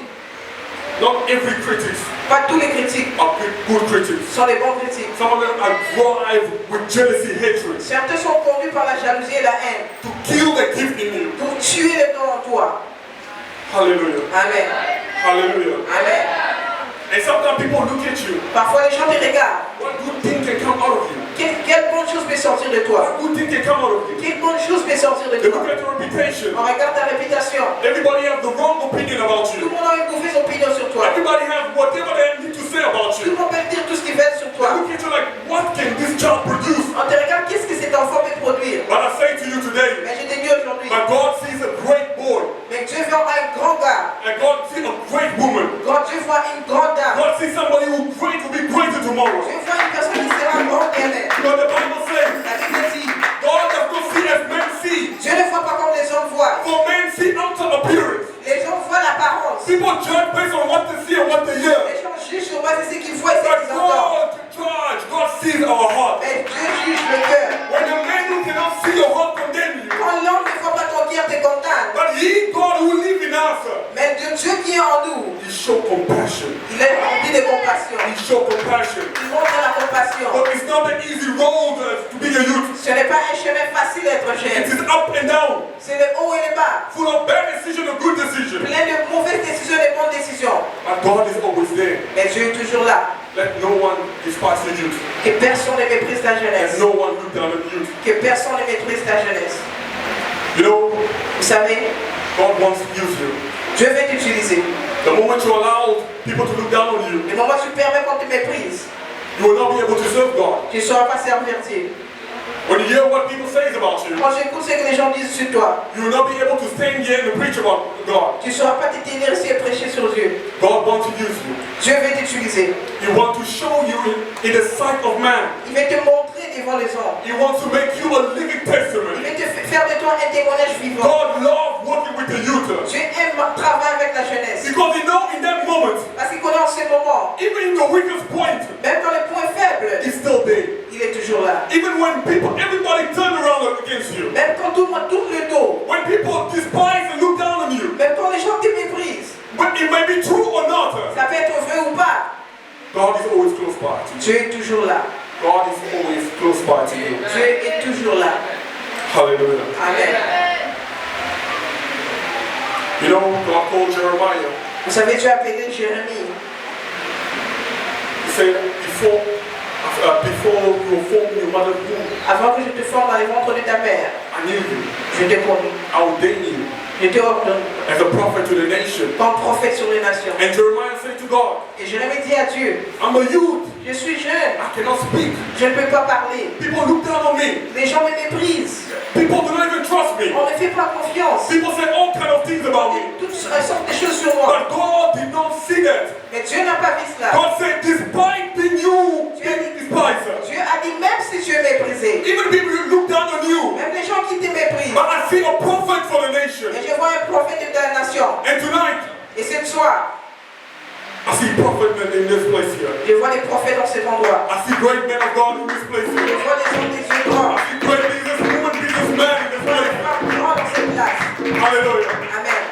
Speaker 8: not every critic
Speaker 3: Pas tous les critiques
Speaker 8: are good critics.
Speaker 3: sont les bons critiques.
Speaker 8: Some of them are drive with jealousy, hatred,
Speaker 3: Certains sont conduits par la jalousie et la haine
Speaker 8: to kill the gift in you.
Speaker 3: pour tuer les dons en toi.
Speaker 8: Hallelujah.
Speaker 3: Amen.
Speaker 8: Hallelujah.
Speaker 3: Amen.
Speaker 8: And sometimes people look at you.
Speaker 3: Parfois les gens te regardent.
Speaker 8: What good thing can come out of you?
Speaker 3: Quelle bonne chose peut sortir de toi?
Speaker 8: What good thing can come out of you?
Speaker 3: Quelle bonne chose peut sortir de
Speaker 8: They
Speaker 3: toi?
Speaker 8: look at your reputation.
Speaker 3: On regarde ta réputation.
Speaker 8: Everybody has the wrong opinion about
Speaker 3: Tout le
Speaker 8: you.
Speaker 3: monde a une mauvaise opinion sur toi.
Speaker 8: Everybody has whatever they need to say about
Speaker 3: Tout
Speaker 8: you.
Speaker 3: le monde peut dire tout ce qu'ils veulent sur
Speaker 8: They
Speaker 3: toi.
Speaker 8: look at you like, what can this child produce?
Speaker 3: On te regarde, qu'est-ce que cet enfant peut produire?
Speaker 8: But I say to you today,
Speaker 3: Mais je te dis aujourd'hui,
Speaker 8: that God sees a great boy,
Speaker 3: mais Dieu voit un grand gars.
Speaker 8: and God sees a great woman.
Speaker 3: Quand Dieu voit une grande dame,
Speaker 8: God sees somebody who will be greater tomorrow.
Speaker 3: Dieu voit une personne qui sera grande demain.
Speaker 8: Because the Bible says,
Speaker 3: La Bible dit,
Speaker 8: God does not see as men see.
Speaker 3: Dieu ne voit pas comme les hommes voient.
Speaker 8: For men see outer appearance.
Speaker 3: Les gens voient l'apparence.
Speaker 8: People judge based on what they see and what they hear.
Speaker 3: Les gens jugent sur base de ce qu'ils voient et ce
Speaker 8: But
Speaker 3: qu'ils entendent.
Speaker 8: God sees our heart.
Speaker 3: Mais Dieu juge le cœur.
Speaker 8: When the man who cannot see your heart condemn you,
Speaker 3: Quand l'homme ne voit pas ton cœur, te condamne.
Speaker 8: but he, God who lives in us,
Speaker 3: Mais Dieu qui est en nous,
Speaker 8: he show compassion.
Speaker 3: il est rempli de compassion.
Speaker 8: He show compassion.
Speaker 3: Il montre la compassion.
Speaker 8: But it's not an easy road to be a youth.
Speaker 3: Ce n'est pas un chemin facile d'être
Speaker 8: It
Speaker 3: jeune.
Speaker 8: is up and down,
Speaker 3: C'est le haut et le bas.
Speaker 8: full of bad decisions and good decisions.
Speaker 3: Plein de mauvaises décisions et de bonnes décisions.
Speaker 8: But God is always there.
Speaker 3: Mais Dieu est toujours là.
Speaker 8: Let no one despise the youth.
Speaker 3: Que personne ne méprise ta jeunesse.
Speaker 8: Let no one look down on youth.
Speaker 3: Que personne ne méprise ta jeunesse.
Speaker 8: You know,
Speaker 3: Vous savez,
Speaker 8: God wants to use you.
Speaker 3: Dieu veut t'utiliser.
Speaker 8: The moment you allow people to look down on you,
Speaker 3: Le moment où tu permets qu'on te méprise,
Speaker 8: you will not be able to serve God.
Speaker 3: tu ne sauras pas servir Dieu.
Speaker 8: When you hear what people say about you,
Speaker 3: Quand j'écoute ce que les gens disent sur toi,
Speaker 8: you will not be able to stand here and preach about God.
Speaker 3: tu ne sauras pas te tenir ici et prêcher sur Dieu.
Speaker 8: God wants to use you.
Speaker 3: Dieu veut t'utiliser.
Speaker 8: He wants to show you in the sight of man.
Speaker 3: Il veut te montrer devant les hommes.
Speaker 8: He wants to make you a living
Speaker 3: Il
Speaker 8: testimony.
Speaker 3: veut te faire de toi un témoignage vivant.
Speaker 8: God loves working with the youth.
Speaker 3: Dieu aime travailler avec la jeunesse.
Speaker 8: Because he knows in that moment,
Speaker 3: Parce qu'il connaît en ce moment,
Speaker 8: even in the weakest point,
Speaker 3: même dans les points faibles,
Speaker 8: he's still there.
Speaker 3: il est toujours là.
Speaker 8: Even when everybody turn around against you,
Speaker 3: Même quand tout le monde tourne le dos,
Speaker 8: when people despise and look down on you,
Speaker 3: même quand les gens te méprisent,
Speaker 8: but it may be true or not,
Speaker 3: ça peut être vrai ou pas,
Speaker 8: God is always close by to you.
Speaker 3: Dieu est toujours là.
Speaker 8: God is always close by to you.
Speaker 3: Dieu est toujours là.
Speaker 8: Hallelujah.
Speaker 3: Amen.
Speaker 8: You know, God called Jeremiah.
Speaker 3: Vous savez, Dieu a appelé Jérémie.
Speaker 8: He said, before you were formed in your mother's womb,
Speaker 3: Avant que je te forme dans les ventres de ta mère,
Speaker 8: I knew you.
Speaker 3: je t'ai connu.
Speaker 8: I ordained you
Speaker 3: Je t'ai ordonné
Speaker 8: as a prophet to the nation.
Speaker 3: comme prophète sur les nations.
Speaker 8: And Jeremiah said to God,
Speaker 3: Et Jérémie dit à Dieu,
Speaker 8: I'm a youth.
Speaker 3: je suis jeune,
Speaker 8: I cannot speak.
Speaker 3: je ne peux pas parler.
Speaker 8: People look down on me.
Speaker 3: Les gens me méprisent.
Speaker 8: People do not even trust me.
Speaker 3: On ne fait pas confiance.
Speaker 8: People say all kind of things about me.
Speaker 3: Toutes sortes de choses sur moi.
Speaker 8: But God did not see that.
Speaker 3: Mais Dieu n'a pas vu cela.
Speaker 8: God said, despite being you, being despised,
Speaker 3: Dieu a dit, même si tu es méprisé,
Speaker 8: even people who look down on you,
Speaker 3: même les gens qui te méprisent,
Speaker 8: but I see a prophet for the nation.
Speaker 3: et je vois un prophète de ta nation.
Speaker 8: And tonight,
Speaker 3: Et ce soir,
Speaker 8: I see prophets in this place here.
Speaker 3: je vois des prophètes dans cet endroit.
Speaker 8: I see great men of God in this place
Speaker 3: Je
Speaker 8: here.
Speaker 3: vois des hommes des yeux grands.
Speaker 8: I see great businesswomen, businessmen in this place.
Speaker 3: Des grands dans cette place.
Speaker 8: Hallelujah.
Speaker 3: Amen.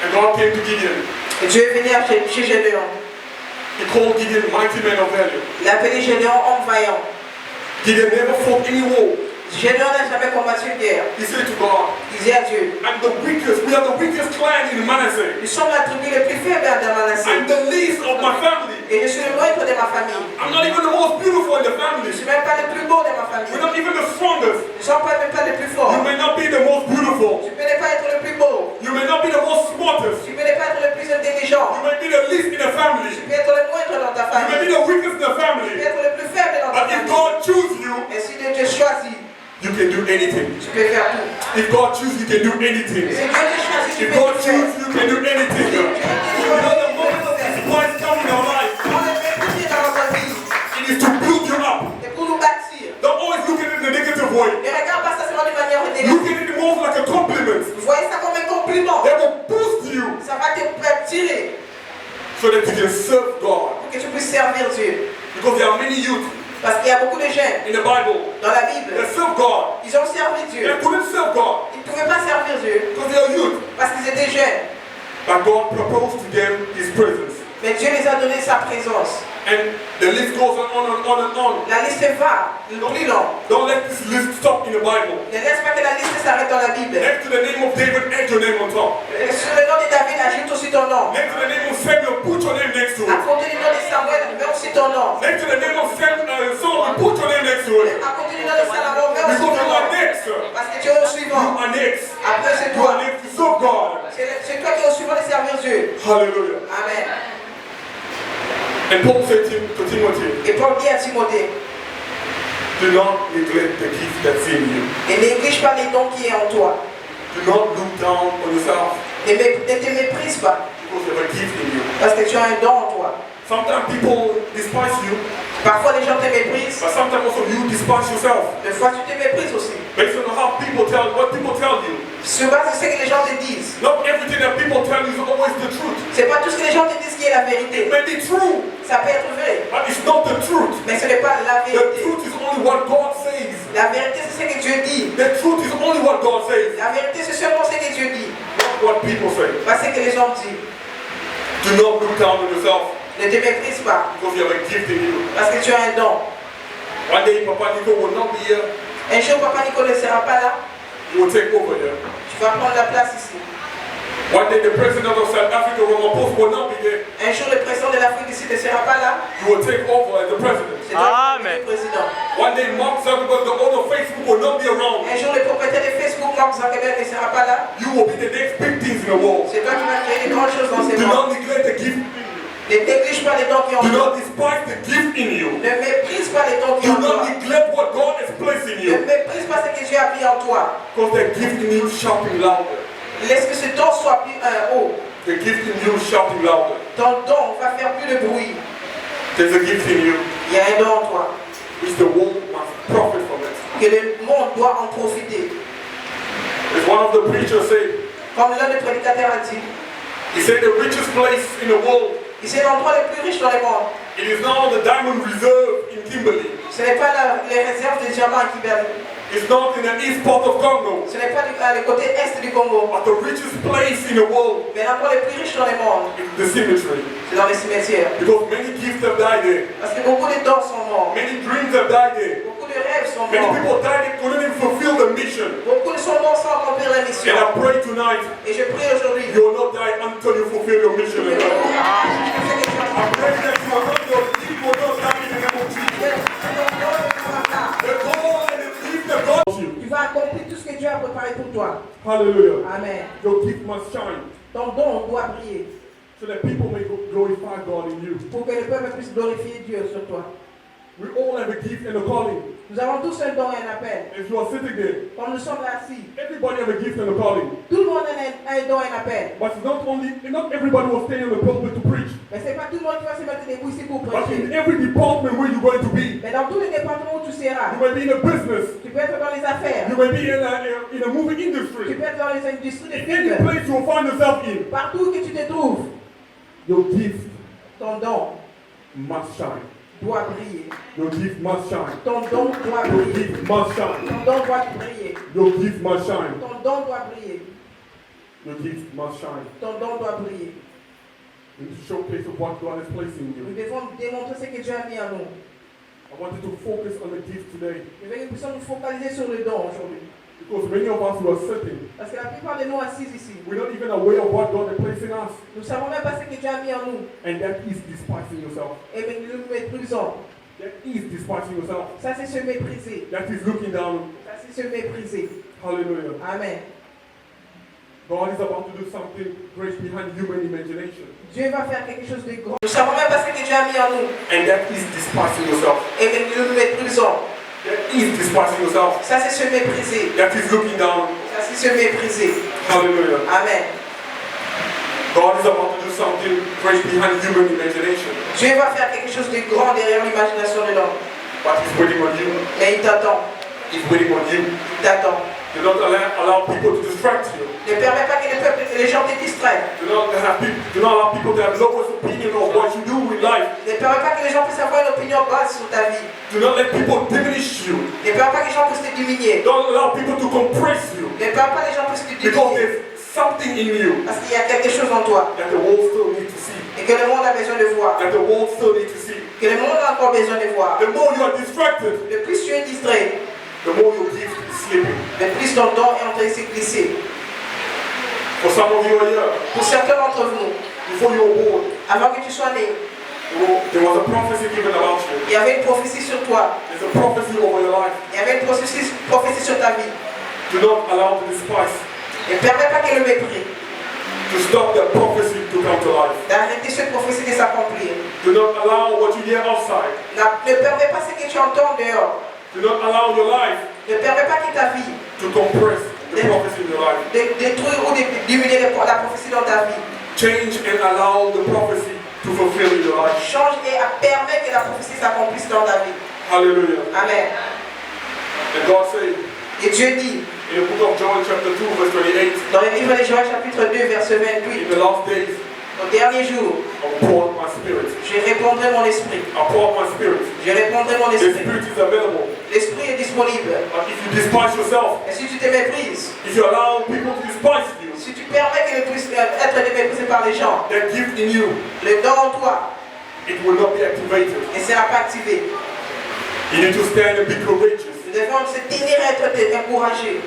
Speaker 8: And God came to Gideon.
Speaker 3: Et Dieu est venu chez Gédéon.
Speaker 8: He called Gideon mighty man of value.
Speaker 3: Il a appelé Gédéon homme vaillant.
Speaker 8: Gideon never fought any war.
Speaker 3: Gédéon n'a jamais combattu une guerre.
Speaker 8: He said to God,
Speaker 3: Il disait à Dieu,
Speaker 8: we are the weakest clan in Manasseh.
Speaker 3: nous sommes la tribu les plus faibles dans Manasseh.
Speaker 8: I'm the least of my family.
Speaker 3: Et je suis le moindre de ma famille.
Speaker 8: I'm not even the most beautiful in the family.
Speaker 3: Je ne suis même pas le plus beau de ma famille.
Speaker 8: We're not even the strongest.
Speaker 3: Nous ne sommes même pas les plus forts.
Speaker 8: You may not be the most beautiful.
Speaker 3: Tu peux ne pas être le plus beau.
Speaker 8: You may not be the most smartest.
Speaker 3: Tu peux ne pas être le plus intelligent.
Speaker 8: You may be the least in the family.
Speaker 3: Tu peux être le moindre dans ta
Speaker 8: You may be
Speaker 3: famille.
Speaker 8: the weakest in the
Speaker 3: Tu peux
Speaker 8: family.
Speaker 3: être le plus faible dans ta
Speaker 8: But if
Speaker 3: famille.
Speaker 8: God chooses you,
Speaker 3: Et si Dieu te choisit,
Speaker 8: you can do anything.
Speaker 3: tu peux faire tout.
Speaker 8: If God chooses, you can do anything.
Speaker 3: Si Dieu te choisit, tu
Speaker 8: If
Speaker 3: peux
Speaker 8: God
Speaker 3: tout faire.
Speaker 8: chooses, you can do anything. You know, the moment of this Christ come in our life,
Speaker 3: On est méprisé dans notre vie.
Speaker 8: it is to build you up.
Speaker 3: Et pour nous bâtir.
Speaker 8: Don't always look at it in a negative way.
Speaker 3: Ne regarde pas ça seulement de manière
Speaker 8: Look
Speaker 3: négative.
Speaker 8: at it more like a compliment.
Speaker 3: Voyez ça comme un compliment.
Speaker 8: That will boost you
Speaker 3: Ça va te tirer
Speaker 8: so that you can serve God.
Speaker 3: pour que tu puisses servir Dieu.
Speaker 8: Because there are many youth
Speaker 3: Parce qu'il y a beaucoup de jeunes
Speaker 8: in the Bible
Speaker 3: dans la Bible.
Speaker 8: that serve God.
Speaker 3: Ils ont servi
Speaker 8: They
Speaker 3: Dieu.
Speaker 8: couldn't serve God
Speaker 3: Ils ne pouvaient pas servir Dieu
Speaker 8: because they are youth.
Speaker 3: parce qu'ils étaient jeunes.
Speaker 8: But God proposed to them His presence.
Speaker 3: Mais Mais Dieu les a donné sa présence.
Speaker 8: And the list goes on and on and on.
Speaker 3: La liste va, plus long.
Speaker 8: Don't let this list stop in the Bible.
Speaker 3: Ne laisse pas que la liste s'arrête dans la Bible.
Speaker 8: Next to the name of David, add your name on top.
Speaker 3: Sur le nom de David, ajoute aussi ton nom.
Speaker 8: Next to the name of Samuel, put your name next to
Speaker 3: À
Speaker 8: it.
Speaker 3: côté du nom de Samuel, mets aussi ton nom.
Speaker 8: Next to the name of Solomon, put your name next to it.
Speaker 3: À côté du nom de Salomon, mets aussi
Speaker 8: Because
Speaker 3: ton
Speaker 8: you
Speaker 3: nom.
Speaker 8: are next.
Speaker 3: Parce que tu es au
Speaker 8: You
Speaker 3: suivant.
Speaker 8: are next.
Speaker 3: Après, c'est
Speaker 8: You are
Speaker 3: toi.
Speaker 8: next to serve God.
Speaker 3: C'est toi qui es au suivant de servir Dieu.
Speaker 8: Hallelujah.
Speaker 3: Amen.
Speaker 8: And Paul said to Timothy,
Speaker 3: Et Paul dit à Timothée,
Speaker 8: do not neglect the gift that's in you.
Speaker 3: ne néglige pas les dons qui est en toi.
Speaker 8: Do not look down on yourself
Speaker 3: Ne te méprise pas,
Speaker 8: because you have a gift in you.
Speaker 3: parce que tu as un don en toi.
Speaker 8: Sometimes people despise you,
Speaker 3: Parfois les gens te méprisent,
Speaker 8: but sometimes also you despise yourself.
Speaker 3: des fois tu te méprises aussi.
Speaker 8: Based on what people tell you.
Speaker 3: Sur base de ce que les gens te disent.
Speaker 8: Not everything that people tell you is always the truth.
Speaker 3: C'est pas tout ce que les gens te disent qui est la
Speaker 8: It
Speaker 3: vérité.
Speaker 8: may be true,
Speaker 3: Ça peut être vrai,
Speaker 8: but it's not the truth.
Speaker 3: mais ce n'est pas la
Speaker 8: The
Speaker 3: vérité.
Speaker 8: truth is only what God says.
Speaker 3: La vérité c'est ce que Dieu dit.
Speaker 8: The truth is only what God says,
Speaker 3: La vérité c'est seulement ce que Dieu dit,
Speaker 8: not what people say.
Speaker 3: pas ce que les gens disent.
Speaker 8: Do not look down on yourself
Speaker 3: Ne te méprise pas,
Speaker 8: because you have a gift in you.
Speaker 3: parce que tu as un don.
Speaker 8: One day Papa Nico will not be here.
Speaker 3: Un jour Papa Nicolas ne sera pas là,
Speaker 8: He will take over here.
Speaker 3: tu vas prendre la place ici.
Speaker 8: One day the president of South Africa, Ramaphosa, will not be there.
Speaker 3: Un jour le président de l'Afrique ici ne sera pas là,
Speaker 8: He will take over as the president.
Speaker 3: c'est toi qui es le président.
Speaker 8: One day Mark Zuckerberg, the owner of Facebook, will not be around.
Speaker 3: Un jour le propriétaire de Facebook, Mark Zuckerberg, ne sera pas là,
Speaker 8: You will be the next big things in the world.
Speaker 3: c'est toi qui vas créer de grandes choses dans ces
Speaker 8: Do
Speaker 3: mondes.
Speaker 8: not neglect the gift.
Speaker 3: Ne néglige pas les dons qui ont
Speaker 8: Do
Speaker 3: en toi.
Speaker 8: not despise the gift in you.
Speaker 3: Ne méprise pas les dons qui ont
Speaker 8: Do
Speaker 3: en toi.
Speaker 8: not neglect what God has placed in
Speaker 3: Ne
Speaker 8: you.
Speaker 3: méprise pas ce que Dieu a mis en toi.
Speaker 8: Because the gift in you is shouting louder.
Speaker 3: Laisse que ce don soit plus haut.
Speaker 8: The gift in you is shouting louder.
Speaker 3: Ton don va faire plus de bruit.
Speaker 8: There's a gift in you
Speaker 3: Il y a un don en toi.
Speaker 8: which the world must profit from it.
Speaker 3: Que le monde doit en profiter.
Speaker 8: As one of the preachers said,
Speaker 3: Comme l'un des prédicateurs a dit,
Speaker 8: he said the richest place in the world,
Speaker 3: c'est l'endroit le plus riche dans le monde.
Speaker 8: it is now the diamond reserve in Kimberley.
Speaker 3: Ce n'est pas les réserves de diamants à Kimberley.
Speaker 8: It's not in the east part of Congo.
Speaker 3: Ce n'est pas le côté est du Congo.
Speaker 8: But the richest place in the world
Speaker 3: Mais l'endroit le plus riche dans le monde,
Speaker 8: is the cemetery.
Speaker 3: c'est dans les cimetières.
Speaker 8: Because many gifts have died there.
Speaker 3: Parce que beaucoup de dons sont morts.
Speaker 8: Many dreams have died there.
Speaker 3: Beaucoup de rêves sont
Speaker 8: Many
Speaker 3: morts.
Speaker 8: people died that couldn't even fulfill the mission.
Speaker 3: Beaucoup sont morts sans accomplir la mission.
Speaker 8: And I pray tonight,
Speaker 3: Et je prie aujourd'hui.
Speaker 8: you will not die until you fulfill your mission.
Speaker 3: Que
Speaker 8: in life.
Speaker 3: Dieu
Speaker 8: I pray that you will not, your gift will not die in the name of Jesus. The call and the gift that God you.
Speaker 3: Tu vas accomplir tout ce que Dieu a préparé pour toi.
Speaker 8: Hallelujah.
Speaker 3: Amen.
Speaker 8: Your gift must shine
Speaker 3: Ton don doit briller
Speaker 8: so that people may glorify God in you.
Speaker 3: pour que le peuple puisse glorifier Dieu sur toi.
Speaker 8: We all have a gift and a calling.
Speaker 3: Nous avons tous un don et un appel.
Speaker 8: If you are sitting there,
Speaker 3: Quand nous sommes là assis,
Speaker 8: everybody have a gift and a calling.
Speaker 3: tout le monde a un don et un appel.
Speaker 8: But it's not everybody will stay on the pulpit to preach.
Speaker 3: Mais ce n'est pas tout le monde qui va se mettre debout ici pour
Speaker 8: But
Speaker 3: prêcher.
Speaker 8: in every department where you're going to be,
Speaker 3: Mais dans tous les départements où tu seras,
Speaker 8: you may be in a business,
Speaker 3: tu peux être dans les affaires,
Speaker 8: you may be in a movie
Speaker 3: tu
Speaker 8: industry.
Speaker 3: peux être dans les industries de
Speaker 8: Any
Speaker 3: films,
Speaker 8: place you will find yourself in,
Speaker 3: partout que tu te trouves,
Speaker 8: your gift
Speaker 3: ton don
Speaker 8: must shine.
Speaker 3: doit briller.
Speaker 8: Your gift must shine.
Speaker 3: Ton don doit
Speaker 8: Your
Speaker 3: briller.
Speaker 8: gift must shine.
Speaker 3: Ton don doit briller.
Speaker 8: Your gift must shine.
Speaker 3: Ton don doit briller.
Speaker 8: Your gift must shine.
Speaker 3: Ton don doit briller.
Speaker 8: You need to showcase of what God has placed in
Speaker 3: Nous
Speaker 8: you.
Speaker 3: devons démontrer ce que Dieu a mis en nous.
Speaker 8: I want you to focus on the gift today.
Speaker 3: Je veux que nous puissions nous focaliser sur le don aujourd'hui.
Speaker 8: Because many of us who are sitting,
Speaker 3: Parce que la plupart de nous assis ici,
Speaker 8: we're not even aware of what God has placed in us.
Speaker 3: nous ne savons même pas ce que Dieu a mis en nous.
Speaker 8: And that is despising yourself.
Speaker 3: Et bien nous nous méprisons.
Speaker 8: That is despising yourself.
Speaker 3: Ça c'est se mépriser.
Speaker 8: That is looking down.
Speaker 3: Ça c'est se mépriser.
Speaker 8: Hallelujah.
Speaker 3: Amen.
Speaker 8: God is about to do something great behind human imagination.
Speaker 3: Dieu va faire quelque chose de grand. Nous ne savons même pas ce que Dieu a mis en nous.
Speaker 8: And that is despising yourself.
Speaker 3: Et bien nous nous méprisons.
Speaker 8: That is despising yourself.
Speaker 3: Ça c'est se mépriser.
Speaker 8: That is looking down.
Speaker 3: Ça c'est se mépriser.
Speaker 8: Hallelujah.
Speaker 3: Amen.
Speaker 8: God is about to do something great behind human imagination.
Speaker 3: Dieu va faire quelque chose de grand derrière l'imagination de l'homme.
Speaker 8: But He's waiting on you.
Speaker 3: Mais il t'attend.
Speaker 8: He's waiting on you.
Speaker 3: Il t'attend.
Speaker 8: Do not allow people to distract you.
Speaker 3: Ne permets pas que les gens te distraient.
Speaker 8: Do not allow people to have lowest opinion of what you do in life.
Speaker 3: Ne permets pas que les gens puissent avoir une opinion basse sur ta vie.
Speaker 8: Do not let people diminish you.
Speaker 3: Ne permets pas que les gens puissent te diminuer.
Speaker 8: Don't allow people to compress you.
Speaker 3: Ne permets pas que les gens puissent te
Speaker 8: Because
Speaker 3: diminuer.
Speaker 8: there's something in you
Speaker 3: Parce qu'il y a quelque chose en toi.
Speaker 8: that the world still needs to see.
Speaker 3: Et que le monde a besoin de voir,
Speaker 8: that the world still needs to see.
Speaker 3: que le monde a encore besoin de voir.
Speaker 8: The more you are distracted,
Speaker 3: Le plus tu es distrait,
Speaker 8: the more your gift is slipping.
Speaker 3: le plus ton don est en train de se glisser.
Speaker 8: For some of you are here,
Speaker 3: Pour certains d'entre vous,
Speaker 8: before you were born,
Speaker 3: avant que tu sois né,
Speaker 8: there was a prophecy given about you.
Speaker 3: il y avait une prophétie sur toi.
Speaker 8: There's a prophecy over your life.
Speaker 3: Il y avait une prophétie sur ta vie.
Speaker 8: Do not allow the despise
Speaker 3: Ne permets pas que le mépris
Speaker 8: to stop that prophecy to come to life.
Speaker 3: d'arrêter cette prophétie de s'accomplir.
Speaker 8: Do not allow what you hear outside.
Speaker 3: Ne permets pas ce que tu entends dehors.
Speaker 8: Do not allow your life
Speaker 3: Ne permets pas que ta vie
Speaker 8: to compress the prophecy in your life.
Speaker 3: détruire ou diminuer la prophétie dans ta vie.
Speaker 8: Change and allow the prophecy to fulfill in your life.
Speaker 3: Change et permet que la prophétie s'accomplisse dans ta vie.
Speaker 8: Hallelujah.
Speaker 3: Amen.
Speaker 8: And God said
Speaker 3: Et Dieu dit,
Speaker 8: in the book of Joel chapter 2 verse 28,
Speaker 3: dans le livre de Joël chapitre 2 verset
Speaker 8: in
Speaker 3: 28,
Speaker 8: the last days
Speaker 3: au dernier jour,
Speaker 8: I will pour out my spirit.
Speaker 3: je répondrai mon esprit.
Speaker 8: I pour out my spirit.
Speaker 3: Je répondrai mon
Speaker 8: The
Speaker 3: esprit.
Speaker 8: spirit is available.
Speaker 3: L'esprit est disponible.
Speaker 8: But if you despise yourself,
Speaker 3: Et si tu te méprises,
Speaker 8: if you allow people to despise you,
Speaker 3: si tu permets que puisse être méprisé par les gens,
Speaker 8: that gift in you,
Speaker 3: le don en toi
Speaker 8: it will not be activated.
Speaker 3: ne sera pas activé.
Speaker 8: You need to stand and be courageous.
Speaker 3: Nous devons se tenir et être encouragés.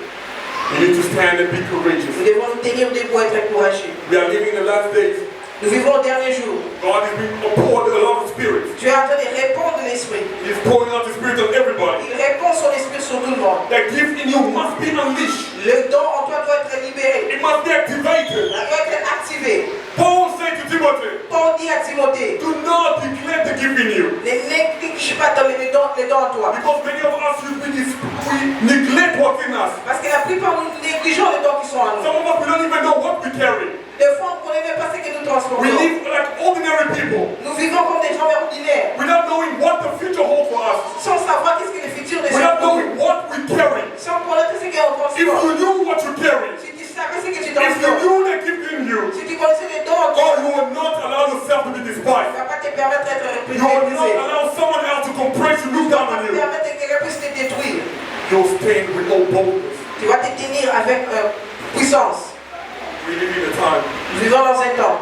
Speaker 8: You need to stand and be courageous.
Speaker 3: Nous devons nous tenir debout et être encouragés.
Speaker 8: We are living in the last days.
Speaker 3: Nous vivons au dernier jour.
Speaker 8: God is being poured a lot of spirit.
Speaker 3: Tu es en train de répandre l'esprit.
Speaker 8: He's pouring out the spirit on everybody.
Speaker 3: Il répand son esprit sur tout le monde.
Speaker 8: That gift in you must be unleashed.
Speaker 3: Le don en toi doit être libéré.
Speaker 8: It must be activated.
Speaker 3: Il doit être activé.
Speaker 8: Paul said to Timothy,
Speaker 3: Paul dit à Timothée,
Speaker 8: do not neglect the gift in you.
Speaker 3: ne néglige pas les dons en toi.
Speaker 8: Because many of us, we neglect what's in us.
Speaker 3: Parce que la plupart nous négligeons les dons qui sont en nous.
Speaker 8: Some of us, we don't even know what we carry.
Speaker 3: Des fois, on ne connaît même pas ce que nous transportons.
Speaker 8: We live like ordinary people
Speaker 3: Nous vivons comme des gens ordinaires,
Speaker 8: without knowing what the future holds for us.
Speaker 3: sans savoir qu'est-ce que le futur nous
Speaker 8: Without
Speaker 3: apporte.
Speaker 8: knowing what we carry.
Speaker 3: Sans connaître ce qu'on
Speaker 8: If you
Speaker 3: transporte.
Speaker 8: knew what you carry,
Speaker 3: Si tu savais ce que tu
Speaker 8: if you
Speaker 3: transportes,
Speaker 8: knew the gift in you,
Speaker 3: si tu connaissais les dons en toi,
Speaker 8: God, you will not allow yourself to be
Speaker 3: tu ne
Speaker 8: despised.
Speaker 3: vas pas te permettre d'être
Speaker 8: You will not
Speaker 3: méprisé.
Speaker 8: allow someone else to compress you, look down on you.
Speaker 3: Permettre que quelqu'un puisse te détruire.
Speaker 8: You'll stand with all boldness.
Speaker 3: Tu vas te tenir avec puissance.
Speaker 8: We live in a time
Speaker 3: Nous vivons dans un temps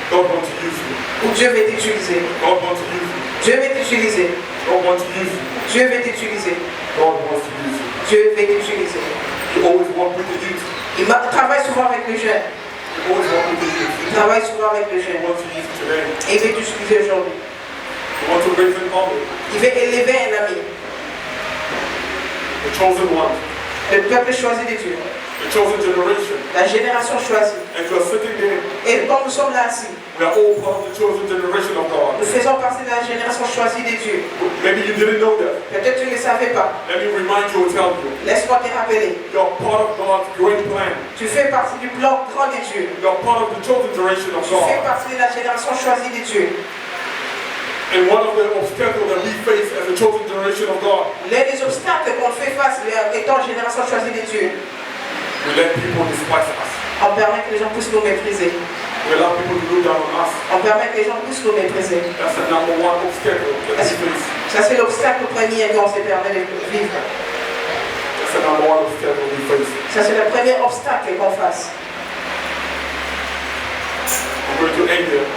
Speaker 8: God wants to use you.
Speaker 3: où Dieu veut t'utiliser.
Speaker 8: God wants to use you.
Speaker 3: Dieu veut t'utiliser.
Speaker 8: God wants to use you.
Speaker 3: Dieu veut t'utiliser.
Speaker 8: God wants to use you.
Speaker 3: Dieu veut t'utiliser.
Speaker 8: You always walk with the youth.
Speaker 3: Il travaille souvent avec les jeunes.
Speaker 8: You always walk with the youth.
Speaker 3: Il travaille souvent avec les
Speaker 8: He
Speaker 3: jeunes.
Speaker 8: wants to use you today.
Speaker 3: Et il veut t'utiliser aujourd'hui.
Speaker 8: He wants to raise an army.
Speaker 3: Il veut élever un ami.
Speaker 8: The chosen one.
Speaker 3: Le peuple choisi de Dieu.
Speaker 8: The chosen generation.
Speaker 3: La génération choisie.
Speaker 8: And you are sitting there.
Speaker 3: Et quand nous sommes là assis,
Speaker 8: We are all part of the chosen generation of God.
Speaker 3: nous faisons partie de la génération choisie de Dieu.
Speaker 8: Maybe you didn't know that.
Speaker 3: Peut-être tu ne le savais pas.
Speaker 8: Let me remind you or tell you.
Speaker 3: Laisse-moi te rappeler.
Speaker 8: You are part of God's great plan.
Speaker 3: Tu fais partie du plan grand de Dieu.
Speaker 8: You are part of the chosen generation of
Speaker 3: Tu fais
Speaker 8: God.
Speaker 3: partie de la génération choisie de Dieu.
Speaker 8: And one of the obstacles that we face as a chosen generation of God,
Speaker 3: L'un des obstacles qu'on fait face étant génération choisie de Dieu,
Speaker 8: we let people despise us.
Speaker 3: on permet que les gens puissent nous mépriser.
Speaker 8: We allow people to look down on us.
Speaker 3: On permet que les gens puissent nous mépriser.
Speaker 8: That's the number one obstacle that we face.
Speaker 3: Ça, c'est l'obstacle premier qu'on se permet de vivre.
Speaker 8: That's the number one obstacle we face.
Speaker 3: Ça, c'est le premier obstacle qu'on fasse.
Speaker 8: I'm going to end there.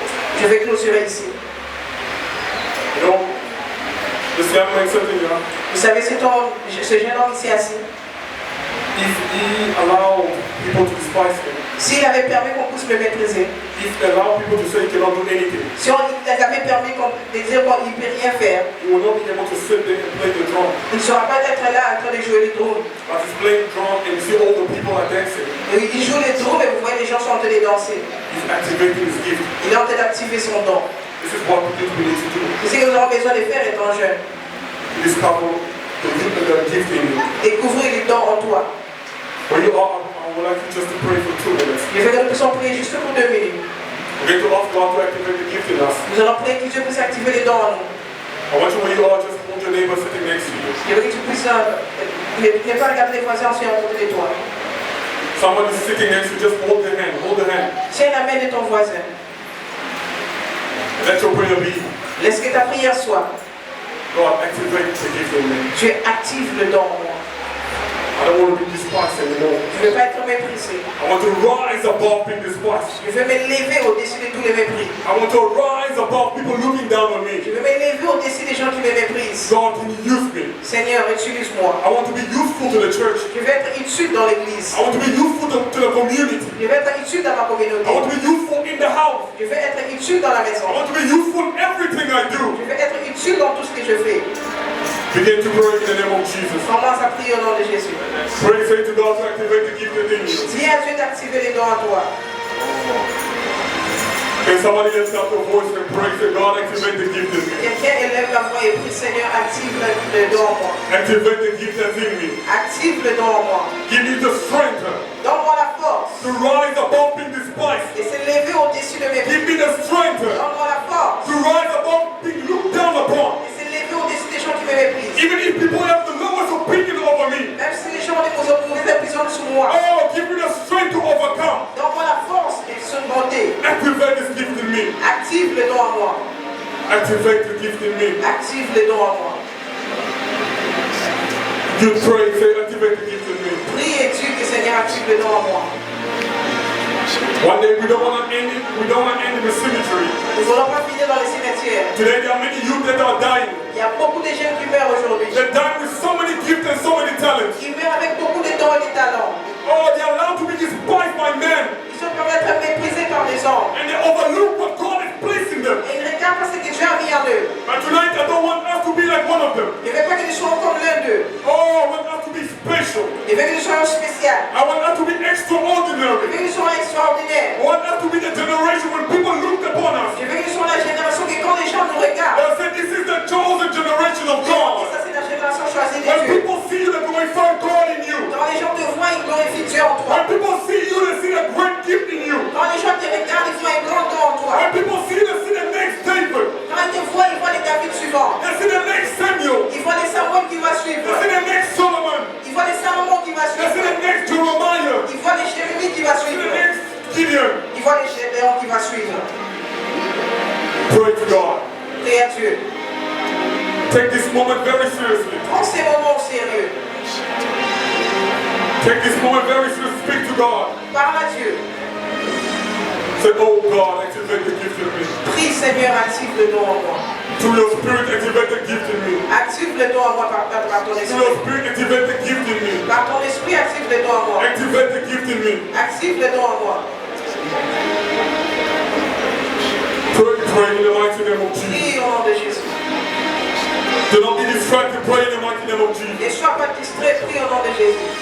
Speaker 3: Je vais clôturer ici.
Speaker 8: You know, this young man sitting here,
Speaker 3: Vous savez, ce jeune homme ici assis,
Speaker 8: if he allowed people to despise him,
Speaker 3: s'il avait permis qu'on puisse le mépriser,
Speaker 8: if he allowed people to say he cannot do anything,
Speaker 3: si on avait permis de dire qu'il ne peut rien faire,
Speaker 8: he will not be able to sit there and play the drum.
Speaker 3: il ne sera pas être là en train de jouer le drum.
Speaker 8: As he's playing drum and you see all the people are dancing,
Speaker 3: Et il joue le drum et vous voyez les gens sont en train de danser.
Speaker 8: he's activating his gift.
Speaker 3: Il est en train d'activer son don.
Speaker 8: This is what we need to do.
Speaker 3: C'est ce que nous avons besoin de faire étant jeune.
Speaker 8: Discover the gift in you.
Speaker 3: Découvrir les dons en toi.
Speaker 8: Where you are, I would like you just to pray for 2 minutes.
Speaker 3: Je veux que nous puissions prier juste pour 2 minutes.
Speaker 8: We're going to ask God to activate the gift in us.
Speaker 3: Nous allons prier que Dieu puisse activer les dons en nous.
Speaker 8: I want you where you are, just hold your neighbor sitting next to you.
Speaker 3: Je veux que tu puisses ne pas regarder les voisins ensuite à côté de toi.
Speaker 8: Someone is sitting next to you, just hold their hand, hold the hand.
Speaker 3: Tiens la main de ton voisin.
Speaker 8: Let your prayer be,
Speaker 3: Laisse que ta prière soit.
Speaker 8: God, activate the gift in me.
Speaker 3: Dieu active le don en moi.
Speaker 8: I don't want to be despised anymore.
Speaker 3: Je ne veux pas être méprisé.
Speaker 8: I want to rise above being despised.
Speaker 3: Je veux m'élever au-dessus de tous les mépris.
Speaker 8: I want to rise above people looking down on
Speaker 3: Je
Speaker 8: me.
Speaker 3: veux m'élever au-dessus des gens qui me méprisent.
Speaker 8: God, can you use me?
Speaker 3: Seigneur, utilise-moi.
Speaker 8: I want to be useful to the church.
Speaker 3: Je veux être utile dans l'église.
Speaker 8: I want to be useful to the community.
Speaker 3: Je veux être utile dans ma communauté.
Speaker 8: I want to be useful in the house.
Speaker 3: Je veux être utile dans la maison.
Speaker 8: I want to be useful in everything I do.
Speaker 3: Je veux être utile dans tout ce que je fais.
Speaker 8: Begin to pray in the name of Jesus.
Speaker 3: Commence à prier au nom de Jésus.
Speaker 8: Pray, say to God to activate the gift within you.
Speaker 3: Dis à Dieu d'activer les dons en toi.
Speaker 8: Can somebody lift up their voice and pray, say God activate the gift in me.
Speaker 3: Quelqu'un élève la voix et prie, Seigneur, active le don en moi.
Speaker 8: Activate the gift that's in me.
Speaker 3: Active le don en moi.
Speaker 8: Give me the strength
Speaker 3: Donne-moi la force
Speaker 8: to rise above being despised.
Speaker 3: et s'élever au-dessus de mes
Speaker 8: Give
Speaker 3: vies.
Speaker 8: me the strength
Speaker 3: Donne-moi la force
Speaker 8: to rise above being looked down upon.
Speaker 3: et s'élever au-dessus des gens qui me méprisent.
Speaker 8: Even if people have the lowest opinion over me.
Speaker 3: Même si les gens ont des mauvaises opinions sur moi.
Speaker 8: Oh, give me the strength to overcome.
Speaker 3: Donne-moi la force et surmonter.
Speaker 8: Activate this gift in me.
Speaker 3: Active le don en moi.
Speaker 8: Activate the gift in me.
Speaker 3: Active le don en moi.
Speaker 8: You pray, say activate the gift in me.
Speaker 3: Prie et Dieu que Seigneur active le don en moi.
Speaker 8: One day we don't want to end it. We don't want to end in the cemetery.
Speaker 3: Nous n'allons pas finir dans les cimetières.
Speaker 8: Today there are many youth that are dying.
Speaker 3: Il y a beaucoup de jeunes qui meurent aujourd'hui.
Speaker 8: They're dying with so many gifts and so many talents.
Speaker 3: Ils meurent avec beaucoup de dons et de talents.
Speaker 8: Oh, they're allowed to be despised by men.
Speaker 3: Ils sont permis d'être méprisés par les hommes.
Speaker 8: And they overlook what God has placed in them.
Speaker 3: Et ils regardent pas ce que Dieu a mis en eux.
Speaker 8: But tonight I don't want us to be like one of them.
Speaker 3: Je ne veux pas que nous soyons comme l'un d'eux.
Speaker 8: Oh, I want us to be special.
Speaker 3: Je veux que nous soyons spéciaux.
Speaker 8: I want us to be
Speaker 3: Je
Speaker 8: extraordinary.
Speaker 3: veux que nous soyons extraordinaires.
Speaker 8: I want us to be the generation when people looked upon us.
Speaker 3: Je veux que nous soyons la génération que quand les gens nous regardent,
Speaker 8: They'll say this is the chosen generation of
Speaker 3: ils vont dire
Speaker 8: God.
Speaker 3: ça c'est la génération choisie de
Speaker 8: When
Speaker 3: Dieu.
Speaker 8: people see you, they will find God in you.
Speaker 3: Quand les gens te voient, ils glorifient Dieu en toi.
Speaker 8: When people see you, they see a great gift in you.
Speaker 3: Quand les gens te regardent, ils voient un grand don en toi.
Speaker 8: When people see you, they see the next David.
Speaker 3: Quand ils te voient, ils voient les David suivants.
Speaker 8: They see the next Samuel.
Speaker 3: Ils voient les Samuel qui va suivre.
Speaker 8: They see the next Solomon.
Speaker 3: Ils voient les Salomon qui va
Speaker 8: They see
Speaker 3: suivre.
Speaker 8: the next Jeremiah.
Speaker 3: Ils voient les Jérémie qui va
Speaker 8: They see the
Speaker 3: suivre.
Speaker 8: next Gideon.
Speaker 3: Ils voient les Gédéon qui va suivre.
Speaker 8: Pray to God.
Speaker 3: Prie à Dieu.
Speaker 8: Take this moment very seriously.
Speaker 3: Prends ces moments au sérieux.
Speaker 8: Take this moment very seriously. Speak to God.
Speaker 3: Parle à Dieu.
Speaker 8: Say, oh God, activate the gift in me.
Speaker 3: Prie, Seigneur, active le don en moi.
Speaker 8: Through your spirit, activate the gift in me.
Speaker 3: Active le don en moi par ton
Speaker 8: Through
Speaker 3: esprit.
Speaker 8: your spirit, activate the gift in me.
Speaker 3: Par ton esprit, active le don en moi.
Speaker 8: Activate the gift in me.
Speaker 3: Active le don en moi.
Speaker 8: Pray in the mighty name of Jesus.
Speaker 3: Prie au nom de Jésus.
Speaker 8: Do not be distracted. Pray in the mighty name of
Speaker 3: Ne
Speaker 8: Jesus.
Speaker 3: sois pas distrait, prie au nom de Jésus.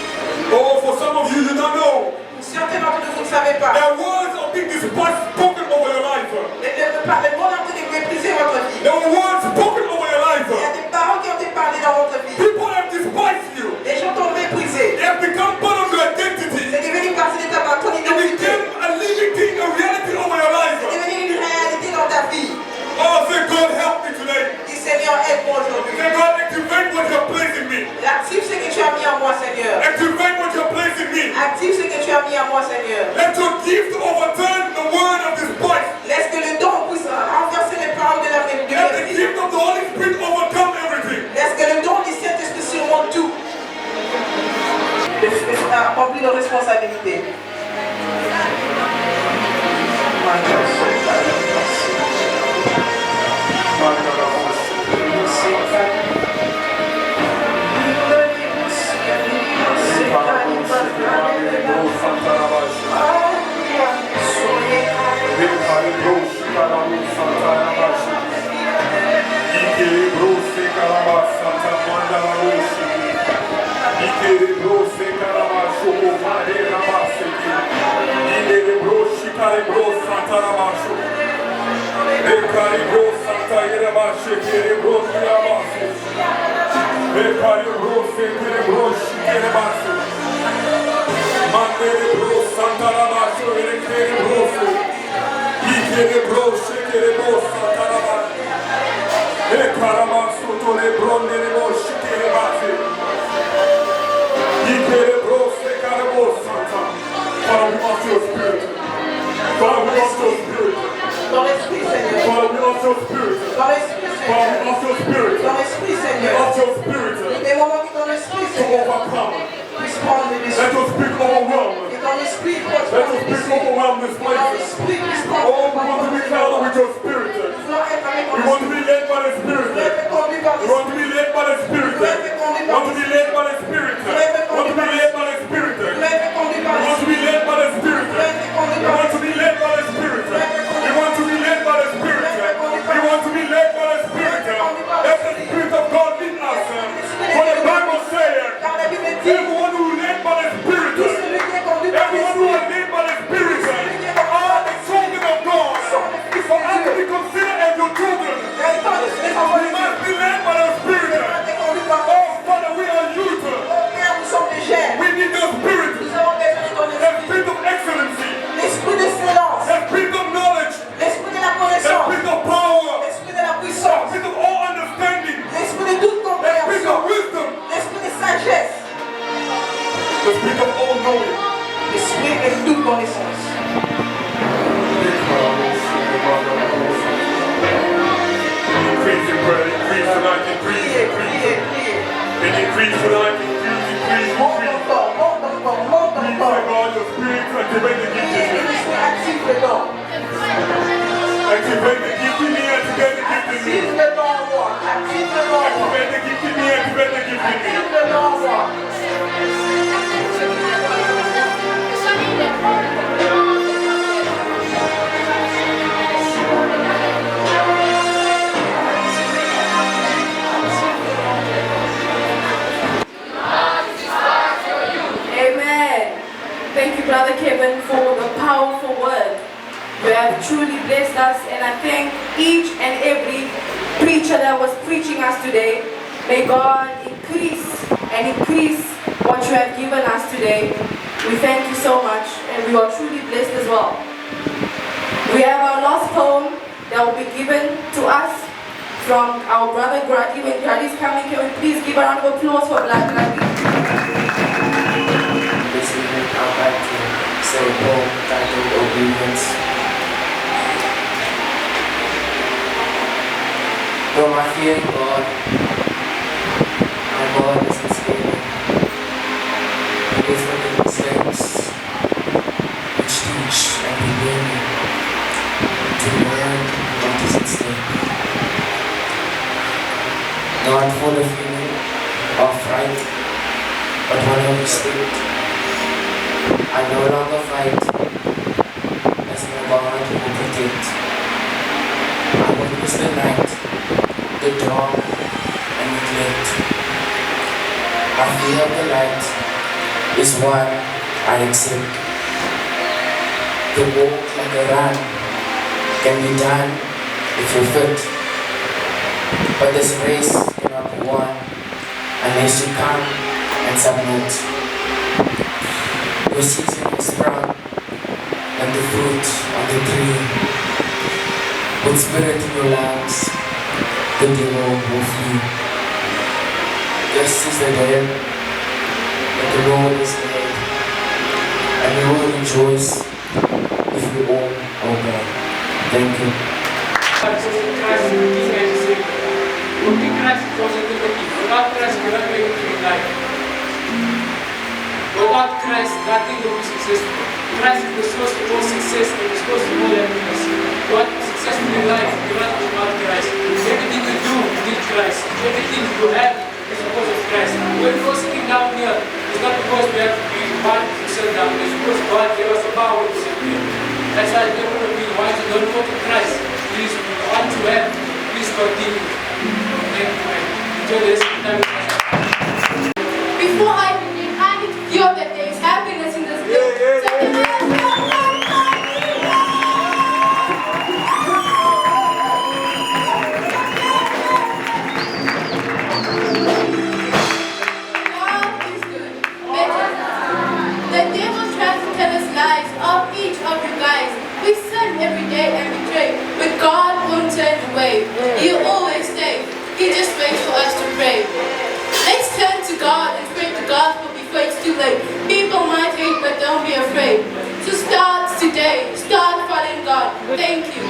Speaker 8: Oh, for some of you, you don't know.
Speaker 3: Certains d'entre vous ne savez pas.
Speaker 8: There are words of being despised spoken over your life.
Speaker 3: Le monde en train de mépriser votre vie.
Speaker 8: There were words spoken over your life.
Speaker 3: Il y a des paroles qui ont été parlées dans votre vie.
Speaker 8: People have despised you.
Speaker 3: Les gens t'ont méprisé.
Speaker 8: They have become part of your identity.
Speaker 3: C'est devenu partie de ton
Speaker 8: It
Speaker 3: identité.
Speaker 8: became a living thing, a reality over your life.
Speaker 3: C'est devenu une réalité dans ta vie.
Speaker 8: Oh, say, God, help me today.
Speaker 3: Dis Seigneur, aide-moi aujourd'hui.
Speaker 8: Say, God, activate what you have placed in me.
Speaker 3: Active ce que tu as mis en moi, Seigneur.
Speaker 8: Activate what you have placed in me.
Speaker 3: Active ce que tu as mis en moi, Seigneur.
Speaker 8: Let your gift overturn the word of this voice.
Speaker 3: Laisse que le don puisse renverser les paroles de la
Speaker 8: Let the
Speaker 3: méprise.
Speaker 8: gift of the Holy Spirit overcome everything.
Speaker 3: Laisse que le don du Saint-Esprit surmonte tout. Remplis de responsabilité. Dans l'esprit, Seigneur. Dans l'esprit, Seigneur. Dans l'esprit, Seigneur. Des moments qui dans l'esprit, Seigneur.
Speaker 8: this place. Oh, we want to be clouded with your spirit. We want to be led by the spirit. We want to be led by the spirit. We want to be led by the spirit. We want to be led by the spirit. We want to be led by the spirit. We want to be led by the spirit. We want to be led by the spirit. We want to be led by the spirit. Let the spirit of God lead us. For the Bible says, everyone who is led by the spirit, everyone who is led by the spirit are the children of God. For us to be considered as your children, we must be led by the spirit. Oh, Father, we are youth. We need your spirit. The spirit of excellency. The spirit of knowledge. The spirit of power. The spirit of all understanding. The spirit of wisdom. The spirit of all knowing. Increase in prayer, increase tonight, increase. And increase tonight, increase. Increase, God, your spirit, activate the gift in me. Activate the gift in me, activate the gift in me. Activate the gift in me, activate the gift in me.
Speaker 1: Amen. Thank you, Brother Kevin, for the powerful word. You have truly blessed us, and I thank each and every preacher that was preaching us today. May God increase what you have given us today. We thank you so much, and we are truly blessed as well. We have our last poem that will be given to us from our brother Grady. When Grady is coming, can we please give a round of applause for Black Grady?
Speaker 9: This evening I'd like to say a poem titled Obedience. Though I fear God, my God isn't scared. He is the mistakes which teach and prepare me to learn what is at stake. Not for the feeling of fright, but one of spirit. I no longer fight as my God who protect. I witness the night, the dawn, and neglect. I fear the light is one I accept. The walk like a run can be done if you're fit, but this race cannot be won unless you come and submit. Your season is sprung like the fruit on the tree. With spirit in your lungs, the devil will flee. This is the day that the Lord is made, and we will rejoice if we all obey. Thank you.
Speaker 10: Without Christ, nothing will be successful. Christ is the source of all success and the source of all happiness. To be successful in life, you cannot be without Christ. Everything you do, you need Christ. Everything you have is because of Christ. When we're sitting down here, it's not because we have to be one to sit down. It's because God gave us the power to sit here. That's why everyone will be wise to don't go to Christ. Please, want to have, please continue. Thank you, man. Enjoy the rest of the time.
Speaker 4: Before I begin, I need to feel that there is happiness in this place. God is good. The devil tries to tell us lies of each of you guys. We sin every day and betray, but God won't turn away. He'll always stay. He just waits for us to pray. Let's turn to God and spread the gospel before it's too late. People might hate, but don't be afraid. So start today. Start following God. Thank you.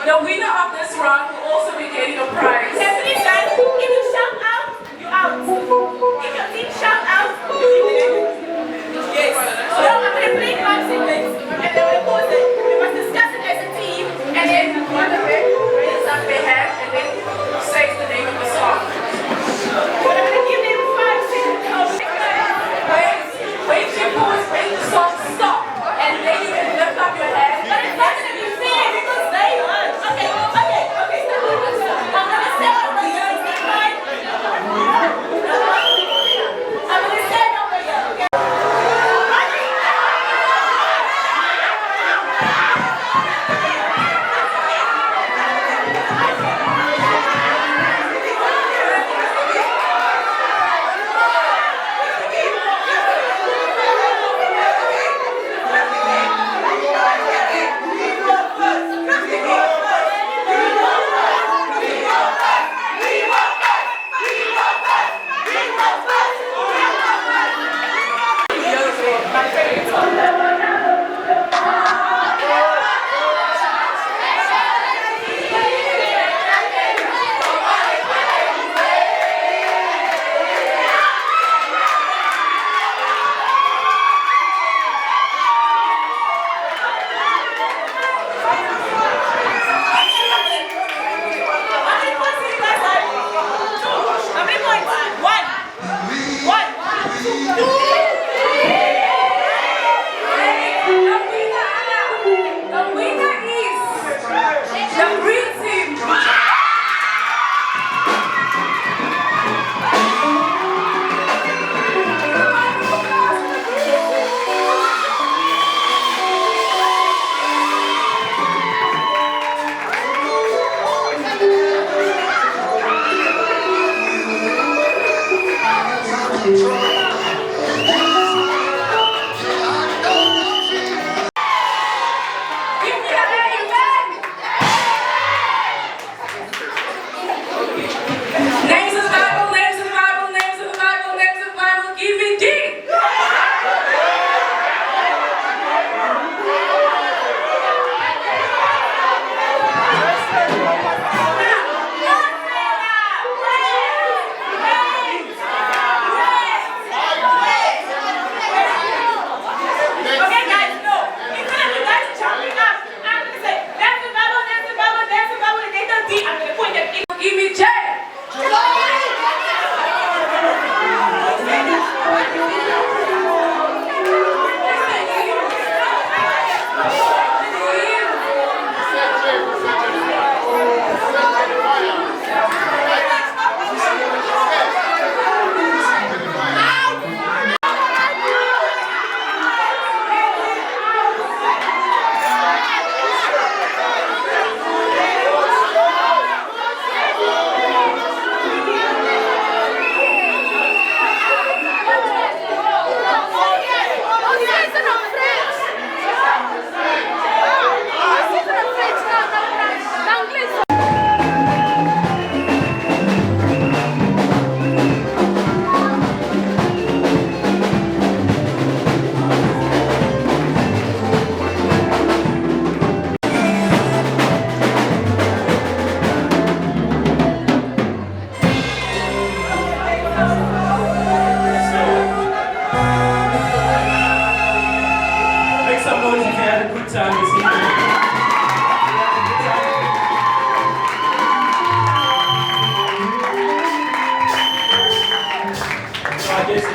Speaker 1: The winner of this round will also be getting a prize.
Speaker 2: Please guys, if you shout out, you out. If your team shout out, yes. So I'm going to play 5 seconds and then we'll pause it. We must discuss it as a team and then one of them raises up their hand and then says the name of the song. But I'm going to give them 5 seconds of
Speaker 1: Wait till you pause, wait the song stop, and then you can lift up your hand.
Speaker 2: but it's not going to be fair because they won. Okay. I'm going to stand over here. Is that fine? I'm going to stand over here, okay?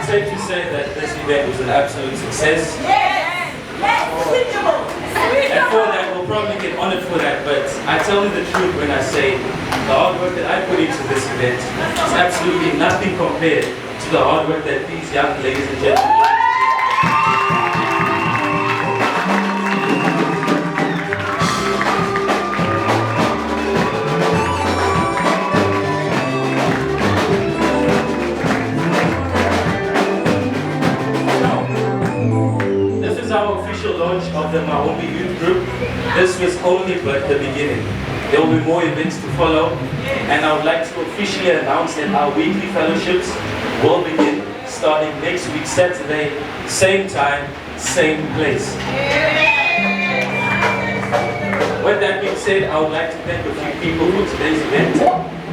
Speaker 11: safe to say that this event was an absolute success. And for that, we'll probably get honored for that, but I tell you the truth when I say the hard work that I put into this event is absolutely nothing compared to the hard work that these young ladies and gentlemen of the Mahombi Youth Group. This was only but the beginning. There will be more events to follow, and I would like to officially announce that our weekly fellowships will begin starting next week, Saturday, same time, same place. With that being said, said, I would like to thank a few people for today's event.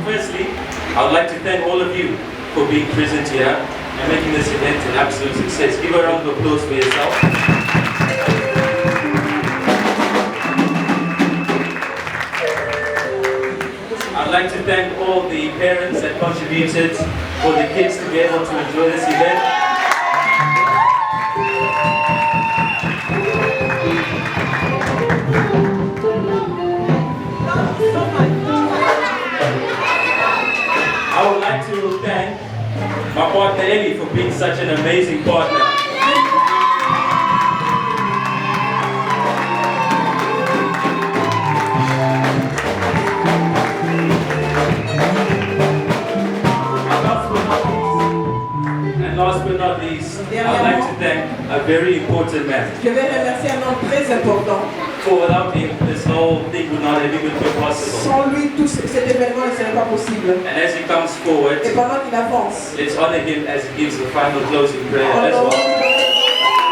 Speaker 11: Firstly, I would like to thank all of you for being present here and making this event an absolute success. Give a round of applause for yourself. I'd like to thank all the parents that contributed for the kids to be able to enjoy this event. I would like to thank my partner Ellie for being such an amazing partner. And last but not least, I'd like to thank a very important man.
Speaker 2: Je vais remercier un homme très important.
Speaker 11: For without him, this whole thing would not have even been possible.
Speaker 2: Sans lui, tout cet événement ne serait pas possible.
Speaker 11: And as he comes forward,
Speaker 2: Et pendant qu'il avance,
Speaker 11: let's honor him as he gives the final closing prayer as well.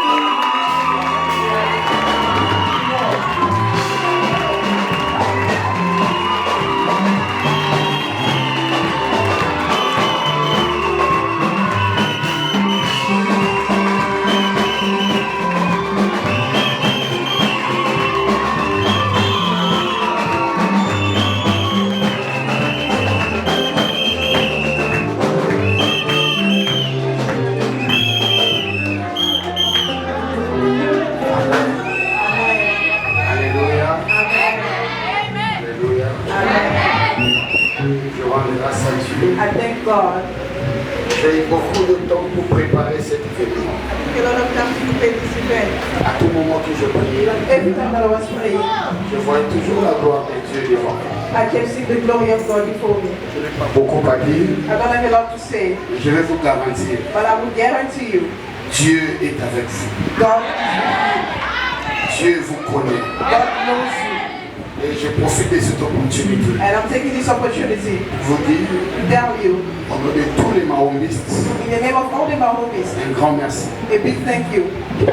Speaker 2: I thank God.
Speaker 12: J'ai eu beaucoup de temps pour préparer cet événement. À tout moment que je priais, je voyais toujours la gloire de Dieu devant moi.
Speaker 2: I can see the glory of God before me.
Speaker 12: Je n'ai pas beaucoup à dire.
Speaker 2: I don't have a lot to say.
Speaker 12: Je vais vous garantir.
Speaker 2: But I will guarantee you.
Speaker 12: Dieu est avec vous.
Speaker 2: God,
Speaker 12: Dieu vous connaît.
Speaker 2: God knows you.
Speaker 12: Et je profite de cette opportunité.
Speaker 2: And I'm taking this opportunity
Speaker 12: Vous dire,
Speaker 2: to tell you,
Speaker 12: au nom de tous les mahomistes,
Speaker 2: in the name of all the Mahomis,
Speaker 12: un grand merci.
Speaker 2: a big thank you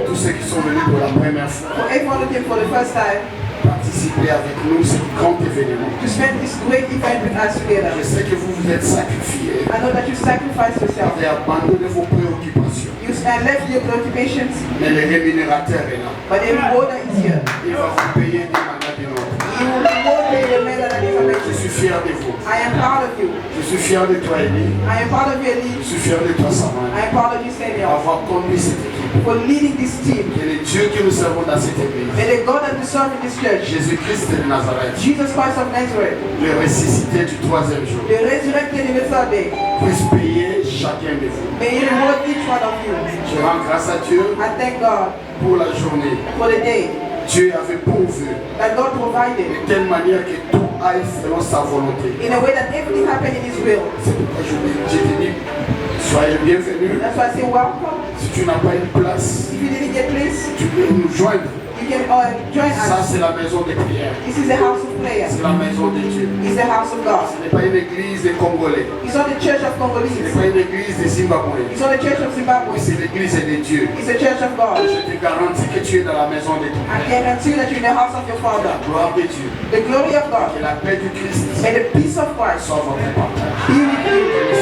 Speaker 12: Tous ceux qui sont venus pour la première fois,
Speaker 2: for everyone who came for the first time
Speaker 12: participer avec nous à ce grand événement.
Speaker 2: to spend this great event with us together.
Speaker 12: Je sais que vous vous êtes sacrifiés.
Speaker 2: I know that you sacrificed
Speaker 12: Vous
Speaker 2: yourself.
Speaker 12: avez abandonné vos préoccupations.
Speaker 2: You left your preoccupations,
Speaker 12: Mais le rémunérateur est là.
Speaker 2: but the rewarder is here.
Speaker 12: Il va vous payer d'une manière d'une autre.
Speaker 2: You will reward me in a manner that is
Speaker 12: Je
Speaker 2: amazing.
Speaker 12: suis fier de vous.
Speaker 2: I am proud of you.
Speaker 12: Je suis fier de toi, Elie.
Speaker 2: I am proud of you,
Speaker 12: Je
Speaker 2: Ellie.
Speaker 12: suis fier de toi, Samuel.
Speaker 2: I am proud of you, Samuel,
Speaker 12: Avoir conduit cette équipe.
Speaker 2: for leading this team.
Speaker 12: Et le Dieu que nous servons dans cette église,
Speaker 2: May the God that we serve in this church,
Speaker 12: Jésus-Christ de Nazareth,
Speaker 2: Jesus Christ of Nazareth,
Speaker 12: le ressuscité du troisième jour,
Speaker 2: the resurrected in the third day,
Speaker 12: puisse payer chacun de vous.
Speaker 2: may He reward each one of you.
Speaker 12: Je rends grâce à Dieu
Speaker 2: I thank God
Speaker 12: pour la journée.
Speaker 2: for the day
Speaker 12: Dieu avait pourvu
Speaker 2: that God provided
Speaker 12: de telle manière que tout aille selon sa volonté.
Speaker 2: in a way that everything happened in His will.
Speaker 12: C'est pourquoi je te dis, soyez le bienvenu.
Speaker 2: That's why I say welcome.
Speaker 12: Si tu n'as pas une place,
Speaker 2: If you didn't get place,
Speaker 12: tu peux nous joindre.
Speaker 2: you can join
Speaker 12: Ça,
Speaker 2: us.
Speaker 12: c'est la maison de prière.
Speaker 2: This is a house of prayer.
Speaker 12: C'est la maison de Dieu.
Speaker 2: It's the house of God.
Speaker 12: Ce n'est pas une église des Congolais.
Speaker 2: It's not the church of
Speaker 12: Ce n'est
Speaker 2: Congolese.
Speaker 12: pas une église des Zimbabwéens.
Speaker 2: It's not the church of Zimbabwe.
Speaker 12: C'est l'église de Dieu.
Speaker 2: It's the church of God.
Speaker 12: Je te garantis que tu es dans la maison de Dieu.
Speaker 2: I guarantee that you're in the house of your Father.
Speaker 12: Gloire de Dieu.
Speaker 2: The glory of God
Speaker 12: Que la paix du Christ
Speaker 2: and the peace of Christ
Speaker 12: soit votre partage.
Speaker 2: be with you.
Speaker 12: Que le